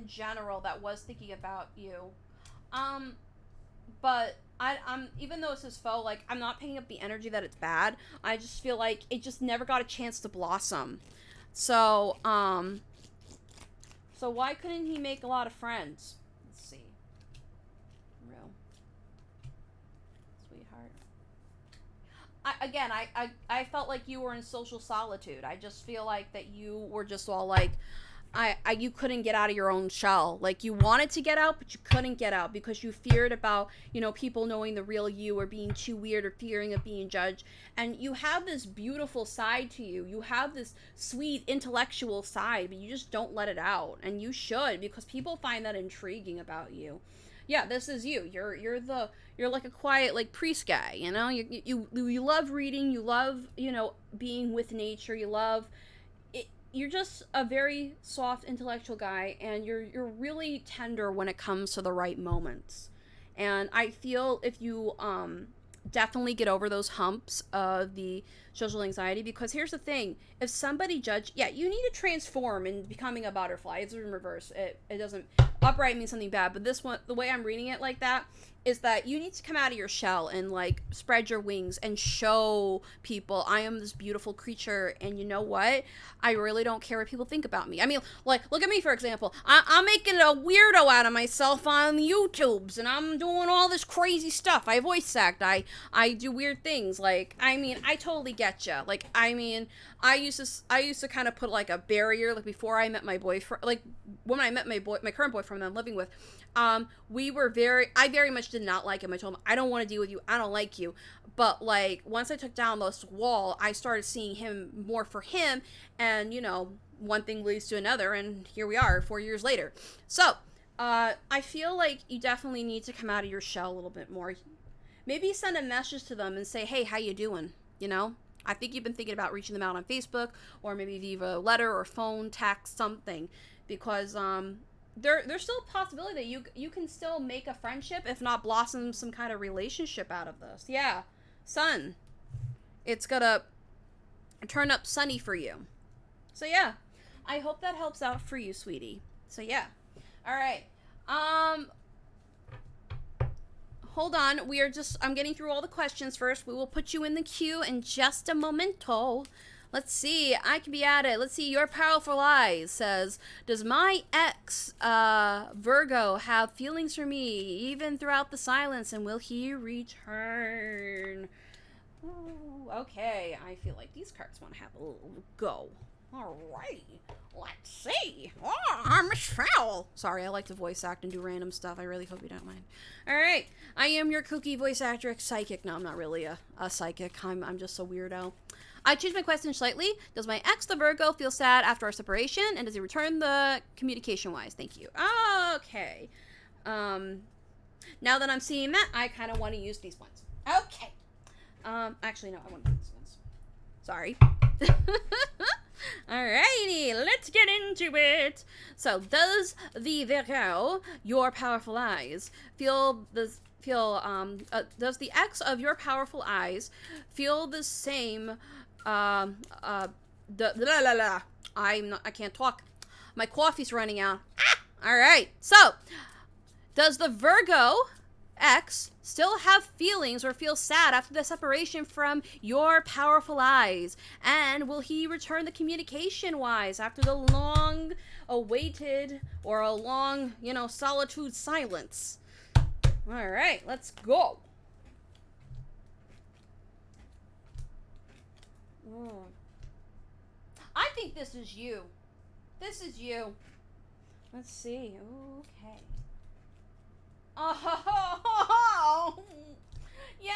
general that was thinking about you. But I'm even though this is faux, like, I'm not picking up the energy that it's bad. I just feel like it just never got a chance to blossom. So, so why couldn't he make a lot of friends? Let's see. Real. Sweetheart. I felt like you were in social solitude. I just feel like that you were just all like, you couldn't get out of your own shell. Like, you wanted to get out, but you couldn't get out because you feared about, you know, people knowing the real you, or being too weird, or fearing of being judged. And you have this beautiful side to you. You have this sweet intellectual side, but you just don't let it out. And you should, because people find that intriguing about you. Yeah, this is you. You're like a quiet, like, priest guy, you know? You love reading, you love, you know, being with nature, you love it. You're just a very soft intellectual guy, and you're really tender when it comes to the right moments. And I feel if you definitely get over those humps of the social anxiety, because here's the thing, if somebody you need to transform in becoming a butterfly. It's in reverse. It doesn't, upright means something bad, but this one, the way I'm reading it like that, is that you need to come out of your shell and, like, spread your wings and show people, I am this beautiful creature, and you know what? I really don't care what people think about me. I mean, like, look at me, for example. I'm making a weirdo out of myself on YouTubes, and I'm doing all this crazy stuff. I voice act. I do weird things. Like, I mean, I totally get you. Like, I mean, I used to kind of put, like, a barrier, like, before I met my boyfriend, like, when I met my current boyfriend that I'm living with, I very much did not like him. I told him, I don't want to deal with you. I don't like you. But, like, once I took down this wall, I started seeing him more for him. And, you know, one thing leads to another. And here we are 4 years later. So, I feel like you definitely need to come out of your shell a little bit more. Maybe send a message to them and say, hey, how you doing? You know? I think you've been thinking about reaching them out on Facebook, or maybe via letter or phone, text, something. Because, there's still a possibility that you can still make a friendship, if not blossom some kind of relationship out of this. Yeah, sun. It's gonna turn up sunny for you. So yeah, I hope that helps out for you, sweetie. So yeah. All right. Hold on. I'm getting through all the questions first. We will put you in the queue in just a momento. Let's see, I can be at it. Let's see, Your Powerful Eyes says, does my ex, Virgo, have feelings for me, even throughout the silence, and will he return? Ooh, okay, I feel like these cards want to have a little go. Alrighty, let's see. Oh, I'm Michelle. Sorry, I like to voice act and do random stuff. I really hope you don't mind. Alright, I am your kooky voice actress, psychic. No, I'm not really a psychic. I'm just a weirdo. I changed my question slightly. Does my ex, the Virgo, feel sad after our separation? And does he return the communication-wise? Thank you. Okay. Now that I'm seeing that, I kind of want to use these ones. Okay. Actually, no, I want to use these ones. Sorry. Alrighty, let's get into it. So, does the Virgo, Your Powerful Eyes, does the ex of Your Powerful Eyes feel the same, I can't talk. My coffee's running out. Alright, so, does the Virgo ex still have feelings or feel sad after the separation from Your Powerful Eyes? And will he return the communication-wise after the long-awaited or a long, solitude silence? Alright, let's go. I think this is you. This is you. Let's see. Okay. Oh, yeah,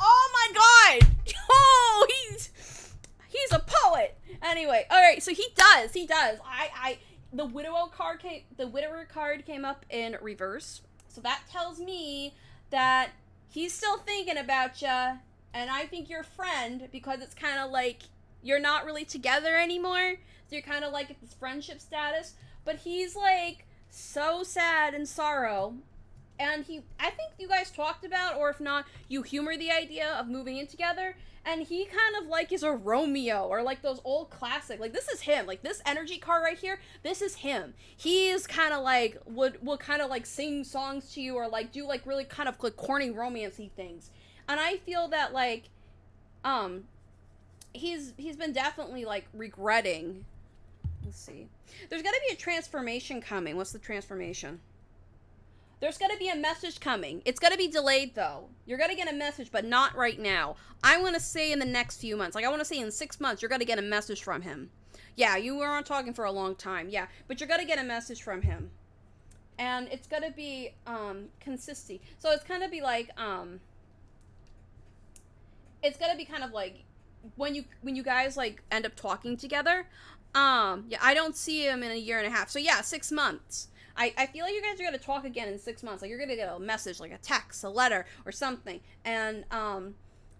oh my god. Oh, he's a poet. Anyway, all right, so he does. The widower card came up in reverse. So that tells me that he's still thinking about ya, and I think you're a friend, because it's kind of like you're not really together anymore. So you're kind of like at this friendship status, but he's like so sad and sorrow. and I think you guys talked about, or if not, you humor the idea of moving in together, and he kind of like is a Romeo, or like those old classic, like this is him, like this energy card right here, this is him. He is kind of like, would kind of like sing songs to you, or like do like really kind of like corny romancy things. And I feel that like, he's been definitely like regretting. Let's see. There's got to be a transformation coming. What's the transformation? There's got to be a message coming. It's got to be delayed, though. You're going to get a message, but not right now. I want to say in the next few months. Like, I want to say in 6 months, you're going to get a message from him. Yeah, you weren't talking for a long time. Yeah, but you're going to get a message from him. And it's going to be, consistency. So it's going to be like, it's going to be kind of like, when you guys, like, end up talking together, yeah, I don't see him in a year and a half. So yeah, 6 months. I feel like you guys are going to talk again in 6 months. Like, you're going to get a message, like a text, a letter, or something. And,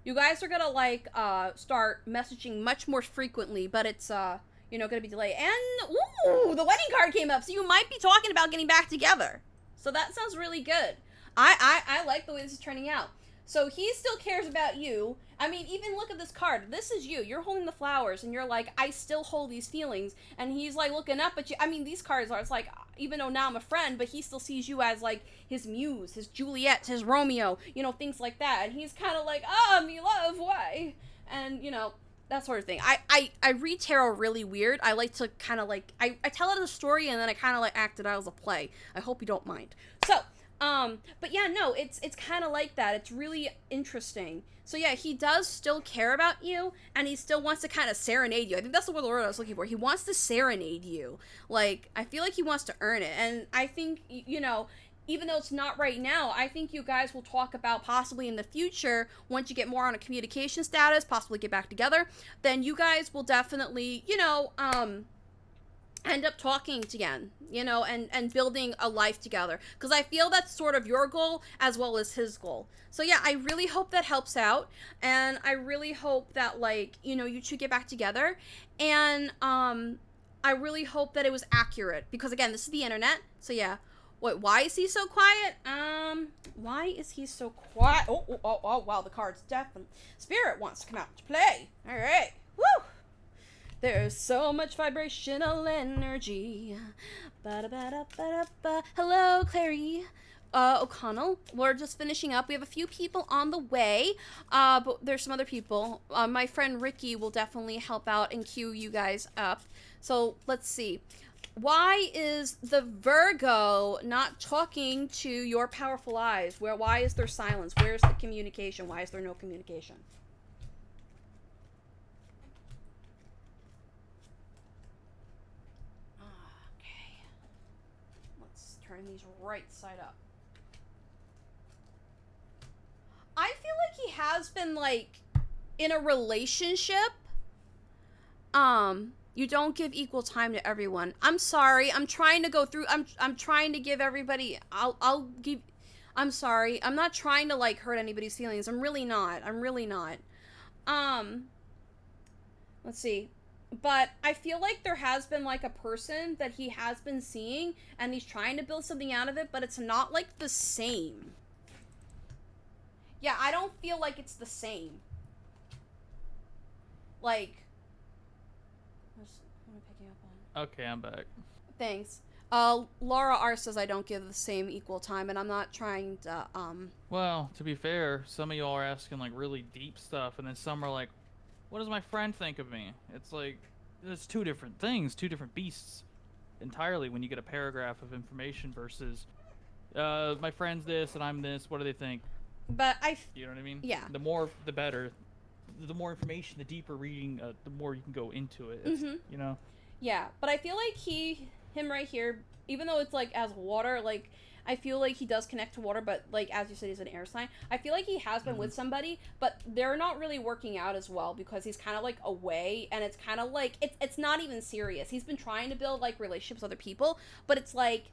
you guys are going to, like, start messaging much more frequently, but it's, you know, going to be delayed. And, ooh, the wedding card came up, so you might be talking about getting back together. So that sounds really good. I like the way this is turning out. So he still cares about you. I mean, even look at this card. This is you. You're holding the flowers, and you're like, I still hold these feelings. And he's, like, looking up at you. I mean, these cards are, it's like, even though now I'm a friend, but he still sees you as, like, his muse, his Juliet, his Romeo, you know, things like that. And he's kind of like, me love, why? And, you know, that sort of thing. I read tarot really weird. I like to kind of, like, I tell it as a story, and then I kind of, like, act it out as a play. I hope you don't mind. So, but yeah, no, it's kind of like that. It's really interesting. So yeah, he does still care about you, and he still wants to kind of serenade you. I think that's the word I was looking for. He wants to serenade you. Like, I feel like he wants to earn it. And I think, you know, even though it's not right now, I think you guys will talk about possibly in the future, once you get more on a communication status, possibly get back together, then you guys will definitely, you know, end up talking again, you know, and building a life together. Because I feel that's sort of your goal as well as his goal. So yeah, I really hope that helps out. And I really hope that, like, you know, you two get back together. And I really hope that it was accurate. Because again, this is the internet. So yeah. Why is he so quiet? Why is he so quiet? Oh, wow, the card's definitely... Spirit wants to come out to play. All right. Woo! There's so much vibrational energy. Ba-da-ba-da-ba-da-ba. Hello, Clary. O'Connell. We're just finishing up. We have a few people on the way, but there's some other people. My friend Ricky will definitely help out and cue you guys up. So let's see. Why is the Virgo not talking to your powerful eyes? Why is there silence? Where's the communication? Why is there no communication? Okay. Let's turn these right side up. I feel like he has been, like, in a relationship. You don't give equal time to everyone. I'm sorry. I'm trying to go through. I'm trying to give everybody. I'll give. I'm sorry. I'm not trying to, like, hurt anybody's feelings. I'm really not. Let's see. But I feel like there has been, like, a person that he has been seeing, and he's trying to build something out of it, but it's not, like, the same. Yeah, I don't feel like it's the same. Like, what am I picking up on? Okay, I'm back. Thanks. Laura R says I don't give the same equal time, and I'm not trying to, Well, to be fair, some of y'all are asking, like, really deep stuff, and then some are like, what does my friend think of me? It's like, there's two different things, two different beasts entirely when you get a paragraph of information versus, my friend's this and I'm this, what do they think? But you know what I mean? Yeah. The more, the better. The more information, the deeper reading, the more you can go into it. It's, you know? Yeah, but I feel like him right here, even though it's, like, as water, like, I feel like he does connect to water, but, like, as you said, he's an air sign. I feel like he has been with somebody, but they're not really working out as well because he's kind of, like, away, and it's kind of, like, it's not even serious. He's been trying to build, like, relationships with other people, but it's, like,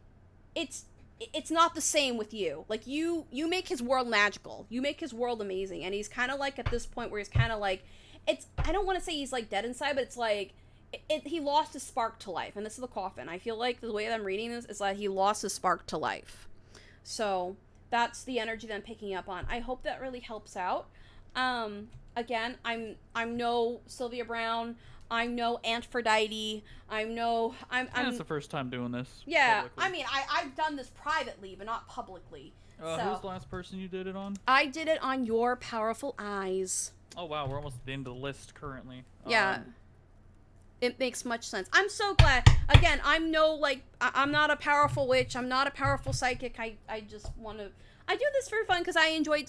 it's not the same with you. Like, you make his world magical. You make his world amazing, and he's kind of, like, at this point where he's kind of, like, I don't want to say he's, like, dead inside, but it's, like, he lost his spark to life, and this is the coffin. I feel like the way that I'm reading this is that he lost his spark to life. So That's the energy that I'm picking up on. I hope that really helps out. Again, I'm no Sylvia Brown. I'm no Antphrodite. I'm That's the first time doing this. Yeah, publicly. I mean, I've done this privately, but not publicly. Who's the last person you did it on? I did it on Your Powerful Eyes. Oh wow, we're almost at the end of the list currently. Yeah. It makes much sense. I'm so glad. Again, I'm not a powerful witch. I'm not a powerful psychic. I just want to... I do this for fun because I enjoy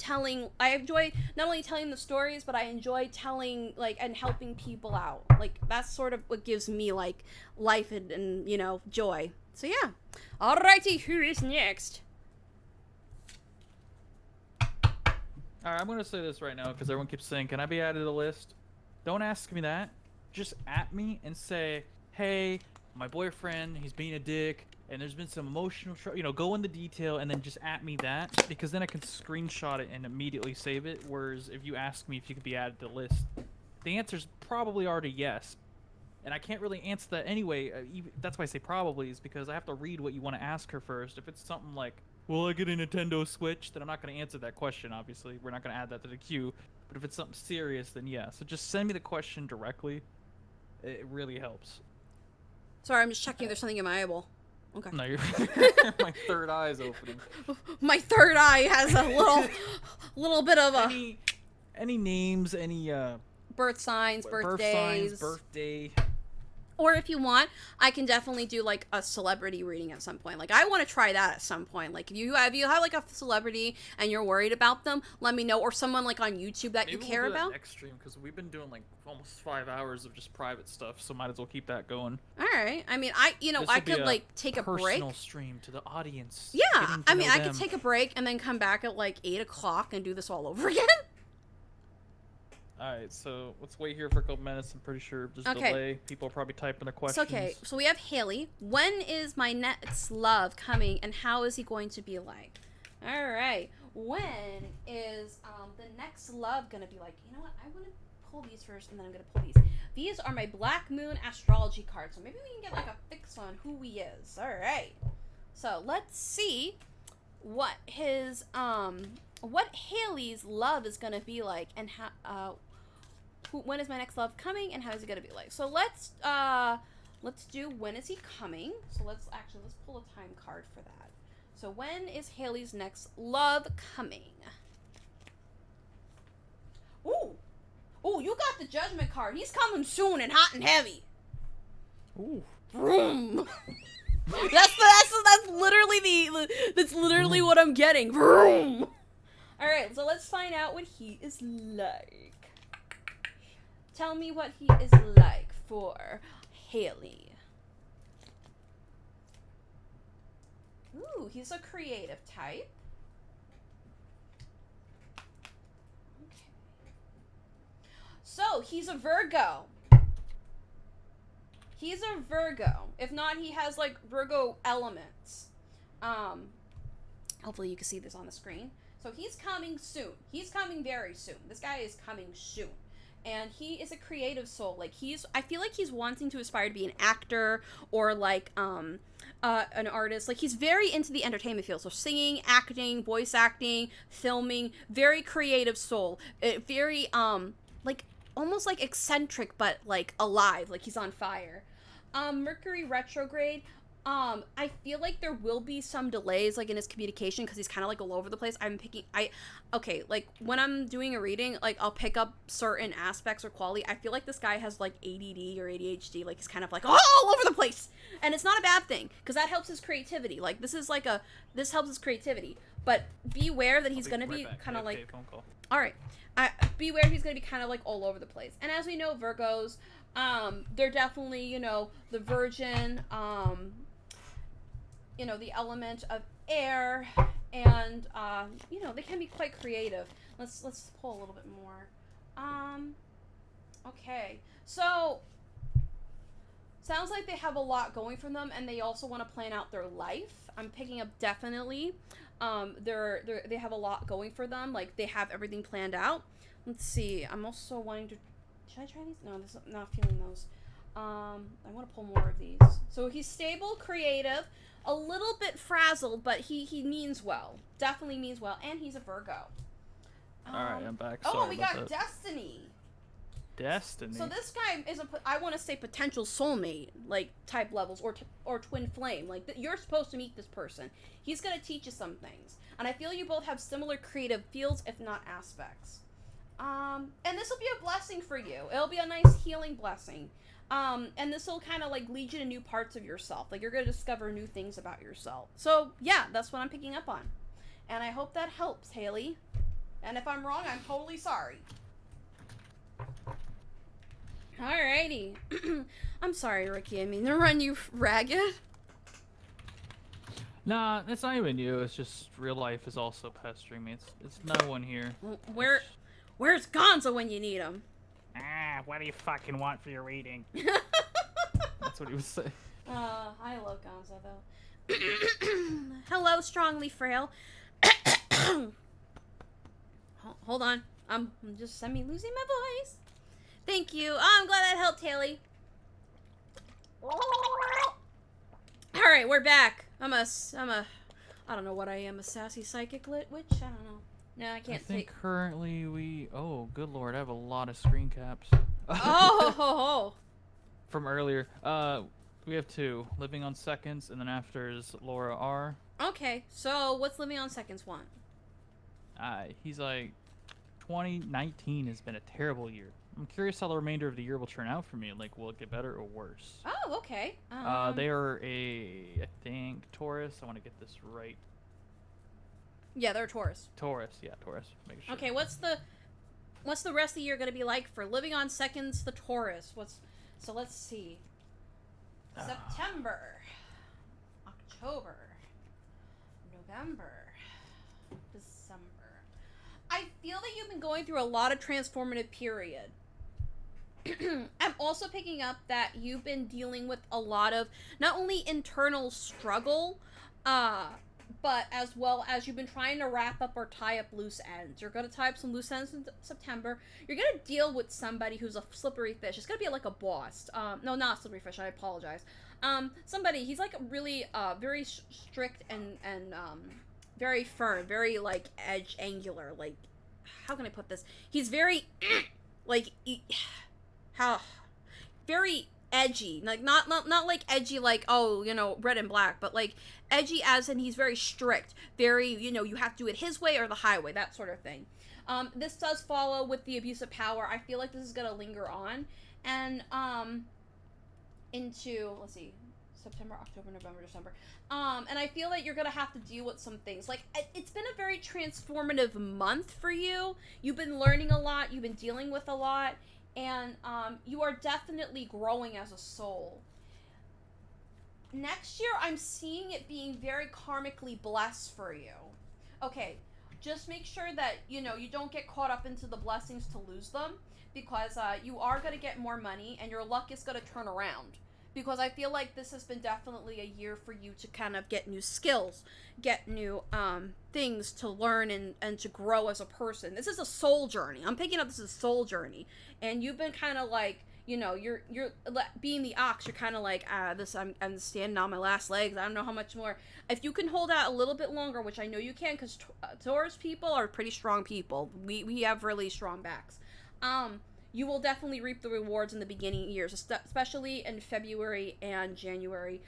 not only telling the stories, but I enjoy telling, like, and helping people out. Like, that's sort of what gives me, like, life and you know, joy. So, yeah. Alrighty, who is next? Alright, I'm going to say this right now because everyone keeps saying, can I be added to the list? Don't ask me that. Just at me and say, hey, my boyfriend, he's being a dick, and there's been some emotional, go into detail, and then just at me that, because then I can screenshot it and immediately save it, whereas if you ask me if you could be added to the list, the answer's probably already yes. And I can't really answer that anyway. That's why I say probably, is because I have to read what you want to ask her first. If it's something like, will I get a Nintendo Switch, then I'm not going to answer that question, obviously. We're not going to add that to the queue. But if it's something serious, then yeah. So just send me the question directly. It really helps. Sorry, I'm just checking if there's something in my eyeball. Okay. No, my third eye is opening. My third eye has a little bit of a... Any names, any birth signs, birthdays. Birthday. Or if you want, I can definitely do like a celebrity reading at some point. Like I want to try that at some point. Like if you have like a celebrity and you're worried about them, let me know. Or someone like on YouTube that you care about. Maybe we'll do that next stream because we've been doing like almost 5 hours of just private stuff, so might as well keep that going. All right. I mean, I could like take a break. Personal stream to the audience. Yeah. I mean, I could take a break and then come back at like 8 o'clock and do this all over again. Alright, so let's wait here for a couple minutes. I'm pretty sure there's a delay. People are probably typing their questions. Okay, so we have Haley. When is my next love coming, and how is he going to be like? Alright, when is the next love going to be like? You know what, I want to pull these first, and then I'm going to pull these. These are my Black Moon astrology cards, so maybe we can get like a fix on who he is. Alright, so let's see what his, what Haley's love is going to be like, and how, when is my next love coming, and how is it gonna be like? So let's do when is he coming. So let's pull a time card for that. So when is Haley's next love coming? Ooh, you got the Judgment card. He's coming soon and hot and heavy. Ooh, vroom. that's literally what I'm getting. Vroom. All right, so let's find out what he is like. Tell me what he is like for Haley. Ooh, he's a creative type. Okay. So, he's a Virgo. He's a Virgo. If not, he has, like, Virgo elements. Hopefully you can see this on the screen. So, he's coming soon. He's coming very soon. This guy is coming soon. And he is a creative soul. Like I feel like he's wanting to aspire to be an actor or like an artist. Like he's very into the entertainment field. So singing, acting, voice acting, filming, very creative soul. Very like almost like eccentric but like alive. Like he's on fire. Mercury retrograde. I feel like there will be some delays, like, in his communication, because he's kind of, like, all over the place. Okay, like, when I'm doing a reading, like, I'll pick up certain aspects or quality. I feel like this guy has, like, ADD or ADHD, like, he's kind of, like, all over the place, and it's not a bad thing, because that helps his creativity. Like, this helps his creativity, but beware that he's gonna be kind of, like, alright, beware he's gonna be kind of, like, all over the place. And as we know, Virgos, they're definitely, you know, the virgin, you know, the element of air, and, you know, they can be quite creative. Let's pull a little bit more. Okay, so, sounds like they have a lot going for them, and they also want to plan out their life. I'm picking up definitely, they have a lot going for them, like, they have everything planned out. Let's see, I'm also wanting to, should I try these? No, I'm not feeling those. I want to pull more of these. So he's stable, creative, a little bit frazzled, but he means well. Definitely means well, and he's a Virgo. Alright, I'm back. Sorry we got Destiny. Destiny? So this guy is I want to say potential soulmate, like, type levels, or twin flame. Like, you're supposed to meet this person. He's going to teach you some things. And I feel you both have similar creative fields, if not aspects. And this will be a blessing for you. It'll be a nice healing blessing. And this will kind of, like, lead you to new parts of yourself. Like, you're going to discover new things about yourself. So, yeah, that's what I'm picking up on. And I hope that helps, Haley. And if I'm wrong, I'm totally sorry. Alrighty. I'm sorry, Ricky. I mean to run you ragged. Nah, it's not even you. It's just real life is also pestering me. It's no one here. Where's Gonzo when you need him? What do you fucking want for your reading? That's what he was saying. I love Gonzo, though. Hello, strongly frail. Hold on. I'm just losing my voice. Thank you. Oh, I'm glad that helped, Haley. Alright, we're back. I don't know what I am, a sassy psychic witch? I don't know. No, I can't I think currently oh, good lord, I have a lot of screen caps. Oh! From earlier. We have 2. Living on Seconds, and then after is Laura R. Okay, so what's Living on Seconds want? He's like, 2019 has been a terrible year. I'm curious how the remainder of the year will turn out for me. Like, will it get better or worse? Oh, okay. They are I think, Taurus. I want to get this right. Yeah, they're Taurus. Taurus, yeah, Taurus. Make sure. Okay, what's the rest of the year going to be like for Living on Seconds, the Taurus? So let's see. September, October, November, December. I feel that you've been going through a lot of transformative period. I'm also picking up that you've been dealing with a lot of not only internal struggle, but as well as you've been trying to wrap up or tie up loose ends. You're going to tie up some loose ends in September. You're going to deal with somebody who's a slippery fish. It's going to be like a boss. No, not a slippery fish. I apologize. Somebody, he's like really very strict and very firm, very like angular. Like, how can I put this? He's very like very edgy, like not like edgy like, oh, you know, red and black, but like edgy as in he's very strict, very, you know, you have to do it his way or the highway, that sort of thing. This does follow with the abuse of power. I feel like this is gonna linger on and into, let's see, September, October, November, December. And I feel like you're gonna have to deal with some things. Like, it's been a very transformative month for you. You've been learning a lot, you've been dealing with a lot, and you are definitely growing as a soul. Next year, I'm seeing it being very karmically blessed for you. Okay, just make sure that, you know, you don't get caught up into the blessings to lose them, because you are going to get more money, and your luck is going to turn around. Because I feel like this has been definitely a year for you to kind of get new skills, get new things to learn and to grow as a person. This is a soul journey. I'm picking up this is a soul journey. And you've been kind of like, you know, you're being the ox, you're kind of like, I'm standing on my last legs. I don't know how much more. If you can hold out a little bit longer, which I know you can, because Taurus people are pretty strong people. We have really strong backs. You will definitely reap the rewards in the beginning years, especially in February and January.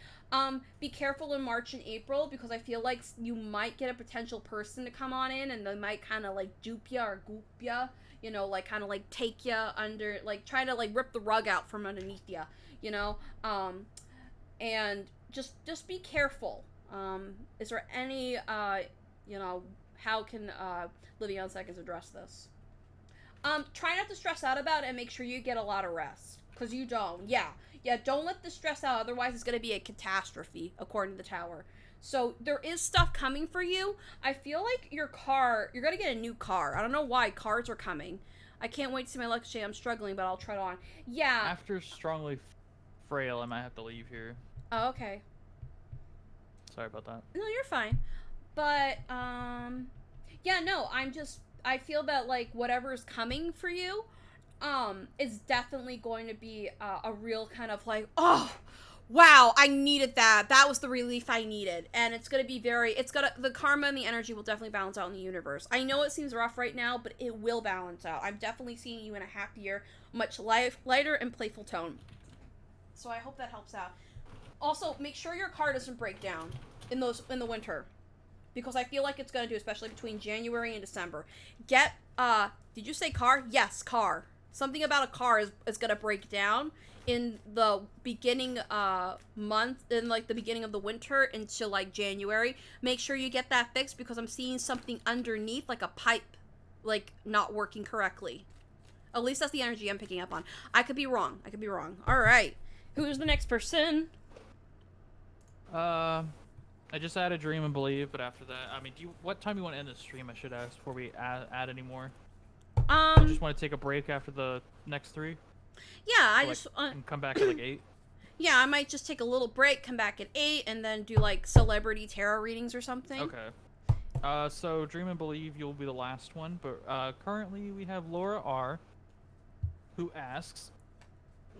Be careful in March and April, because I feel like you might get a potential person to come on in, and they might kind of like dupe ya or goop ya, you know, like kind of like take ya under, like try to like rip the rug out from underneath ya, you know. And just be careful. Is there any, you know, how can Living on Seconds address this? Try not to stress out about it and make sure you get a lot of rest. Because you don't. Yeah, don't let this stress out. Otherwise, it's going to be a catastrophe, according to the tower. So, there is stuff coming for you. I feel like your car, you're going to get a new car. I don't know why. Cars are coming. I can't wait to see my luck shade. I'm struggling, but I'll tread on. Yeah. After strongly frail, I might have to leave here. Oh, okay. Sorry about that. No, you're fine. But, yeah, no, I feel that, like, whatever is coming for you, is definitely going to be a real kind of like, oh, wow, I needed that. That was the relief I needed. And it's going to be the karma and the energy will definitely balance out in the universe. I know it seems rough right now, but it will balance out. I'm definitely seeing you in a happier, much lighter and playful tone. So I hope that helps out. Also, make sure your car doesn't break down in the winter. Because I feel like it's going to do, especially between January and December. Did you say car? Yes, car. Something about a car is going to break down in the beginning month, in like the beginning of the winter until like January. Make sure you get that fixed because I'm seeing something underneath, like a pipe, like not working correctly. At least that's the energy I'm picking up on. I could be wrong. All right. Who's the next person? I just added Dream and Believe, but after that, I mean, what time do you want to end the stream? I should ask before we add any more. I just want to take a break after the next 3. Yeah, and come back at like 8. Yeah, I might just take a little break, come back at 8, and then do like celebrity tarot readings or something. Okay. So Dream and Believe, you'll be the last one, but currently we have Laura R, who asks,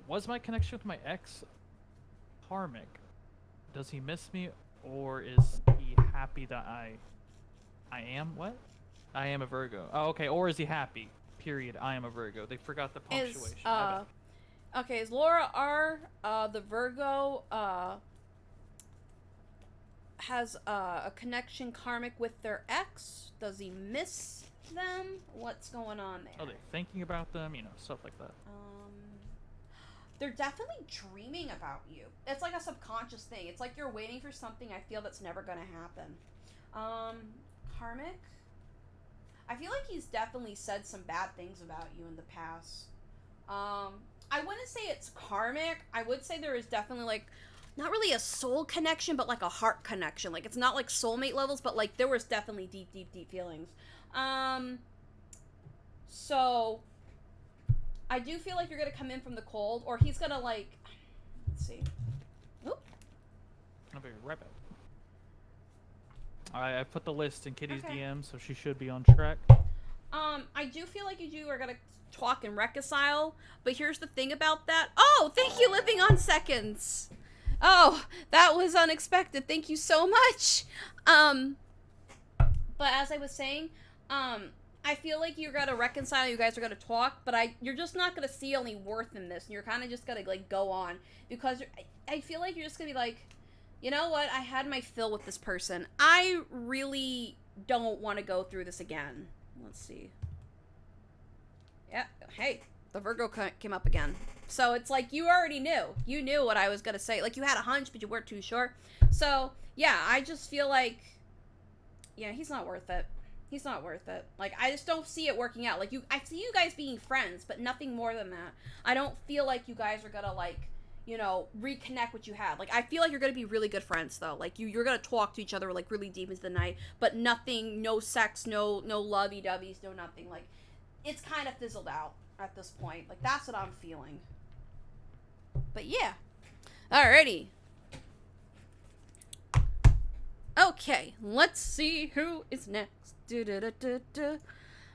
"Was my connection with my ex karmic? Does he miss me, or is he happy that I am what? I am a Virgo. Oh, okay. Or is he happy? Period. I am a Virgo. They forgot the punctuation. Okay, is Laura R, the Virgo, has a connection karmic with their ex? Does he miss them? What's going on there? Are they thinking about them? You know, stuff like that. They're definitely dreaming about you. It's like a subconscious thing. It's like you're waiting for something I feel that's never gonna happen. Karmic? I feel like he's definitely said some bad things about you in the past. I wouldn't say it's karmic. I would say there is definitely like, not really a soul connection, but like a heart connection. Like it's not like soulmate levels, but like there was definitely deep feelings. So I do feel like you're gonna come in from the cold, or he's gonna like, let's see. Oop. I'll be right back. I put the list in Kitty's DM, so she should be on track. I do feel like you are gonna talk and reconcile, but here's the thing about that. Oh, thank you, Living on Seconds. Oh, that was unexpected. Thank you so much. But as I was saying, I feel like you're gonna reconcile. You guys are gonna talk, but you're just not gonna see any worth in this, and you're kind of just gonna like go on because I feel like you're just gonna be like, you know what? I had my fill with this person. I really don't want to go through this again. Let's see. Yeah. Hey, the Virgo came up again. So it's like you already knew. You knew what I was gonna say. Like you had a hunch, but you weren't too sure. So yeah, I just feel like, yeah, he's not worth it. He's not worth it. Like, I just don't see it working out. Like, I see you guys being friends, but nothing more than that. I don't feel like you guys are gonna, like, you know, reconnect what you had. Like, I feel like you're gonna be really good friends, though. Like, you're gonna talk to each other, like, really deep into the night, but nothing, no sex, no lovey-doveys, no nothing. Like, it's kind of fizzled out at this point. Like, that's what I'm feeling. But, yeah. Alrighty. Okay, let's see who is next.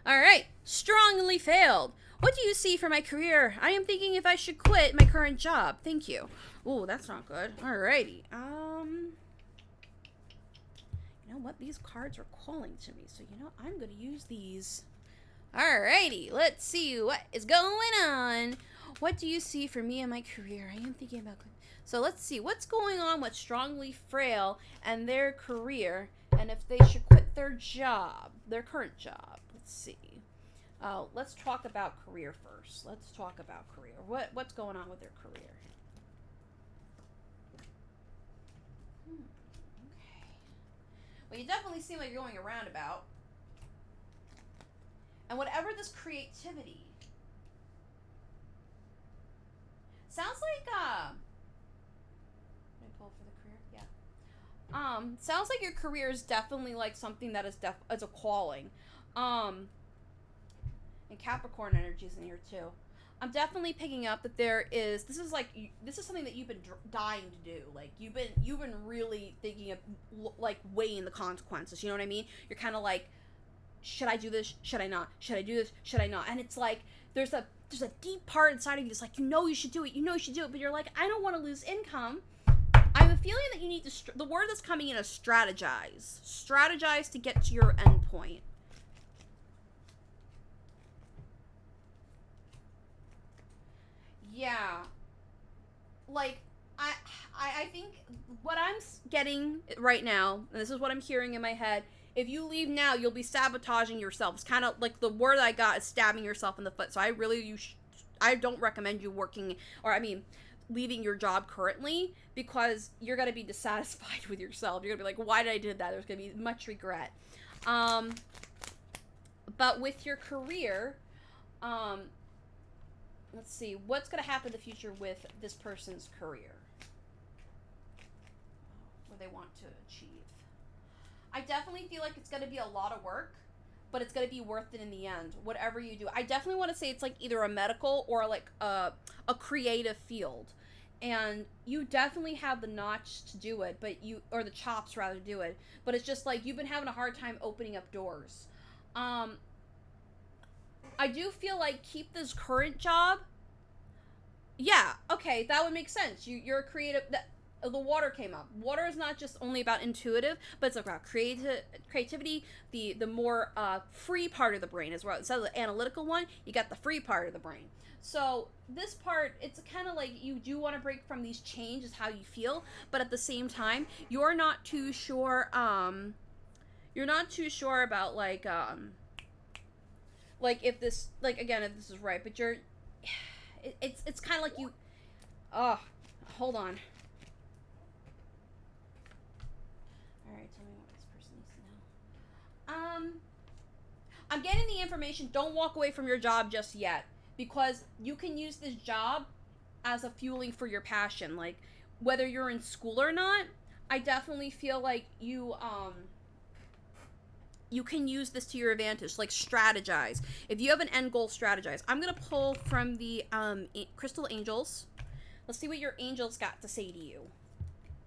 Alright, strongly failed. What do you see for my career? I am thinking if I should quit my current job. Thank you. Ooh, that's not good. Alrighty. You know what? These cards are calling to me, so you know, I'm gonna use these. Alrighty, let's see what is going on. What do you see for me and my career? I am thinking about... So let's see what's going on with strongly frail and their career, and if they should quit their job, their current job. Let's see. Let's talk about career first. Let's talk about career. What's going on with their career? Okay. Well, you definitely seem like you're going a roundabout. And whatever this creativity sounds like, pull for the career? Yeah. Sounds like your career is definitely like something that is as a calling. And Capricorn energy is in here too. I'm definitely picking up that this is something that you've been dying to do. Like you've been really thinking of like weighing the consequences. You know what I mean? You're kind of like, should I do this? Should I not? Should I do this? Should I not? And it's like there's a deep part inside of you that's like, you should do it, but you're like, I don't want to lose income. I have a feeling that you need to, the word that's coming in is strategize. Strategize to get to your end point. Yeah. Like, I think what I'm getting right now, and this is what I'm hearing in my head, if you leave now, you'll be sabotaging yourself. It's kind of like the word I got is stabbing yourself in the foot. So I don't recommend you leaving your job currently, because you're going to be dissatisfied with yourself. You're going to be like, why did I do that? There's going to be much regret. But with your career, let's see, what's going to happen in the future with this person's career? What they want to achieve. I definitely feel like it's going to be a lot of work, but it's going to be worth it in the end, whatever you do. I definitely want to say it's like either a medical or like a creative field. And you definitely have the notch to do it, or the chops rather to do it. But it's just like you've been having a hard time opening up doors. I do feel like keep this current job. Yeah, okay, that would make sense. You're a creative. The water came up. Water is not just only about intuitive, but it's about creativity. The more free part of the brain as well. Instead of the analytical one, you got the free part of the brain. So this part, it's kind of like you do want to break from these changes, how you feel, but at the same time, you're not too sure. You're not too sure about like if this, like, again, if this is right, but you're. It's kind of like you. Oh, hold on. Alright, tell me what this person needs to know. I'm getting the information. Don't walk away from your job just yet, because you can use this job as a fueling for your passion. Like, whether you're in school or not, I definitely feel like you can use this to your advantage. Like, strategize. If you have an end goal, strategize. I'm going to pull from the Crystal Angels. Let's see what your angels got to say to you.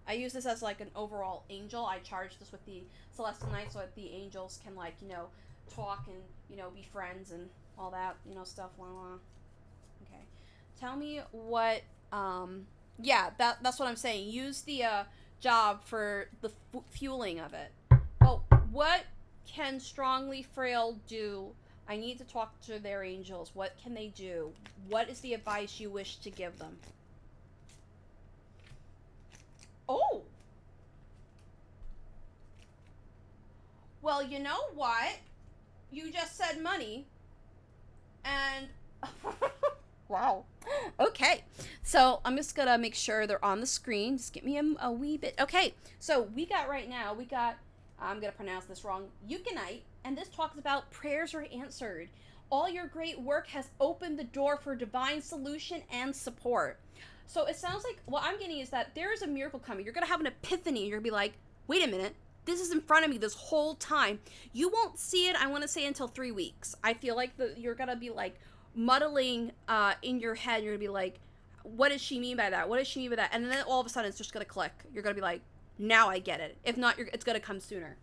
I use this as like an overall angel. I charge this with the Celestial Knight so that the angels can, like, talk and, be friends and all that, stuff. Blah, blah. Okay. Tell me what, yeah, that's what I'm saying. Use the job for the fueling of it. Oh, what can Strongly Frail do? I need to talk to their angels. What can they do? What is the advice you wish to give them? Oh. Well, you know what? You just said money. And wow. Okay. So I'm just gonna make sure they're on the screen. Just give me a wee bit. Okay. So we got, I'm gonna pronounce this wrong, Euchanite, and this talks about prayers are answered. All your great work has opened the door for divine solution and support. So it sounds like what I'm getting is that there is a miracle coming. You're gonna have an epiphany. You're gonna be like, wait a minute, this is in front of me this whole time. You won't see it, I want to say, until 3 weeks. I feel like you're gonna be like muddling in your head. You're gonna be like, what does she mean by that? What does she mean by that? And then all of a sudden it's just gonna click. You're gonna be like, now I get it. If not, it's gonna come sooner.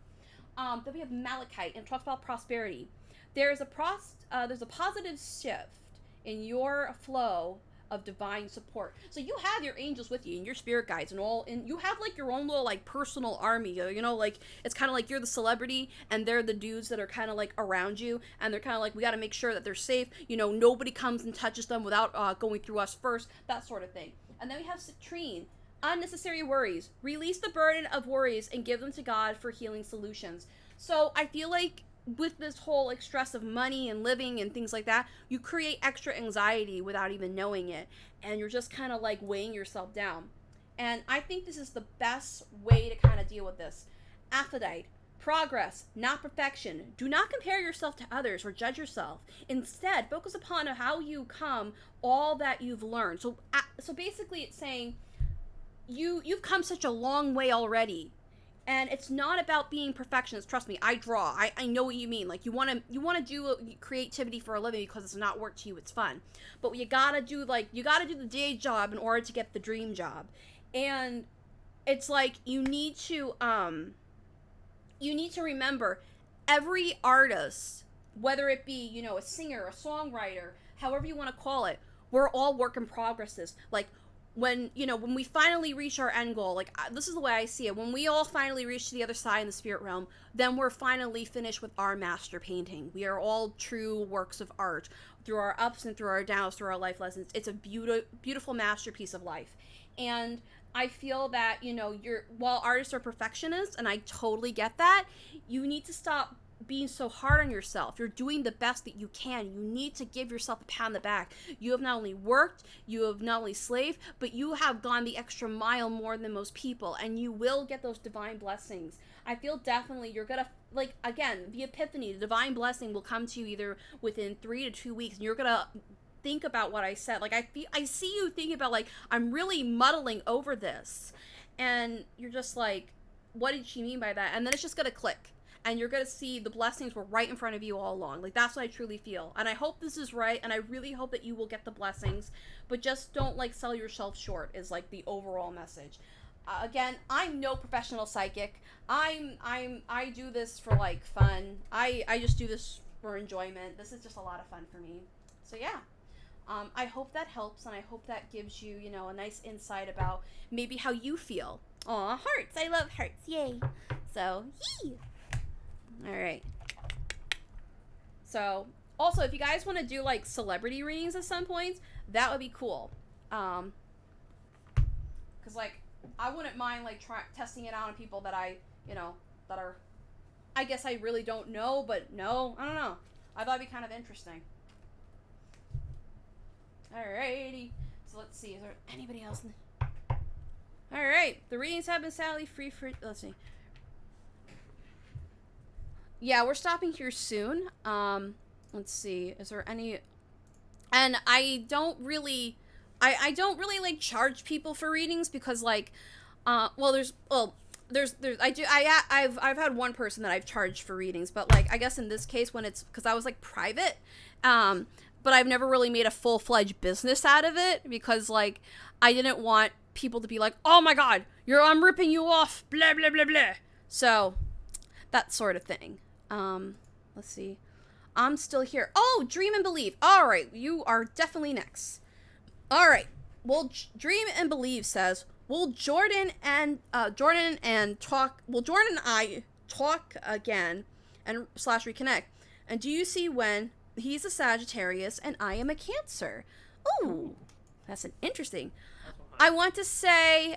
Then we have Malachite, and it talks about prosperity. There's a positive shift in your flow of divine support. So you have your angels with you and your spirit guides and all, and you have like your own little like personal army, like it's kind of like you're the celebrity and they're the dudes that are kind of like around you, and they're kind of like, we got to make sure that they're safe, nobody comes and touches them without going through us first, that sort of thing. And then we have Citrine, unnecessary worries. Release the burden of worries and give them to God for healing solutions. So I feel like with this whole like stress of money and living and things like that, you create extra anxiety without even knowing it, and you're just kind of like weighing yourself down. And I think this is the best way to kind of deal with this. Aphrodite, progress, not perfection. Do not compare yourself to others or judge yourself. Instead, focus upon how you come all that you've learned. So basically it's saying you've come such a long way already. And it's not about being perfectionist. Trust me, I draw. I know what you mean. Like, you want to do creativity for a living because it's not work to you, it's fun. But you gotta do the day job in order to get the dream job. And it's like you need to remember, every artist, whether it be, a singer, a songwriter, however you want to call it, we're all work in progresses. Like, when we finally reach our end goal, like, this is the way I see it. When we all finally reach the other side in the spirit realm, then we're finally finished with our master painting. We are all true works of art through our ups and through our downs, through our life lessons. It's a beautiful masterpiece of life. And I feel that, while artists are perfectionists, and I totally get that, you need to stop being so hard on yourself. You're doing the best that you can. You need to give yourself a pat on the back. You have not only worked, you have not only slaved, but you have gone the extra mile more than most people, and you will get those divine blessings. I feel definitely you're gonna, like, again, the epiphany, the divine blessing will come to you either within 3 to 2 weeks, and you're gonna think about what I said. Like, I see you thinking about, like, I'm really muddling over this, and you're just like, what did she mean by that? And then it's just gonna click. And you're going to see the blessings were right in front of you all along. Like, that's what I truly feel. And I hope this is right. And I really hope that you will get the blessings. But just don't, like, sell yourself short is, like, the overall message. Again, I'm no professional psychic. I do this for, like, fun. I just do this for enjoyment. This is just a lot of fun for me. So, yeah. I hope that helps. And I hope that gives you, a nice insight about maybe how you feel. Aw, hearts. I love hearts. Yay. So, yee. All right. So, also, if you guys want to do, like, celebrity readings at some point, that would be cool. Because, like, I wouldn't mind, like, testing it out on people that I, that are, I guess I really don't know, but no, I don't know. I thought it'd be kind of interesting. Alrighty. So, let's see. Is there anybody else? Alright. The readings have been sadly free for, let's see. Yeah, we're stopping here soon. Let's see. Is there any... And I don't really... I don't really, like, charge people for readings because, like... I've had one person that I've charged for readings, but, like, I guess in this case when it's... Because I was, like, private. But I've never really made a full-fledged business out of it because, like, I didn't want people to be like, oh my god, I'm ripping you off, blah, blah, blah, blah. So, that sort of thing. Let's see. I'm still here. Oh, Dream and Believe. All right, you are definitely next. All right. Well, Dream and Believe says, will Jordan and I talk again and / reconnect? And do you see when he's a Sagittarius and I am a Cancer? Ooh, that's an interesting. I want to say,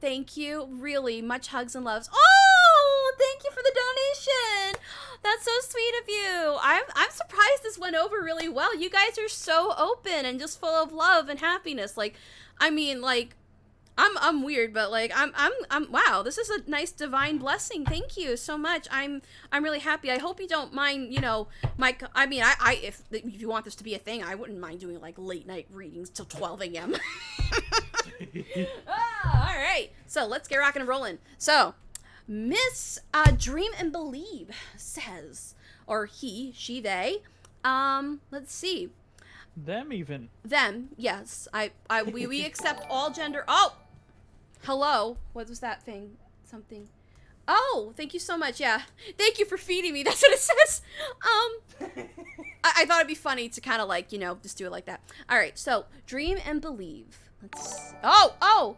thank you. Really, much hugs and loves. Oh, thank you for the donation. That's so sweet of you. I'm surprised this went over really well. You guys are so open and just full of love and happiness. Like, I mean, like, I'm weird, but like, I'm wow, this is a nice divine blessing. Thank you so much. I'm really happy. I hope you don't mind, I mean, if you want this to be a thing, I wouldn't mind doing like late night readings till 12 a.m. All right. So let's get rocking and rolling. So, Miss Dream and Believe says, or he, she, they. Let's see. Them even. Them, yes. We accept all gender. Oh, hello. What was that thing? Something. Oh, thank you so much. Yeah, thank you for feeding me. That's what it says. I thought it'd be funny to kind of like just do it like that. All right. So Dream and Believe. Let's. Oh.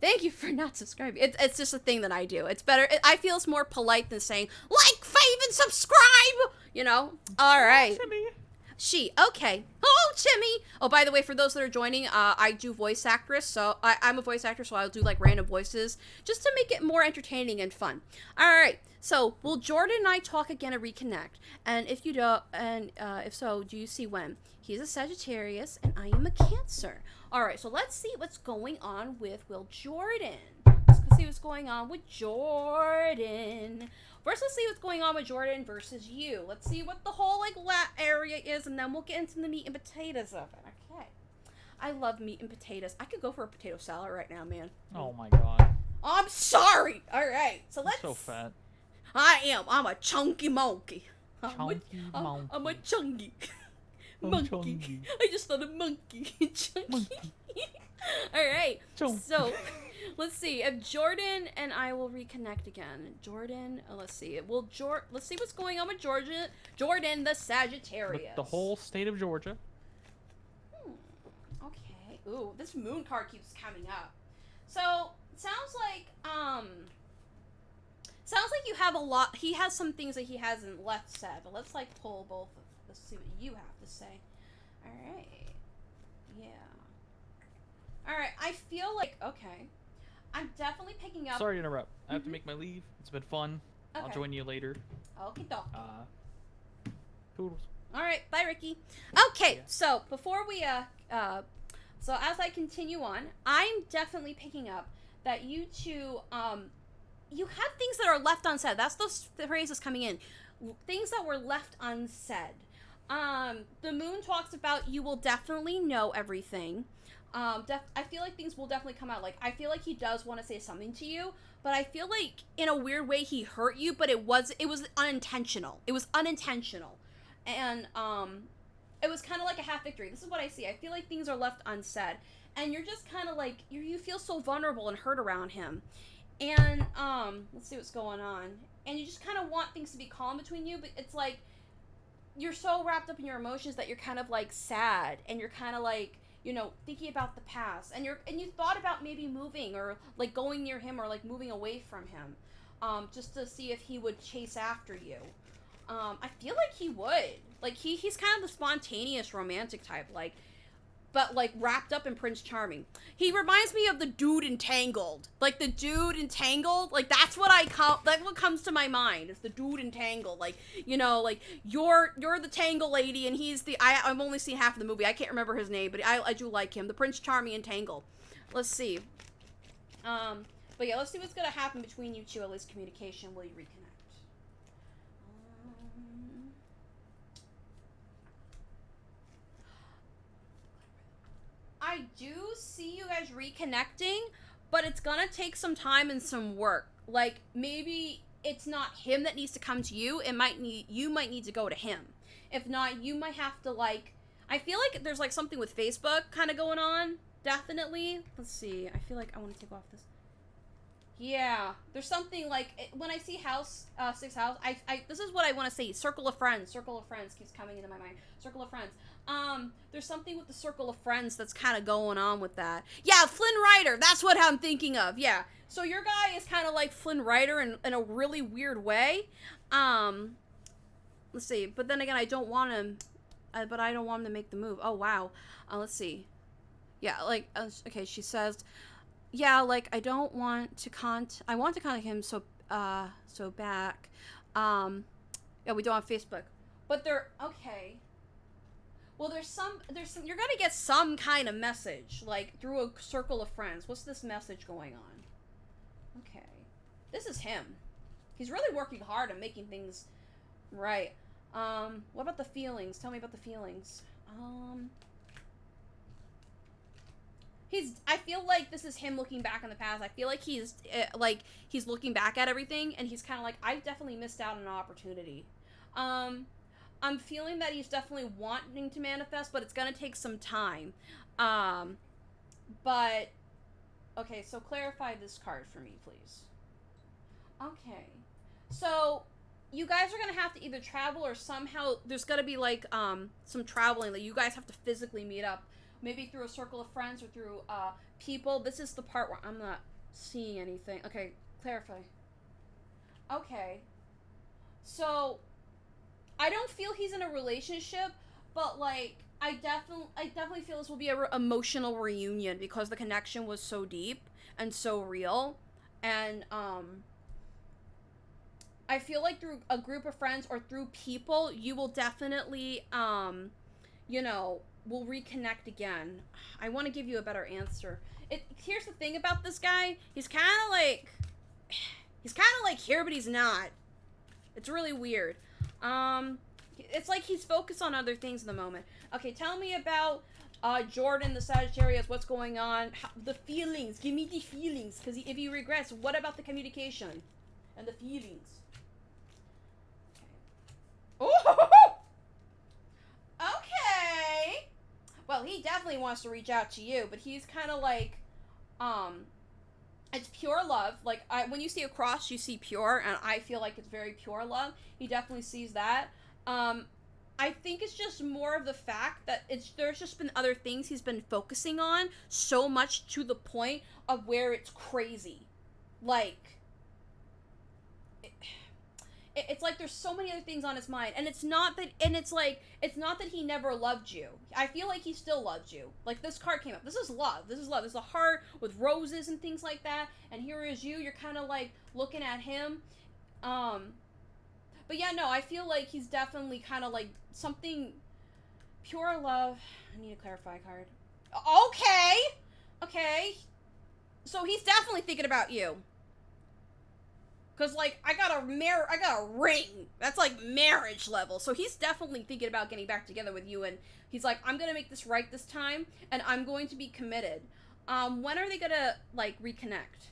Thank you for not subscribing. It's just a thing that I do. It's better. I feel it's more polite than saying like, fave, and subscribe. All right. She. Okay. Oh, Chimmy. Oh, by the way, for those that are joining, I do voice actress. So I'm a voice actor, so I'll do like random voices just to make it more entertaining and fun. All right. So will Jordan and I talk again and reconnect? And if you don't, and if so, do you see when? He's a Sagittarius and I am a Cancer. All right. So let's see what's going on with Will Jordan. Let's see what's going on with Jordan. First, let's see what's going on with Jordan versus you. Let's see what the whole, like, area is, and then we'll get into the meat and potatoes of it. Okay. I love meat and potatoes. I could go for a potato salad right now, man. Oh, my God. I'm sorry. All right. So let's... You're so fat. I am. I'm a chunky monkey. Monkey. I'm a chunky. Monkey. I just thought a monkey. Chunky. All right. So... Let's see if Jordan and I will reconnect again. Jordan, let's see. Let's see what's going on with Jordan the Sagittarius. With the whole state of Georgia. ooh, this moon card keeps coming up. So, sounds like you have a lot. He has some things that he hasn't left said. But let's, like, pull both of. Let's see what you have to say. Alright. Yeah. Alright, I feel like, okay. I'm definitely picking up. Sorry to interrupt. I have to make my leave. It's been fun. Okay. I'll join you later. Okie dokie. Toodles. Alright, bye, Ricky. Okay, yeah. So before we, so as I continue on, I'm definitely picking up that you two, you have things that are left unsaid. That's the phrase that's coming in. Things that were left unsaid. The moon talks about you will definitely know everything. I feel like things will definitely come out. Like, I feel like he does want to say something to you, but I feel like in a weird way he hurt you, but it was unintentional. It was unintentional. And, it was kind of like a half victory. This is what I see. I feel like things are left unsaid. And you're just kind of like, you feel so vulnerable and hurt around him. And, let's see what's going on. And you just kind of want things to be calm between you, but it's like, you're so wrapped up in your emotions that you're kind of like sad. And you're kind of like, you know, thinking about the past. And you thought about maybe moving or like going near him or like moving away from him. Just to see if he would chase after you. I feel like he would. Like, he's kind of the spontaneous romantic type, like, but, like, wrapped up in Prince Charming. He reminds me of the dude in Tangled. Like, the dude in Tangled, like, that's what comes to my mind, is the dude in Tangled. Like, you know, like, you're the Tangle lady, and he's I've only seen half of the movie. I can't remember his name, but I do like him. The Prince Charming in Tangled. Let's see. But yeah, let's see what's gonna happen between you two, at least communication. Will you reconnect? I do see you guys reconnecting, but it's gonna take some time and some work. Like, maybe it's not him that needs to come to you. You might need to go to him. If not, you might have to, like, I feel like there's, like, something with Facebook kind of going on. Definitely. Let's see. I feel like I want to take off this. Yeah. There's something, like, when I see house, 6th house, this is what I want to say. Circle of friends. Circle of friends keeps coming into my mind. Circle of friends. There's something with the circle of friends that's kind of going on with that. Yeah, Flynn Rider, that's what I'm thinking of, yeah. So your guy is kind of like Flynn Rider in a really weird way. Let's see, but then again, I don't want him, to make the move. Oh, wow. Let's see. Yeah, like, okay, she says, yeah, like, I want to contact him so back. Yeah, we don't have Facebook. But okay. Well, there's some, you're gonna get some kind of message, like, through a circle of friends. What's this message going on? Okay. This is him. He's really working hard on making things right. What about the feelings? Tell me about the feelings. I feel like this is him looking back on the past. I feel like he's looking back at everything, and he's kind of like, I definitely missed out on an opportunity. I'm feeling that he's definitely wanting to manifest, but it's gonna take some time. But, okay, so clarify this card for me, please. Okay. So, you guys are gonna have to either travel or somehow, there's gonna be, like, some traveling that you guys have to physically meet up. Maybe through a circle of friends or through, people. This is the part where I'm not seeing anything. Okay, clarify. Okay. So, I don't feel he's in a relationship, but, like, I definitely feel this will be a emotional reunion because the connection was so deep and so real. And, I feel like through a group of friends or through people, you will definitely, you know, will reconnect again. I want to give you a better answer. Here's the thing about this guy. He's kind of like here, but he's not. It's really weird. It's like he's focused on other things in the moment. Okay, tell me about Jordan, the Sagittarius. What's going on? The feelings. Give me the feelings. Because if he regrets, what about the communication and the feelings? Okay. Oh! Okay. Well, he definitely wants to reach out to you, but he's kind of like, it's pure love. Like, when you see a cross, you see pure, and I feel like it's very pure love. He definitely sees that. I I think it's just more of the fact that there's just been other things he's been focusing on so much to the point of where it's crazy. Like, it's like there's so many other things on his mind, and it's not that he never loved you. I feel like he still loves you. Like, this card came up. This is love. This is a heart with roses and things like that, and here is you. You're kind of like looking at him. But yeah, no, I feel like he's definitely kind of like something pure love. I need a clarify card. Okay. So he's definitely thinking about you. Cause like I got a ring. That's like marriage level. So he's definitely thinking about getting back together with you, and he's like, I'm gonna make this right this time, and I'm going to be committed. When are they gonna like reconnect?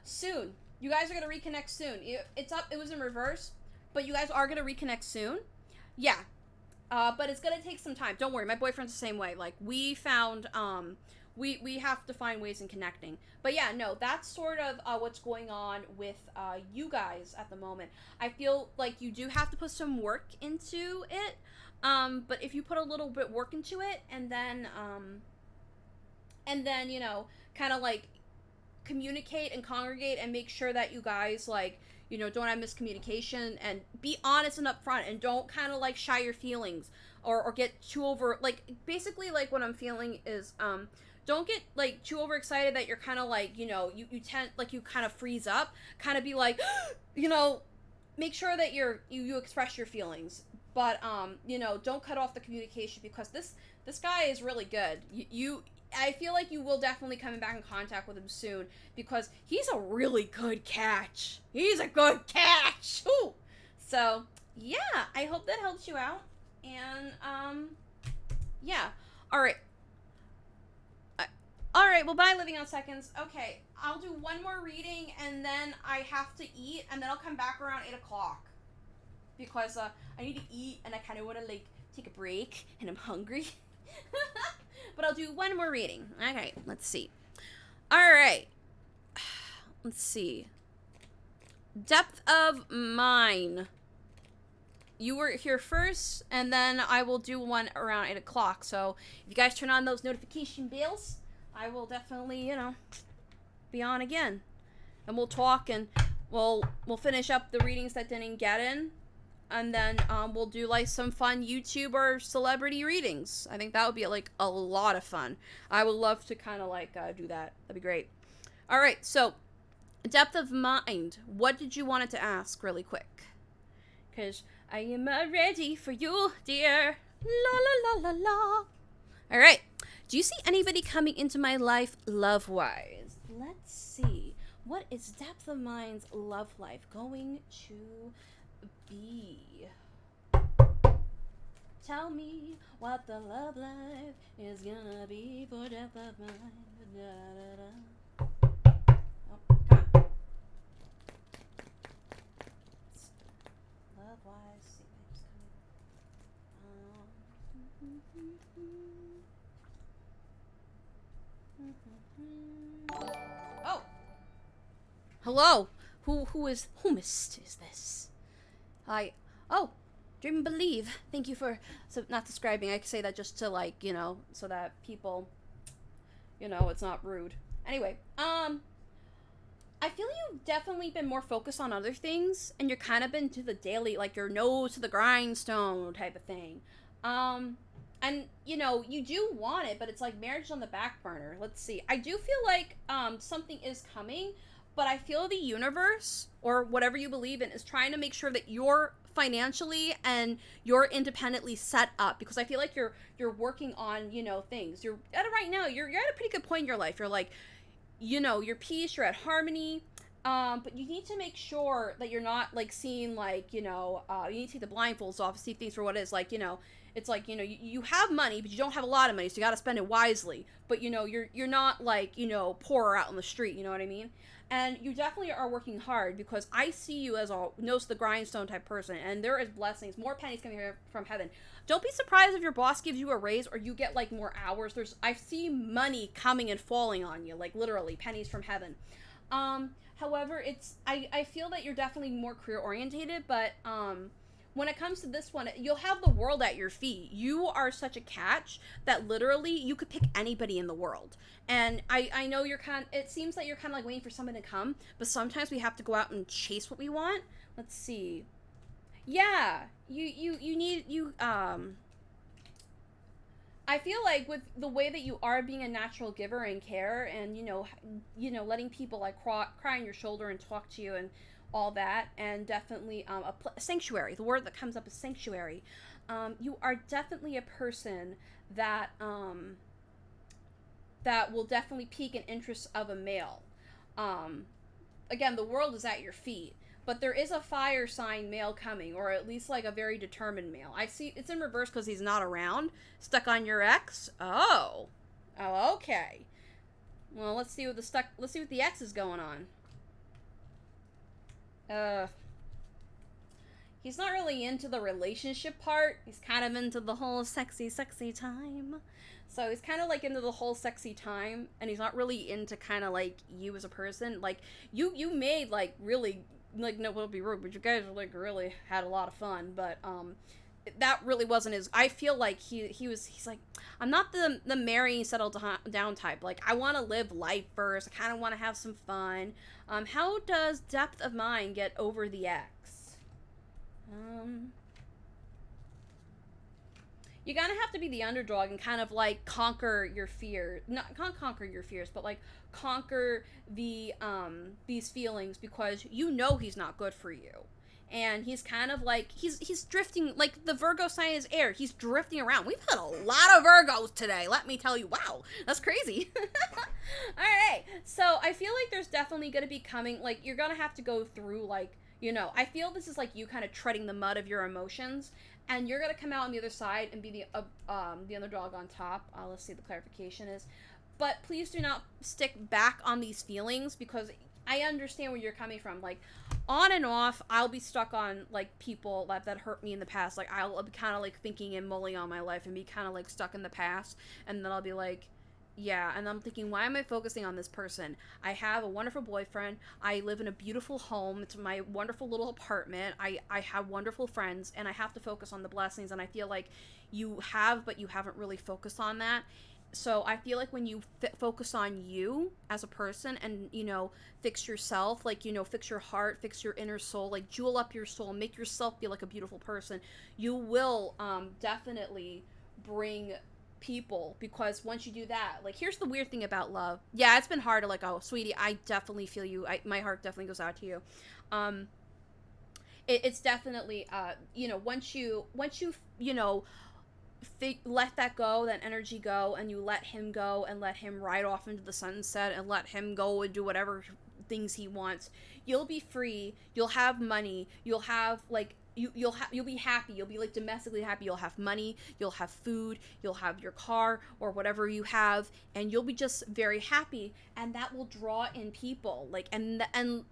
Soon. You guys are gonna reconnect soon. It's up. It was in reverse, but you guys are gonna reconnect soon. Yeah. But it's gonna take some time. Don't worry. My boyfriend's the same way. Like, we found we have to find ways in connecting. But yeah, no, that's sort of what's going on with you guys at the moment. I feel like you do have to put some work into it. But if you put a little bit work into it, and then you know, kind of like communicate and congregate and make sure that you guys, like, you know, don't have miscommunication, and be honest and upfront, and don't kind of like shy your feelings or get too over, like, basically, like, what I'm feeling is don't get like too overexcited that you're kind of like, you know, you tend, like, you kind of freeze up, kind of be like, you know, make sure that you express your feelings, but you know, don't cut off the communication, because this guy is really good. I feel like you will definitely come back in contact with him soon, because he's a really good catch. He's a good catch. Ooh. So yeah, I hope that helps you out, and yeah, all right. Alright, well, bye, Living on Seconds. Okay, I'll do one more reading, and then I have to eat, and then I'll come back around 8 o'clock. Because I need to eat, and I kind of want to, like, take a break, and I'm hungry. But I'll do one more reading. Okay, let's see. Alright. Let's see. Depth of Mind. You were here first, and then I will do one around 8 o'clock. So, if you guys turn on those notification bells, I will definitely, you know, be on again. And we'll talk, and we'll finish up the readings that didn't get in. And then we'll do, like, some fun YouTube or celebrity readings. I think that would be, like, a lot of fun. I would love to kind of, like, do that. That'd be great. All right, so, Depth of Mind. What did you want it to ask really quick? Because I am ready for you, dear. La, la, la, la, la. All right. Do you see anybody coming into my life love-wise? Let's see. What is Depth of Mind's love life going to be? Tell me what the love life is gonna be for Depth of Mind. Da, da, da. Oh, come on. Love-wise, see what's coming. Oh. Hello. Who is this? Dream and Believe. Thank you for not describing. I can say that just to, like, you know, so that people, you know, it's not rude. Anyway, I feel you've definitely been more focused on other things, and you're kind of been to the daily, like, your nose to the grindstone type of thing. And, you know, you do want it, but it's like marriage on the back burner. Let's see. I do feel like something is coming, but I feel the universe, or whatever you believe in, is trying to make sure that you're financially and you're independently set up, because I feel like you're working on, you know, things. You're at it right now. You're at a pretty good point in your life. You're like, you know, you're peace, you're at harmony. But you need to make sure that you're not, like, seeing, like, you know, you need to take the blindfolds off, see things for what it is. Like, you know, it's like, you know, you have money, but you don't have a lot of money, so you got to spend it wisely. But, you know, you're not, like, you know, poor out on the street, you know what I mean? And you definitely are working hard, because I see you as a nose to the grindstone type person, and there is blessings, more pennies coming here from heaven. Don't be surprised if your boss gives you a raise, or you get, like, more hours. I see money coming and falling on you, like, literally pennies from heaven. However, I feel that you're definitely more career orientated, but when it comes to this one, you'll have the world at your feet. You are such a catch that literally you could pick anybody in the world. And I know it seems that you're kind of like waiting for someone to come, but sometimes we have to go out and chase what we want. Let's see. Yeah, I feel like with the way that you are being a natural giver and care, and letting people like cry on your shoulder and talk to you and all that, and definitely a sanctuary. The word that comes up is sanctuary. You are definitely a person that that will definitely pique an interest of a male. Again, the world is at your feet, but there is a fire sign male coming, or at least like a very determined male. I see it's in reverse because he's not around. Stuck on your ex. Oh, okay. Well, let's see what the ex is going on. He's not really into the relationship part. He's kind of into the whole sexy time. So he's kind of like into the whole sexy time, and he's not really into kind of like you as a person. Like you made like really, like, no, it'll be rude, but you guys like really had a lot of fun. But that really wasn't his. I feel like he's like, I'm not the marry settle down type. Like, I want to live life first. I kind of want to have some fun. How does depth of mind get over the ex? You're gonna have to be the underdog and kind of like conquer your fear. Not conquer your fears, but like conquer the these feelings, because you know he's not good for you. And he's kind of like, he's drifting, like the Virgo sign is air. He's drifting around. We've had a lot of Virgos today, let me tell you. Wow, that's crazy. All right, so I feel like there's definitely going to be coming, like, you're going to have to go through, like, I feel this is like you kind of treading the mud of your emotions, and you're going to come out on the other side and be the underdog on top. Let's see what the clarification is. But please do not stick back on these feelings, because I understand where you're coming from. Like, on and off, I'll be stuck on, like, people that hurt me in the past. Like, I'll be kind of, like, thinking and mulling on my life and be kind of, like, stuck in the past. And then I'll be like, yeah. And I'm thinking, why am I focusing on this person? I have a wonderful boyfriend. I live in a beautiful home. It's my wonderful little apartment. I have wonderful friends. And I have to focus on the blessings. And I feel like you have, but you haven't really focused on that. So I feel like when you focus on you as a person and, fix yourself, like, fix your heart, fix your inner soul, like, jewel up your soul, make yourself feel like a beautiful person, you will definitely bring people, because once you do that, like, here's the weird thing about love. Yeah, it's been hard to, like, oh, sweetie, I definitely feel you. My heart definitely goes out to you. It's definitely, once you let that go, that energy go, and you let him go and let him ride off into the sunset and let him go and do whatever things he wants, you'll be free, you'll have money, you'll have, like, you'll be happy, you'll be, like, domestically happy, you'll have money, you'll have food, you'll have your car or whatever you have, and you'll be just very happy, and that will draw in people. Like, and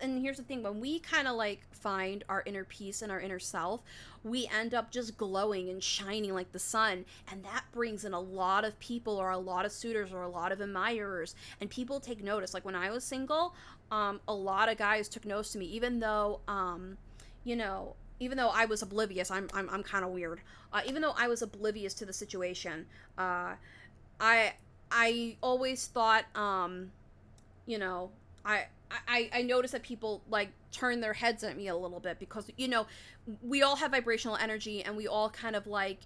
here's the thing, when we kind of, like, find our inner peace and our inner self, we end up just glowing and shining like the sun, and that brings in a lot of people, or a lot of suitors, or a lot of admirers, and people take notice. Like, when I was single, a lot of guys took notice to me, even though even though I was oblivious. I'm kind of weird. Even though I was oblivious to the situation, I always thought, I noticed that people, like, turn their heads at me a little bit, because, we all have vibrational energy, and we all kind of, like,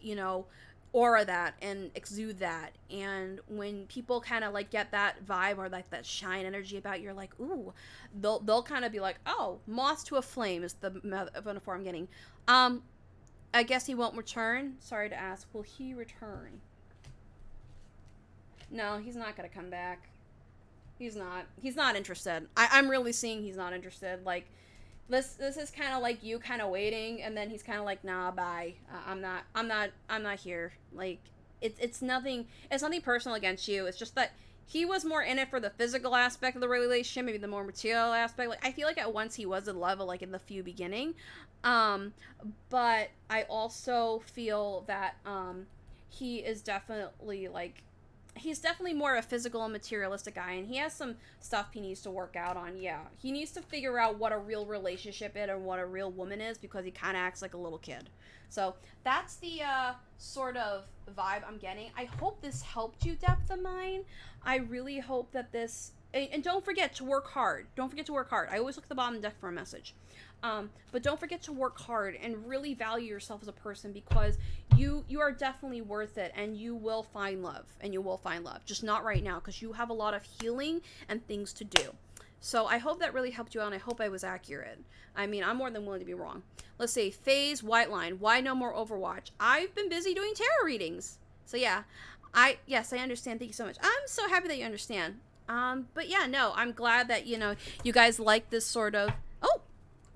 aura that and exude that. And when people kind of, like, get that vibe, or like that shine energy about, you're like, ooh, they'll kind of be like, oh, moth to a flame is the metaphor I'm getting. I guess he won't return. Sorry to ask, will he return? No, he's not gonna come back. He's not interested. I'm really seeing he's not interested. Like, this is kind of like you kind of waiting, and then he's kind of like, nah, bye. I'm not here. Like, it's nothing personal against you. It's just that he was more in it for the physical aspect of the relationship, maybe the more material aspect. Like, I feel like at once he was in love, like, in the few beginning. But I also feel that he is definitely, like, he's definitely more a physical and materialistic guy, and he has some stuff he needs to work out on. Yeah, he needs to figure out what a real relationship is and what a real woman is, because he kind of acts like a little kid. So that's the sort of vibe I'm getting. I hope this helped you, Depth of Mine. I really hope that this... And don't forget to work hard. Don't forget to work hard. I always look at the bottom deck for a message. But don't forget to work hard and really value yourself as a person, because you are definitely worth it, and you will find love. And you will find love. Just not right now, because you have a lot of healing and things to do. So I hope that really helped you out, and I hope I was accurate. I mean, I'm more than willing to be wrong. Let's see. Phase White Line. Why no more Overwatch? I've been busy doing tarot readings. So yeah. Yes, I understand. Thank you so much. I'm so happy that you understand. But yeah, no, I'm glad that, you know, you guys like this sort of... Oh!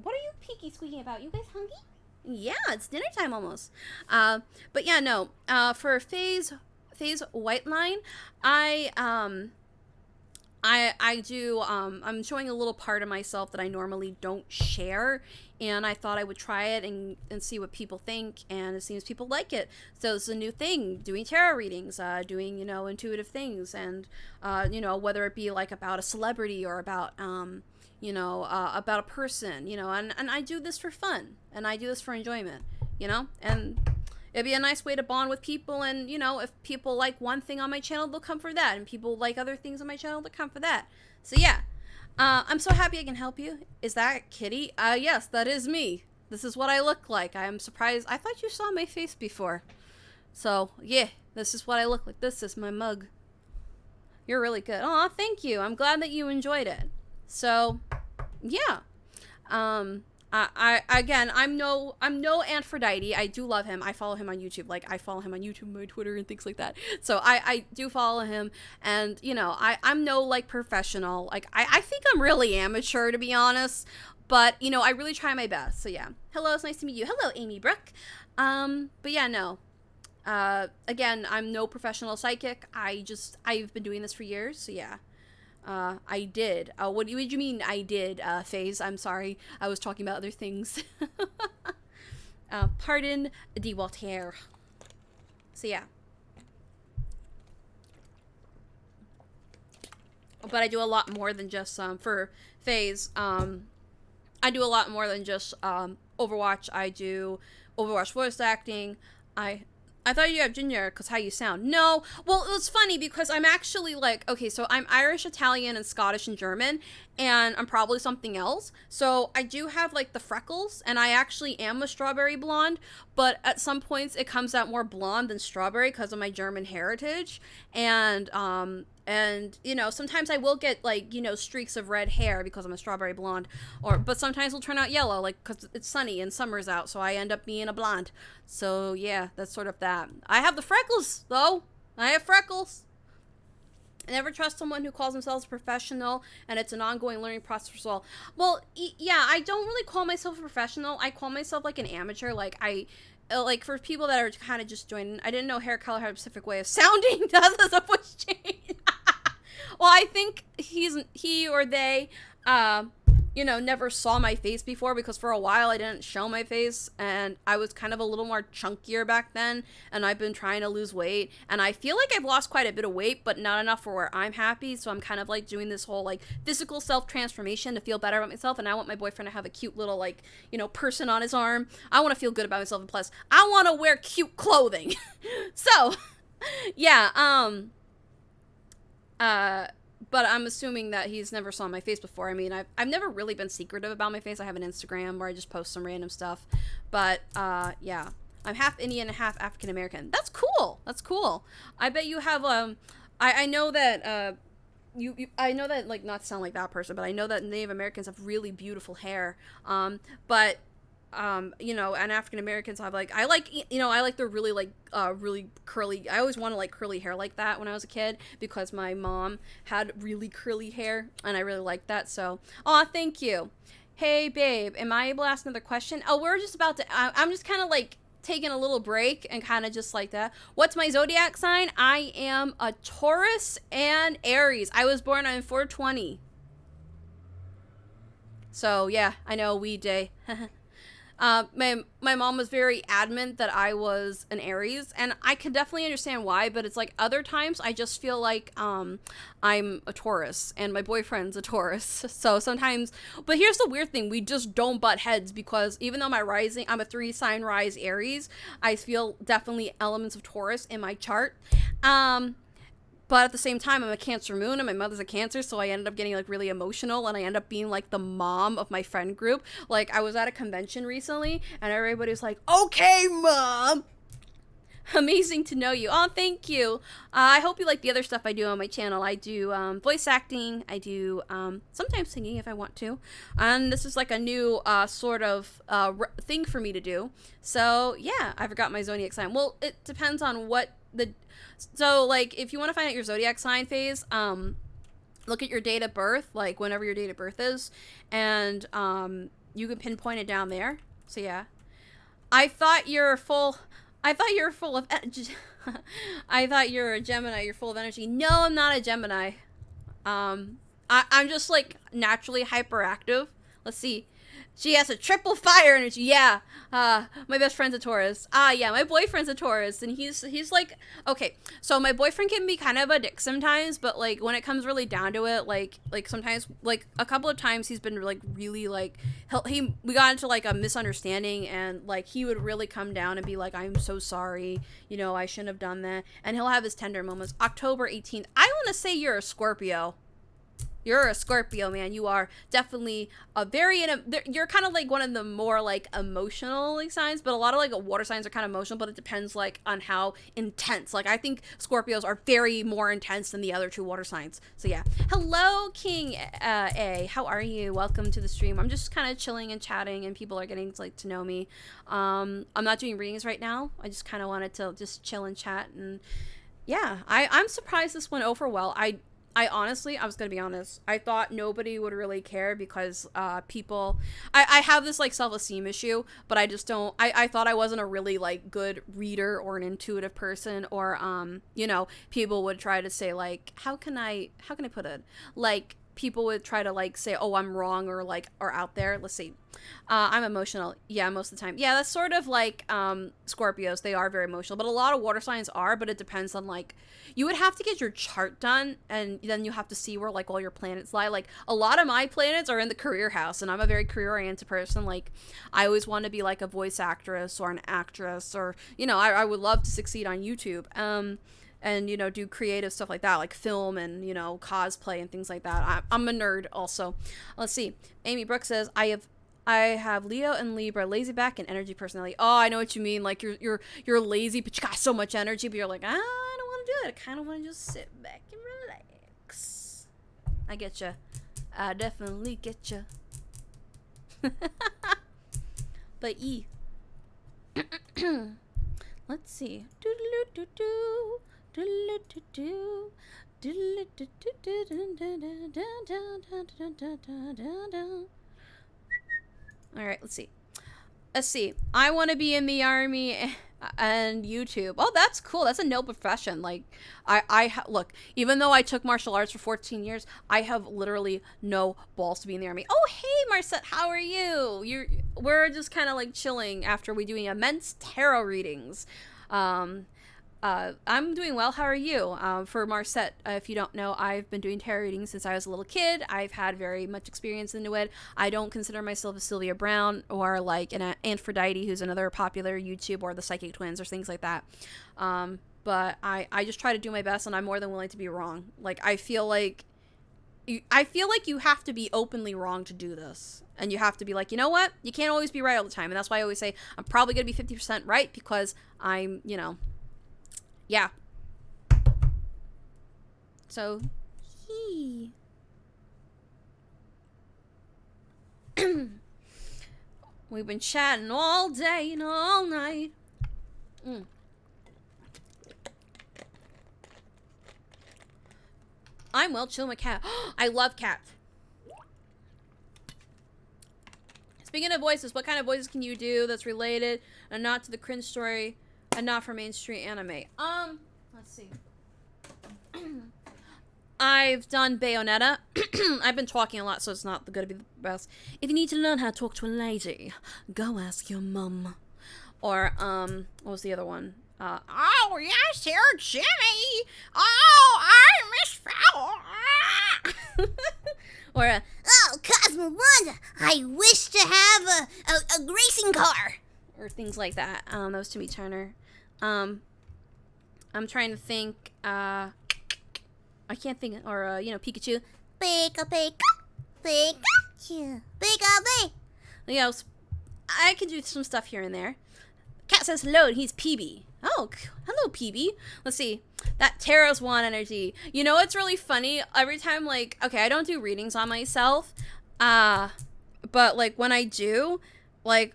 What are you peeky squeaking about? You guys hungry? Yeah, it's dinner time almost. But yeah, no. For Phase White Line, I'm showing a little part of myself that I normally don't share, and I thought I would try it and see what people think, and it seems people like it. So it's a new thing, doing tarot readings, doing, you know, intuitive things, and, you know, whether it be like about a celebrity or about, you know, about a person, you know, and I do this for fun, and I do this for enjoyment, you know, and it'd be a nice way to bond with people, and, you know, if people like one thing on my channel, they'll come for that, and people like other things on my channel, they'll come for that. So yeah, I'm so happy I can help you. Is that Kitty? Yes, that is me. This is what I look like. I am surprised. I thought you saw my face before. So yeah, this is what I look like. This is my mug. You're really good. Aw, thank you. I'm glad that you enjoyed it. So yeah, again, I'm no Antphrodite. I do love him. I follow him on YouTube. Like, I follow him on YouTube, my Twitter, and things like that. So I do follow him, and, you know, I'm no, like, professional. Like, I think I'm really amateur, to be honest, but, you know, I really try my best. So yeah. Hello, it's nice to meet you. Hello, Amy Brooke. But yeah, no. Again, I'm no professional psychic. I've been doing this for years, so yeah. I did. What do you mean I did, Phase? I'm sorry. I was talking about other things. Pardon de Voltaire. So, yeah. But I do a lot more than just, for Phase, I do a lot more than just, Overwatch. I do Overwatch voice acting. I thought you have ginger because how you sound. No. Well, it was funny because I'm actually like, okay, so I'm Irish, Italian, and Scottish and German, and I'm probably something else. So I do have like the freckles, and I actually am a strawberry blonde, but at some points it comes out more blonde than strawberry because of my German heritage. And, you know, sometimes I will get, like, you know, streaks of red hair because I'm a strawberry blonde. But sometimes it'll turn out yellow, like, because it's sunny and summer's out, so I end up being a blonde. So, yeah, that's sort of that. I have the freckles, though. I have freckles. I never trust someone who calls themselves a professional, and it's an ongoing learning process for all. Well, yeah, I don't really call myself a professional. I call myself, like, an amateur. Like, for people that are kind of just joining, I didn't know hair color had a specific way of sounding. That's a push change. Well, I think he or they, you know, never saw my face before, because for a while I didn't show my face, and I was kind of a little more chunkier back then, and I've been trying to lose weight, and I feel like I've lost quite a bit of weight, but not enough for where I'm happy. So I'm kind of like doing this whole like physical self-transformation to feel better about myself, and I want my boyfriend to have a cute little, like, you know, person on his arm. I want to feel good about myself, and plus I want to wear cute clothing. So yeah, but I'm assuming that he's never saw my face before. I mean, I've never really been secretive about my face. I have an Instagram where I just post some random stuff. But, yeah. I'm half Indian and half African American. That's cool. That's cool. I bet you have, I know that, I know that, like, not to sound like that person, but I know that Native Americans have really beautiful hair. But, you know, and African Americans have, like, I like the really, like, really curly, I always wanted, like, curly hair like that when I was a kid, because my mom had really curly hair, and I really liked that, so, aw, thank you. Hey, babe, am I able to ask another question? Oh, we're just about to, I'm just kind of, like, taking a little break, and kind of just like that. What's my zodiac sign? I am a Taurus and Aries. I was born on 4/20. So, yeah, I know, weed day. My mom was very adamant that I was an Aries, and I could definitely understand why, but it's like other times I just feel like I'm a Taurus and my boyfriend's a Taurus. So sometimes, but here's the weird thing, we just don't butt heads because even though I'm a 3-sign rise Aries, I feel definitely elements of Taurus in my chart. But at the same time, I'm a Cancer moon and my mother's a Cancer, so I ended up getting like really emotional and I end up being like the mom of my friend group. Like I was at a convention recently and everybody was like, "Okay, mom." Amazing to know you. Oh, thank you. I hope you like the other stuff I do on my channel. I do voice acting. I do sometimes singing if I want to. And this is like a new sort of thing for me to do. So yeah, I forgot my zodiac sign. Well, it depends on what so like if you want to find out your zodiac sign phase, look at your date of birth, like whenever your date of birth is, and you can pinpoint it down there. So yeah, I thought you're full of I thought you're a Gemini. You're full of energy. No, I'm not a Gemini. I'm just like naturally hyperactive. Let's see. She has a triple fire energy. Yeah. My best friend's a Taurus. Yeah, my boyfriend's a Taurus, and he's like, okay. So my boyfriend can be kind of a dick sometimes, but like when it comes really down to it, like sometimes, like a couple of times he's been like really like we got into like a misunderstanding, and like he would really come down and be like, I'm so sorry, you know, I shouldn't have done that, and he'll have his tender moments. October 18th. I want to say you're a Scorpio. You're a Scorpio, man. You are definitely you're kind of like one of the more like emotional like signs, but a lot of like water signs are kind of emotional, but it depends like on how intense. Like I think Scorpios are very more intense than the other 2 water signs. So yeah. Hello, King A. How are you? Welcome to the stream. I'm just kind of chilling and chatting, and people are getting like to know me. I'm not doing readings right now. I just kind of wanted to just chill and chat, and yeah, I'm surprised this went over well. I honestly, I was going to be honest, I thought nobody would really care because people, I have this like self-esteem issue, but I just don't, I thought I wasn't a really like good reader or an intuitive person, or, you know, people would try to say like, how can I put it? Like, people would try to like say, oh, I'm wrong, or like, or out there. Let's see. I'm emotional. Yeah, most of the time. Yeah, that's sort of like Scorpios. They are very emotional, but a lot of water signs are, but it depends on like, you would have to get your chart done, and then you have to see where like all your planets lie. Like a lot of my planets are in the career house, and I'm a very career oriented person. Like I always want to be like a voice actress or an actress, or, you know, I would love to succeed on YouTube. And, you know, do creative stuff like that, like film and, you know, cosplay and things like that. I'm a nerd also. Let's see. Amy Brooks says, I have Leo and Libra, lazy back and energy personality. Oh, I know what you mean. Like you're lazy, but you got so much energy, but you're like, I don't want to do it. I kind of want to just sit back and relax. I get you. I definitely get you. But let's see. All right, let's see. I want to be in the army and YouTube. Oh, that's cool. That's a noble profession. Like look, even though I took martial arts for 14 years, I have literally no balls to be in the army. Oh, hey, Marcette, how are you? We're just kind of like chilling after we doing immense tarot readings. I'm doing well. How are you? For Marcette, if you don't know, I've been doing tarot readings since I was a little kid. I've had very much experience into it. I don't consider myself a Sylvia Brown or like an Antphrodite, who's another popular YouTube, or the Psychic Twins or things like that. But I just try to do my best, and I'm more than willing to be wrong. Like I feel like you have to be openly wrong to do this. And you have to be like, you know what? You can't always be right all the time. And that's why I always say I'm probably going to be 50% right, because I'm, you know, yeah. So, we've been chatting all day and all night. I'm well, chill my cat. I love cats. Speaking of voices, what kind of voices can you do that's related and not to the cringe story and not for mainstream anime? Let's see. I've done Bayonetta. I've been talking a lot, so it's not going to be the best. If you need to learn how to talk to a lady, go ask your mum. Or, what was the other one? Oh, yes, dear Jimmy. Oh, I miss Fowl. Or, oh, Cosmo Wanda, I wish to have a racing car. Or things like that. That was Timmy Turner. I'm trying to think, I can't think, or, Pikachu. Pika, Pika, Pikachu, Pika, Pika. You know, I can do some stuff here and there. Cat says hello, and he's PB. Oh, hello, PB. Let's see. That Tarot's Wand energy. You know what's really funny? Every time, like, okay, I don't do readings on myself, but, like, when I do, like,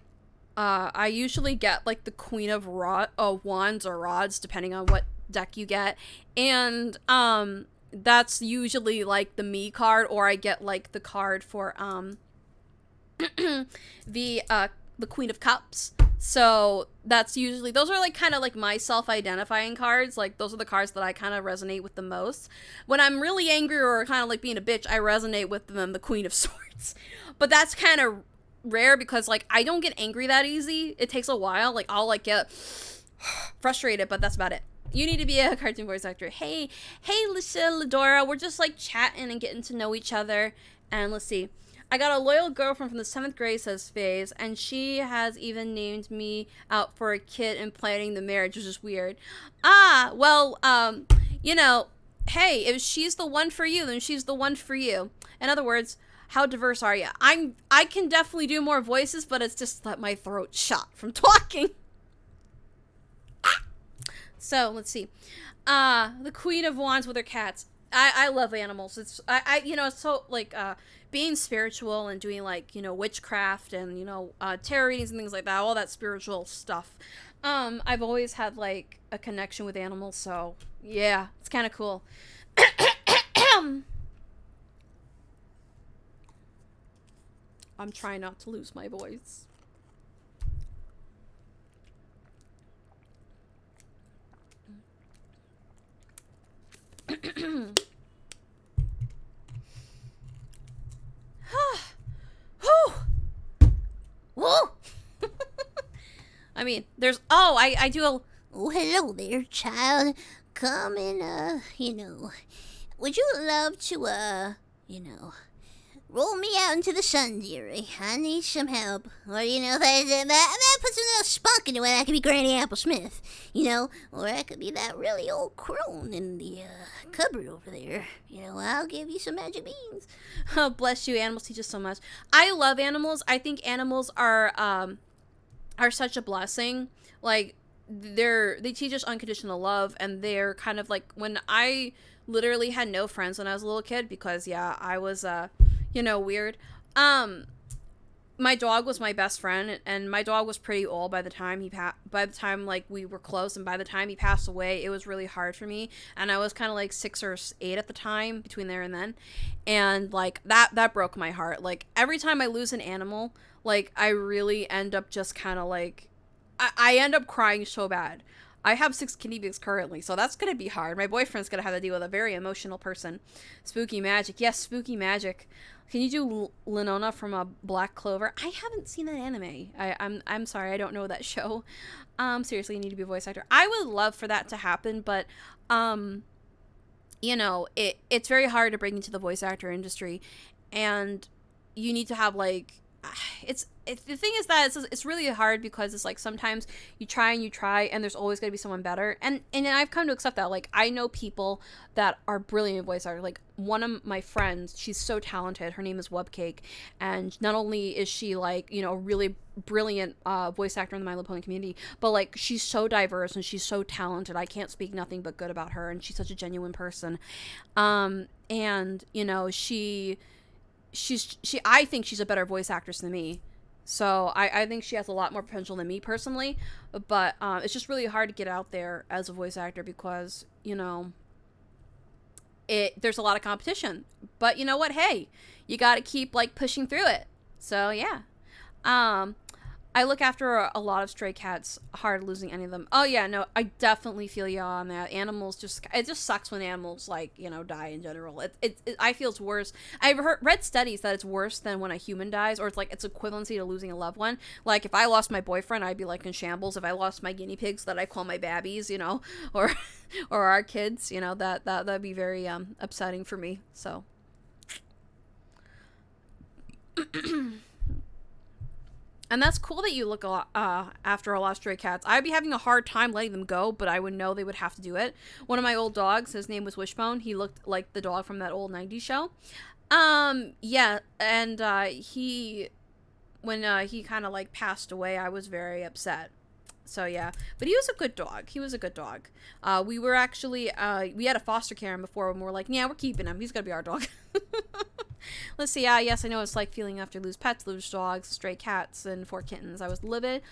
I usually get, like, the Queen of Wands or Rods, depending on what deck you get, and, that's usually, like, the me card, or I get, like, the card for, the Queen of Cups. So that's usually, those are like kind of like my self-identifying cards. Like those are the cards that I kind of resonate with the most. When I'm really angry or kind of like being a bitch, I resonate with the Queen of Swords. But that's kind of rare because like I don't get angry that easy. It takes a while. Like I'll like get frustrated, but that's about it. You need to be a cartoon voice actor. Hey, Ladora, we're just like chatting and getting to know each other. And let's see. I got a loyal girlfriend from the 7th grade, says Faze, and she has even named me out for a kid and planning the marriage, which is weird. Well, you know, hey, if she's the one for you, then she's the one for you. In other words, how diverse are you? I can definitely do more voices, but it's just that my throat's shot from talking. So, let's see. The Queen of Wands with her cats. I love animals. It's, you know, it's so, like, being spiritual and doing, like, you know, witchcraft and, you know, tarot readings and things like that, all that spiritual stuff. I've always had, like, a connection with animals, so, yeah, it's kind of cool. I'm trying not to lose my voice. Whoa. I mean, there's, I do a, oh, hello there, child. Come and, you know, would you love to, you know, roll me out into the sun, dearie? I need some help. Or, you know, I put some little spunk into it. I could be Granny Apple Smith, you know, or I could be that really old crone in the, cupboard over there. You know, I'll give you some magic beans. Oh, bless you. Animals teach us so much. I love animals. I think animals are such a blessing. Like, they teach us unconditional love, and they're kind of like, when I literally had no friends when I was a little kid, because, yeah, I was, you know, weird. My dog was my best friend, and my dog was pretty old by the time by the time, like, we were close, and by the time he passed away, it was really hard for me, and I was kind of, like, 6 or 8 at the time, between there and then, and, like, that broke my heart. Like, every time I lose an animal, like, I really end up just kind of, like, I end up crying so bad. I have 6 guinea pigs currently, so that's going to be hard. My boyfriend's going to have to deal with a very emotional person. Spooky magic. Yes, spooky magic. Can you do Lenona from a Black Clover? I haven't seen that anime. I'm sorry, I don't know that show. Seriously, you need to be a voice actor. I would love for that to happen, but, you know, it's very hard to break into the voice actor industry, and you need to have, like, the thing is that it's really hard because it's like sometimes you try and there's always going to be someone better, and I've come to accept that. Like, I know people that are brilliant voice actors. Like, one of my friends, she's so talented, her name is Webcake, and not only is she, like, you know, a really brilliant voice actor in the My Little Pony community, but, like, she's so diverse and she's so talented. I can't speak nothing but good about her, and she's such a genuine person. And, you know, I think she's a better voice actress than me. So I think she has a lot more potential than me personally, but it's just really hard to get out there as a voice actor because, you know, there's a lot of competition. But you know what? Hey, you got to keep, like, pushing through it. So yeah. I look after a lot of stray cats. Hard losing any of them. Oh yeah, no, I definitely feel you on that. Animals it just sucks when animals like, you know, die in general. I feel it's worse. I've read studies that it's worse than when a human dies, or it's like it's equivalency to losing a loved one. Like if I lost my boyfriend, I'd be like in shambles. If I lost my guinea pigs that I call my babbies, you know, or or our kids, you know, that'd be very upsetting for me. So. And that's cool that you look a lot, after a lot of stray cats. I'd be having a hard time letting them go, but I would know they would have to do it. One of my old dogs, his name was Wishbone. He looked like the dog from that old 90s show. Yeah, and when he kind of like passed away, I was very upset. So yeah, but he was a good dog. He was a good dog. We were actually, we had a foster care him before, and we were like, yeah, we're keeping him. He's gonna be our dog. Let's see. Yes, I know it's like feeling after lose pets, lose dogs, stray cats, and 4 kittens. I was livid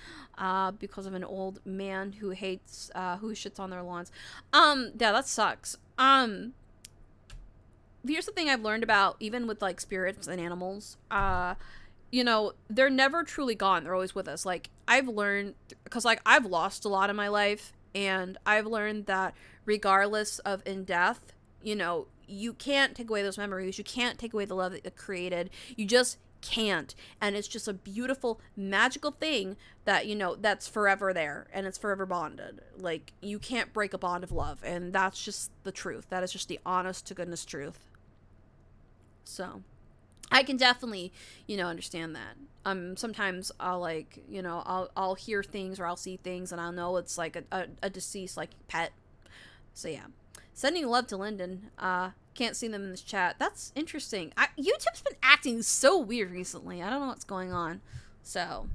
because of an old man who hates, who shits on their lawns. Yeah, that sucks. Here's the thing I've learned about, even with like spirits and animals. You know, they're never truly gone. They're always with us. Like, I've learned, because like I've lost a lot in my life, and I've learned that regardless of in death, you know, you can't take away those memories. You can't take away the love that you created. You just can't. And it's just a beautiful, magical thing that, you know, that's forever there, and it's forever bonded. Like, you can't break a bond of love, and that's just the truth. That is just the honest to goodness truth. So I can definitely, you know, understand that. Sometimes I'll like, you know, I'll hear things, or I'll see things, and I'll know it's like a deceased like pet. So yeah. Sending love to Lyndon. Can't see them in this chat. That's interesting. YouTube's been acting so weird recently. I don't know what's going on. So,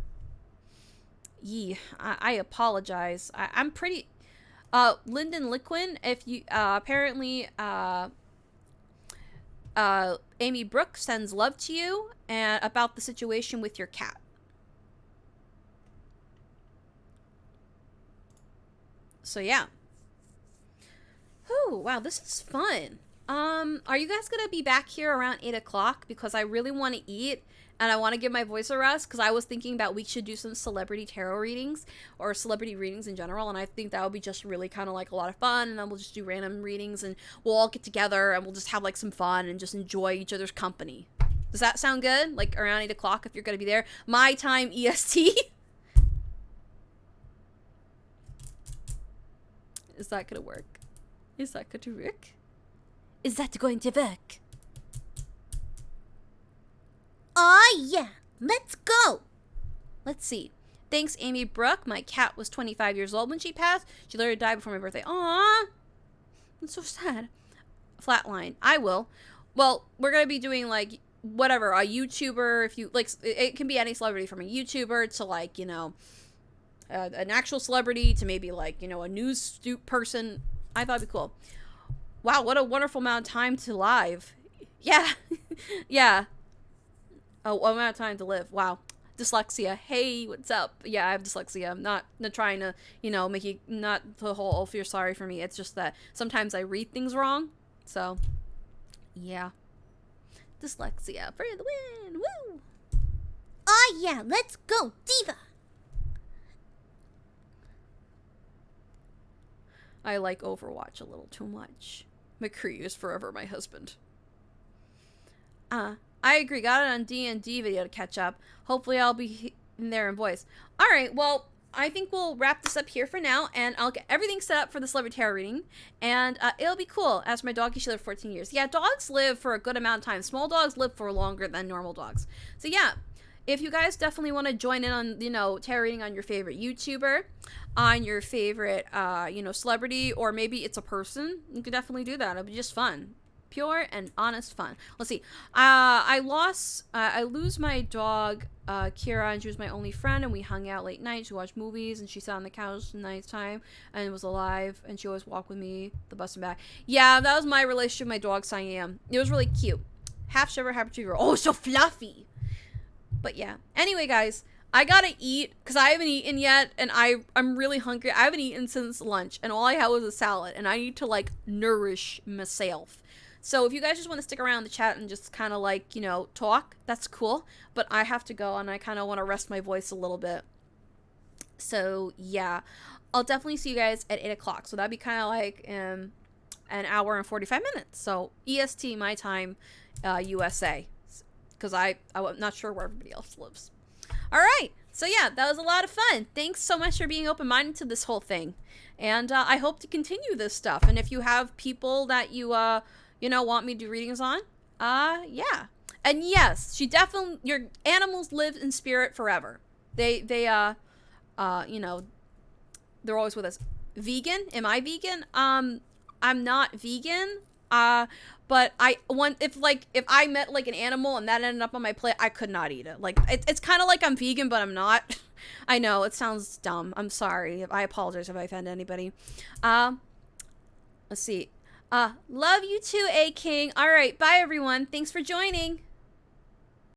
I apologize. I'm pretty. Lyndon Liquin, if you apparently Amy Brooks sends love to you and about the situation with your cat. So yeah. Oh, wow, this is fun. Are you guys gonna be back here around 8 o'clock? Because I really want to eat, and I want to give my voice a rest, because I was thinking about we should do some celebrity tarot readings, or celebrity readings in general, and I think that would be just really kind of like a lot of fun, and then we'll just do random readings, and we'll all get together, and we'll just have like some fun, and just enjoy each other's company. Does that sound good? Like around 8 o'clock if you're gonna be there? My time EST? Is that gonna work? Is that going to work? Is that going to work? Oh yeah, let's go. Let's see. Thanks, Amy Brooke. My cat was 25 years old when she passed. She literally died before my birthday. Aww. That's so sad. Flatline. I will. Well, we're going to be doing like whatever, a YouTuber, if you like, it can be any celebrity, from a YouTuber to like, you know, an actual celebrity to maybe like, you know, a news person. I thought it'd be cool. Wow, what a wonderful amount of time to live. Yeah. Yeah. Oh, what amount of time to live. Wow. Dyslexia. Hey, what's up? Yeah, I have dyslexia. I'm not trying to, you know, make you, not the whole feel sorry for me. It's just that sometimes I read things wrong. So, yeah. Dyslexia for the win. Woo! Oh yeah, let's go, Diva. I like Overwatch a little too much. McCree is forever my husband. I agree. Got it on D&D video to catch up. Hopefully I'll be in there in voice. Alright, well, I think we'll wrap this up here for now, and I'll get everything set up for the celebrity tarot reading, and it'll be cool. As for my doggy, she lived 14 years. Yeah, dogs live for a good amount of time. Small dogs live for longer than normal dogs. So yeah, if you guys definitely want to join in on, you know, tarot reading on your favorite YouTuber, on your favorite, you know, celebrity, or maybe it's a person, you could definitely do that. It'll be just fun. Pure and honest fun. Let's see. I lose my dog, Kira, and she was my only friend, and we hung out late night. She watched movies, and she sat on the couch nighttime, and was alive, and she always walked with me, the bus and back. Yeah, that was my relationship with my dog, Siam. It was really cute. Half shiver, half retriever. Oh, so fluffy. But yeah. Anyway, guys, I gotta eat, because I haven't eaten yet, and I'm really hungry. I haven't eaten since lunch, and all I had was a salad, and I need to, like, nourish myself. So if you guys just want to stick around the chat and just kind of like, you know, talk, that's cool. But I have to go, and I kind of want to rest my voice a little bit. So yeah, I'll definitely see you guys at 8 o'clock. So that'd be kind of like an hour and 45 minutes. So EST, my time, USA. Because I'm not sure where everybody else lives. All right. So yeah, that was a lot of fun. Thanks so much for being open-minded to this whole thing. And I hope to continue this stuff. And if you have people that you, you know, want me to do readings on, yeah. And yes, your animals live in spirit forever. They you know, they're always with us. Vegan? Am I vegan? I'm not vegan. But if I met like an animal and that ended up on my plate, I could not eat it. Like it's kind of like I'm vegan, but I'm not. I know it sounds dumb. I'm sorry. I apologize if I offend anybody. Let's see. Love you too, A King. All right, bye everyone. Thanks for joining.